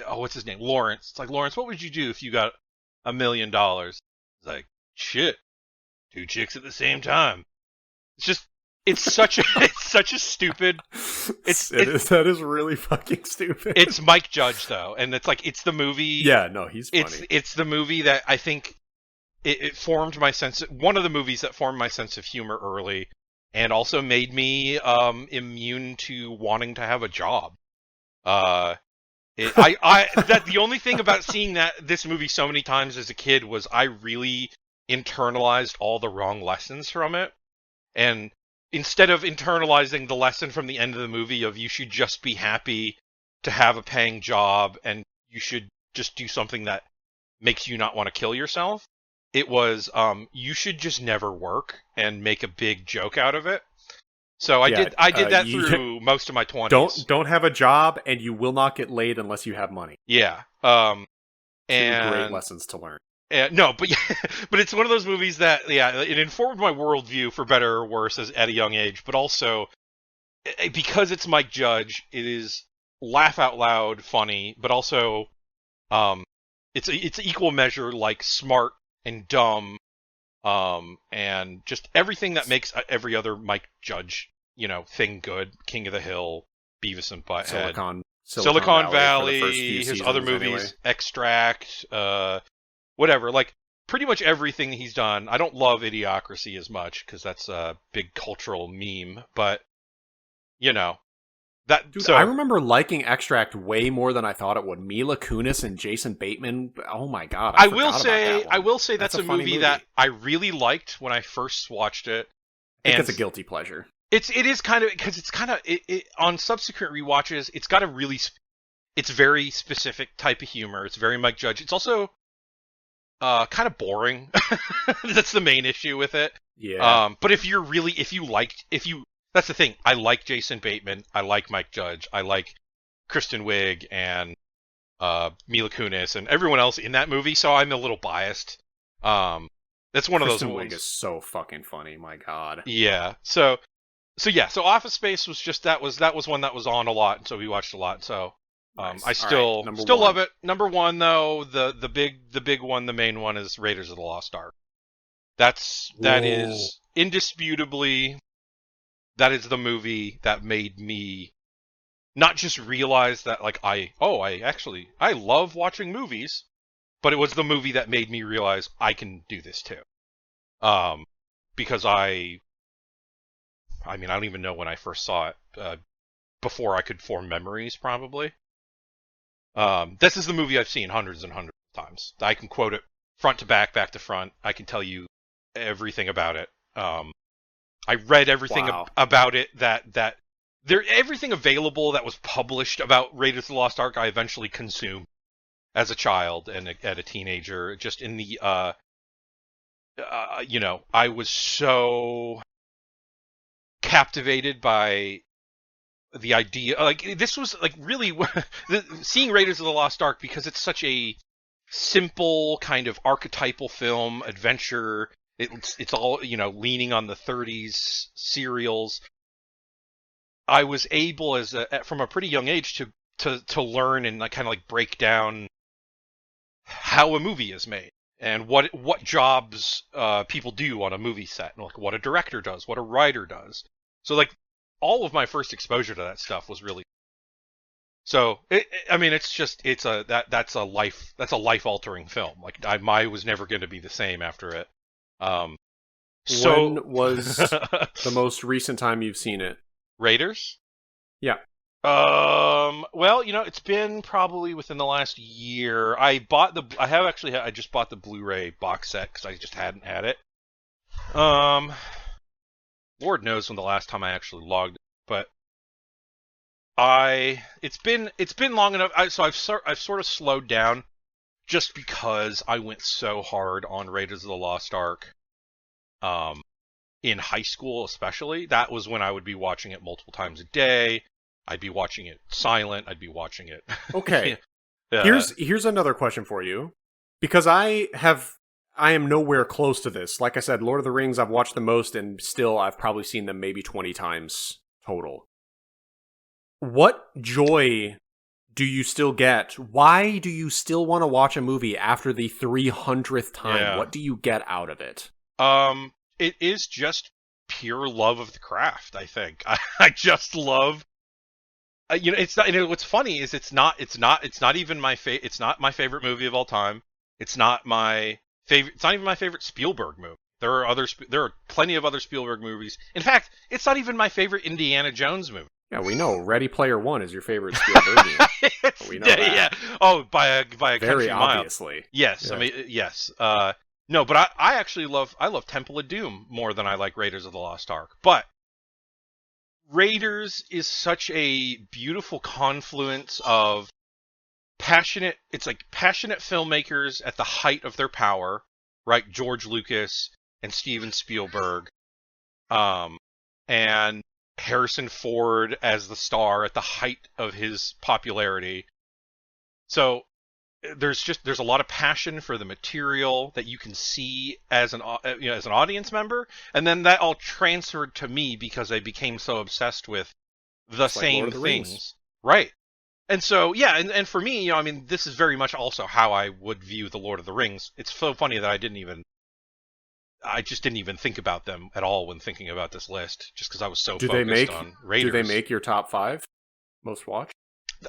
what's his name? Lawrence. It's like, Lawrence, what would you do if you got $1 million? He's like, shit. 2 chicks at the same time. It's just... It's such a stupid. That is really fucking stupid. It's Mike Judge though, and it's the movie. Yeah, no, he's funny. It's the movie that I think it formed my sense. One of the movies that formed my sense of humor early, and also made me immune to wanting to have a job. That the only thing about seeing this movie so many times as a kid was I really internalized all the wrong lessons from it, and instead of internalizing the lesson from the end of the movie of you should just be happy to have a paying job and you should just do something that makes you not want to kill yourself, it was you should just never work and make a big joke out of it. So I did that through most of my 20s. Don't have a job and you will not get laid unless you have money. Yeah. And great lessons to learn. No, but but it's one of those movies that it informed my worldview for better or worse at a young age. But also because it's Mike Judge, it is laugh out loud funny, but also it's equal measure like smart and dumb, and just everything that makes every other Mike Judge thing good. King of the Hill, Beavis and Butthead, Silicon Valley, his other movies, anyway. Extract, whatever. Like pretty much everything he's done. I don't love Idiocracy as much because that's a big cultural meme, but that. Dude, I remember liking Extract way more than I thought it would. Mila Kunis and Jason Bateman. Oh my god! I will say that's a movie that I really liked when I first watched it. I think it's a guilty pleasure. It is kind of because it's kind of on subsequent rewatches. It's got it's very specific type of humor. It's very Mike Judge. It's also kind of boring. That's the main issue with it. Yeah. But that's the thing. I like Jason Bateman. I like Mike Judge. I like Kristen Wiig and Mila Kunis and everyone else in that movie. So I'm a little biased. That's one of those ones. Kristen Wiig is so fucking funny. My god. Yeah. So Office Space was just that was one that was on a lot, and so we watched a lot. So nice. I still love it. Number one though, the big one, the main one is Raiders of the Lost Ark. That is indisputably. That is the movie that made me not just realize that I love watching movies, but it was the movie that made me realize I can do this too. Because I don't even know when I first saw it, before I could form memories probably. This is the movie I've seen hundreds and hundreds of times. I can quote it front to back to front. I can tell you everything about it. I read everything about it everything available that was published about Raiders of the Lost Ark I eventually consumed as a child and a teenager. Just in the I was so captivated by the idea. This was really seeing Raiders of the Lost Ark because it's such a simple kind of archetypal film adventure. It's all, leaning on the 30s serials. I was able from a pretty young age to learn and kind of break down how a movie is made and what jobs people do on a movie set and what a director does, what a writer does. So all of my first exposure to that stuff was really. So that's a life altering film. I was never going to be the same after it. When was the most recent time you've seen it? Raiders? Yeah. Well, it's been probably within the last year. I just bought the Blu-ray box set because I just hadn't had it. Lord knows when the last time I actually logged it, but it's been long enough. So I've sort of slowed down. Just because I went so hard on Raiders of the Lost Ark, in high school especially, that was when I would be watching it multiple times a day. I'd be watching it silent. I'd be watching it. Okay. Here's another question for you, because I am nowhere close to this. Like I said, Lord of the Rings, I've watched the most, and still I've probably seen them maybe 20 times total. What joy do you still get? Why do you still want to watch a movie after the 300th time? Yeah. What do you get out of it? It is just pure love of the craft, I think. I just love. It's not. What's funny is it's not even my it's not my favorite movie of all time. It's not my favorite. It's not even my favorite Spielberg movie. There are plenty of other Spielberg movies. In fact, it's not even my favorite Indiana Jones movie. Yeah, we know Ready Player One is your favorite Spielbergian. We know that. Yeah. Oh, by a very country mile. Obviously. Yes. Yeah. I mean, yes. No, but I actually love Temple of Doom more than I like Raiders of the Lost Ark. But Raiders is such a beautiful confluence of passionate filmmakers at the height of their power, right? George Lucas and Steven Spielberg, and Harrison Ford as the star at the height of his popularity. So there's a lot of passion for the material that you can see as an as an audience member, and then that all transferred to me because I became so obsessed with the Just same like Lord of the things, Rings. right? And so yeah, and for me, I mean, this is very much also how I would view the Lord of the Rings. It's so funny that I just didn't even think about them at all when thinking about this list, just because I was so focused on Raiders. Do they make your top 5 most watched?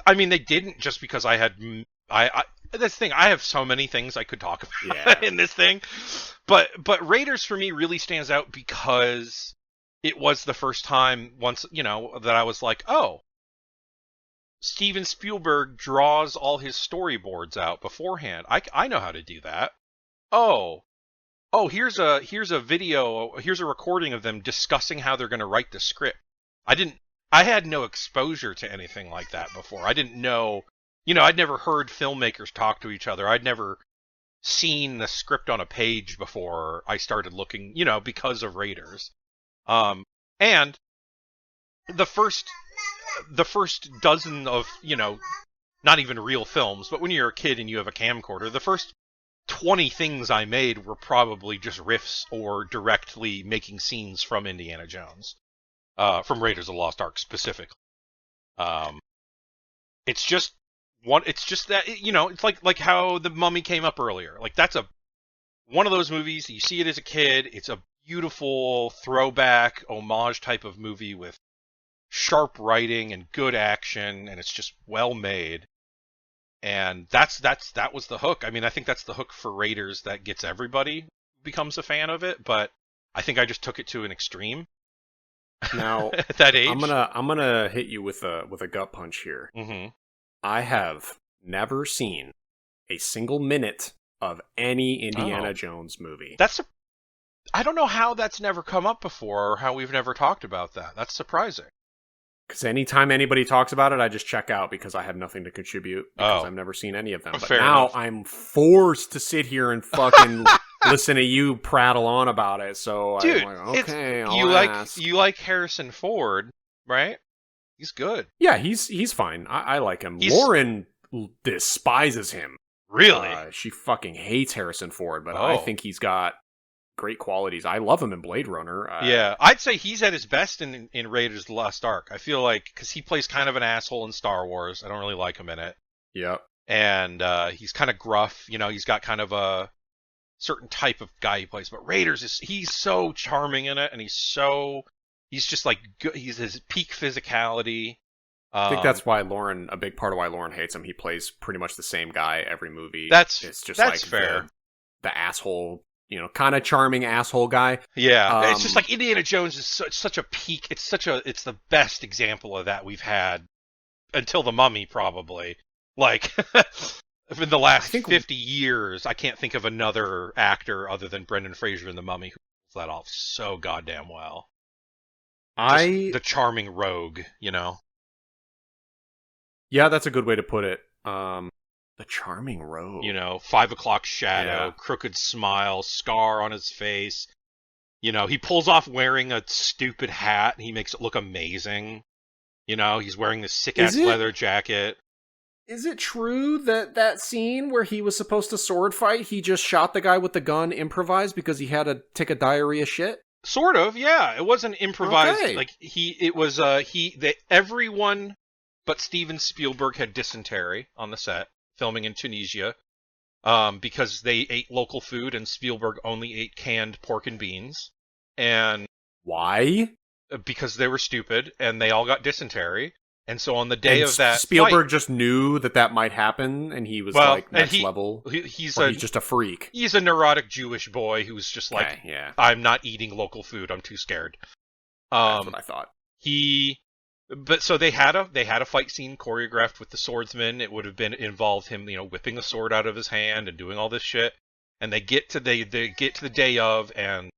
I mean, they didn't, just because I had that's the thing. I have so many things I could talk about in this thing, but Raiders for me really stands out because it was the first time that I was like, oh, Steven Spielberg draws all his storyboards out beforehand. I know how to do that. Oh, here's a video, here's a recording of them discussing how they're going to write the script. I had no exposure to anything like that before. I didn't know, I'd never heard filmmakers talk to each other. I'd never seen the script on a page before I started looking, because of Raiders. And the first dozen of, not even real films, but when you're a kid and you have a camcorder, the first 20 things I made were probably just riffs or directly making scenes from Indiana Jones, from Raiders of the Lost Ark specifically. It's just that, it's like how The Mummy came up earlier. Like, that's one of those movies, you see it as a kid, it's a beautiful throwback homage type of movie with sharp writing and good action, and it's just well made. And that was the hook. I mean, I think that's the hook for Raiders that gets everybody becomes a fan of it, but I think I just took it to an extreme. Now, at that age, I'm gonna hit you with a gut punch here. Mm-hmm. I have never seen a single minute of any Indiana Jones movie. I don't know how that's never come up before, or how we've never talked about that. That's surprising. Because anytime anybody talks about it, I just check out because I have nothing to contribute because I've never seen any of them. But fair now enough. I'm forced to sit here and fucking listen to you prattle on about it. So dude, I'm like, okay, you like Harrison Ford, right? He's good. Yeah, he's fine. I like him. Lauren despises him. Really? She fucking hates Harrison Ford, but I think he's got great qualities. I love him in Blade Runner. Yeah, I'd say he's at his best in Raiders of the Lost Ark. I feel like, because he plays kind of an asshole in Star Wars. I don't really like him in it. Yep. And he's kind of gruff. He's got kind of a certain type of guy he plays. But Raiders, he's so charming in it, and he's just like good. He's his peak physicality. I think that's why a big part of why Lauren hates him. He plays pretty much the same guy every movie. That's fair. The asshole, kind of charming asshole guy. Yeah, it's just like Indiana Jones is such a peak. It's the best example of that we've had until The Mummy, probably. Like, in the last 50 years, I can't think of another actor other than Brendan Fraser in The Mummy who pulls that off so goddamn well. The charming rogue, Yeah, that's a good way to put it. The charming rogue. 5 o'clock shadow, crooked smile, scar on his face. He pulls off wearing a stupid hat and he makes it look amazing. He's wearing this sick-ass leather jacket. Is it true that scene where he was supposed to sword fight, he just shot the guy with the gun improvised because he had to take a diarrhea shit? Sort of, yeah. It wasn't improvised. Okay. Like, everyone but Steven Spielberg had dysentery on the set, filming in Tunisia, because they ate local food and Spielberg only ate canned pork and beans. And why? Because they were stupid and they all got dysentery. And so on the day of that Spielberg fight, just knew that might happen, and he was next level. He's just a freak. He's a neurotic Jewish boy who's just like, I'm not eating local food. I'm too scared. That's what I thought. But so they had a fight scene choreographed with the swordsman. It would have involved him, whipping the sword out of his hand and doing all this shit. And they get to the day of, and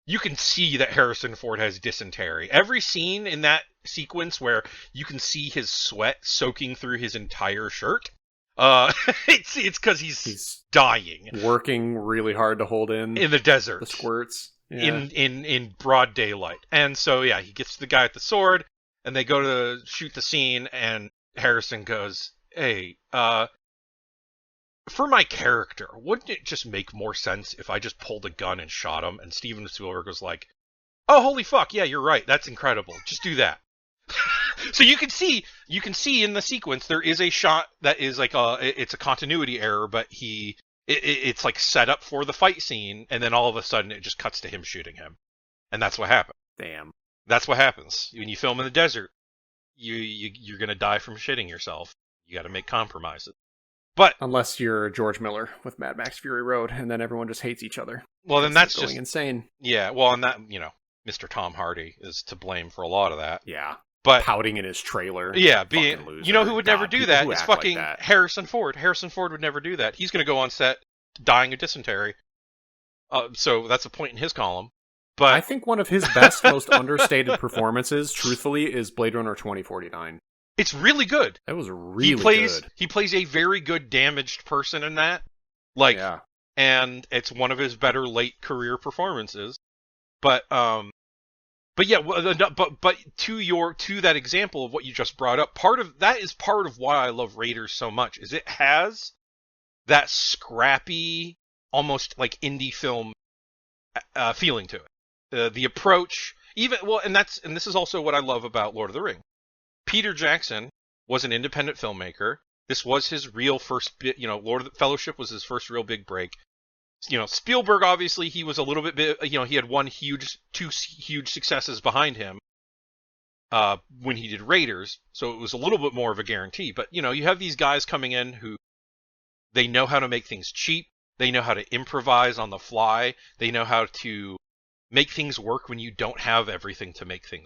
you can see that Harrison Ford has dysentery. Every scene in that sequence where you can see his sweat soaking through his entire shirt, it's because he's dying, working really hard to hold in the desert, the squirts in broad daylight. And so he gets to the guy with the sword, and they go to shoot the scene, and Harrison goes, "Hey, for my character, wouldn't it just make more sense if I just pulled a gun and shot him? And Steven Spielberg was like, "Oh, holy fuck! Yeah, you're right. That's incredible. Just do that." So you can see in the sequence there is a shot that is like it's a continuity error, but it's like set up for the fight scene, and then all of a sudden it just cuts to him shooting him, and that's what happened. Damn. That's what happens when you film in the desert. You're gonna die from shitting yourself. You got to make compromises. But unless you're George Miller with Mad Max Fury Road, and then everyone just hates each other. Well, then that's going just insane. Yeah. Well, and that Mr. Tom Hardy is to blame for a lot of that. Yeah. But pouting in his trailer. Yeah, being who would never do that? It's fucking like Harrison Ford. Harrison Ford would never do that. He's going to go on set dying of dysentery. So that's a point in his column. But I think one of his best, most understated performances, truthfully, is Blade Runner 2049. It's really good. That was really good. He plays a very good damaged person in that. And it's one of his better late career performances. But yeah, but to that example of what you just brought up, part of why I love Raiders so much is it has that scrappy, almost like indie film feeling to it. The approach, and this is also what I love about Lord of the Rings. Peter Jackson was an independent filmmaker. This was his real first bit. Lord of the Fellowship was his first real big break. Spielberg, obviously, he was a little bit, he had two huge successes behind him when he did Raiders, so it was a little bit more of a guarantee. But, you have these guys coming in who, they know how to make things cheap, they know how to improvise on the fly, they know how to make things work when you don't have everything to make things.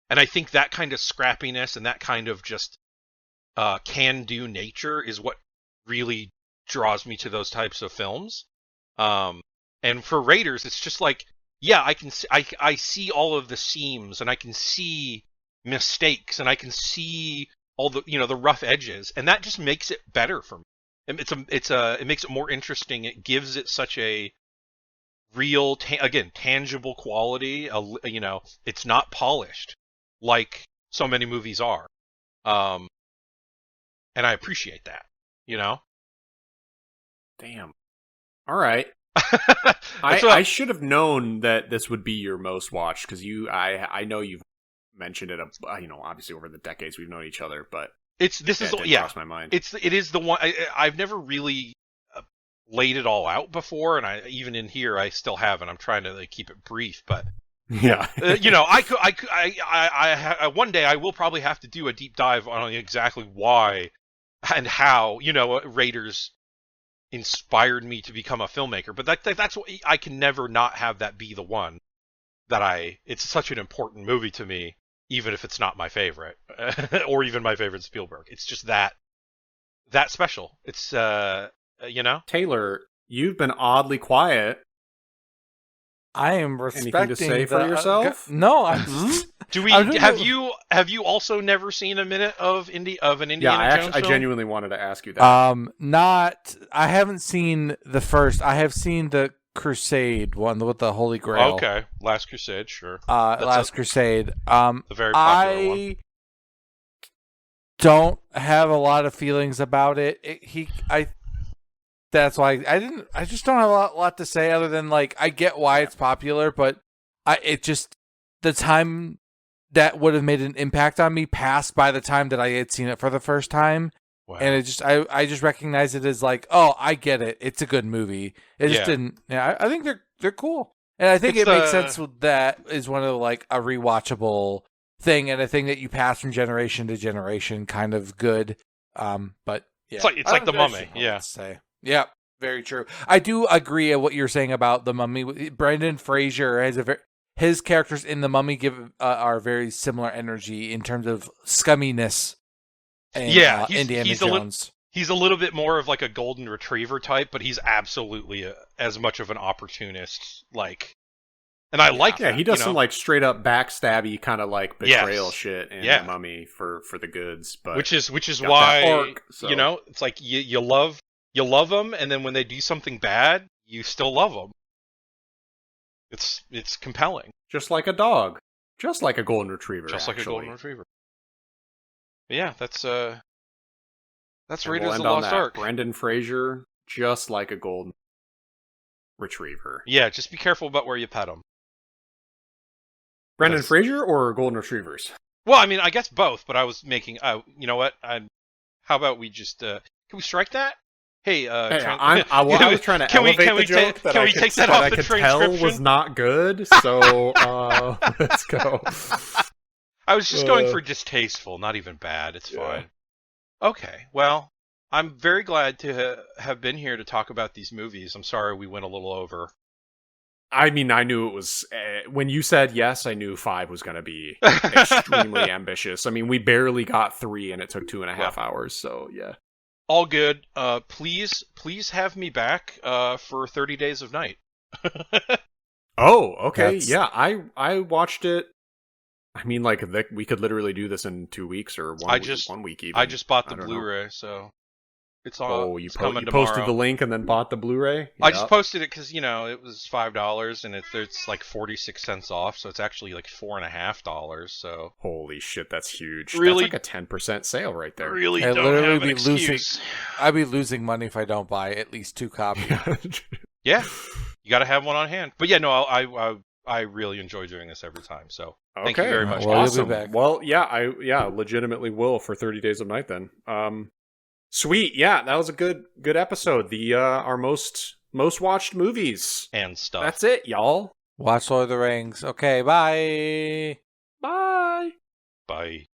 And I think that kind of scrappiness and that kind of just can-do nature is what really draws me to those types of films. And for Raiders, it's just like, yeah, I see all of the seams, and I can see mistakes, and I can see all the, the rough edges, and that just makes it better for me. It makes it more interesting. It gives it such a real, tangible quality. It's not polished like so many movies are. And I appreciate that, Damn. All right. I should have known that this would be your most watched, because I know you've mentioned it, obviously over the decades we've known each other, but crossed my mind. It is the one I've never really laid it all out before, and even in here I still haven't. I'm trying to keep it brief, but yeah, I one day I will probably have to do a deep dive on exactly why and how Raiders inspired me to become a filmmaker, but that's what I can never not have that be the one that it's such an important movie to me, even if it's not my favorite or even my favorite Spielberg. It's just that special. It's Taylor, you've been oddly quiet. I am respecting. Anything to say for yourself? No, have you also never seen a minute of an Indiana Jones film? I genuinely wanted to ask you that. I haven't seen the first. I have seen the Crusade one with the Holy Grail. Okay, Last Crusade, sure. Crusade. A very popular one. I don't have a lot of feelings about it. That's why I just don't have a lot to say other than I get why it's popular, but the time that would have made an impact on me passed by the time that I had seen it for the first time. Wow. And I just recognize it as I get it. It's a good movie. It just didn't. Yeah, I think they're cool, and I think it makes sense. That is one of a rewatchable thing and a thing that you pass from generation to generation, kind of good. But yeah, it's like the Mummy. Yeah. Yeah, very true. I do agree at what you're saying about the Mummy. Brendan Fraser has his characters in the Mummy are very similar energy in terms of scumminess. And, Indiana Jones. He's a little bit more of a golden retriever type, but he's absolutely as much of an opportunist. And I like that. Yeah, he does some straight up backstabby kind of betrayal shit in the Mummy for the goods. But which is why arc, so. It's you love them, and then when they do something bad, you still love them. It's compelling. Just like a dog. Just like a golden retriever. Just like a golden retriever. But yeah, that's That's And Raiders we'll of end the on Lost that. Ark. Brendan Fraser, just like a golden retriever. Yeah, just be careful about where you pet him. Brendan Fraser or golden retrievers? Well, I mean, I guess both, but I was making. You know what? How about we just? Can we strike that? Hey, I was trying to elevate the joke that I could tell was not good. So let's go. I was just going for distasteful, not even bad. It's fine. Okay, well, I'm very glad to have been here to talk about these movies. I'm sorry we went a little over. I mean, I knew it was... when you said yes, I knew 5 was going to be extremely ambitious. I mean, we barely got 3, and it took 2.5 hours, so yeah. All good. Please have me back for 30 Days of Night. Oh, okay. Yeah, I watched it. I mean, like, we could literally do this in 2 weeks or 1 week even. I just bought the Blu-ray, so... It's on. Oh, you posted tomorrow. the link and then bought the Blu-ray? Yep. I just posted it because, it was $5 and it's like 46 cents off, so it's actually like $4.50. So holy shit, that's huge. Really, that's like a 10% sale right there. Really, don't have an excuse. I'd be losing money if I don't buy at least 2 copies. Yeah, you got to have one on hand. But yeah, no, I really enjoy doing this every time. So thank you very much. Well, awesome. You'll be back. Well, yeah, legitimately will for 30 Days of Night then. Sweet, yeah, that was a good episode. The our most watched movies and stuff. That's it, y'all. Watch Lord of the Rings. Okay, bye. Bye. Bye.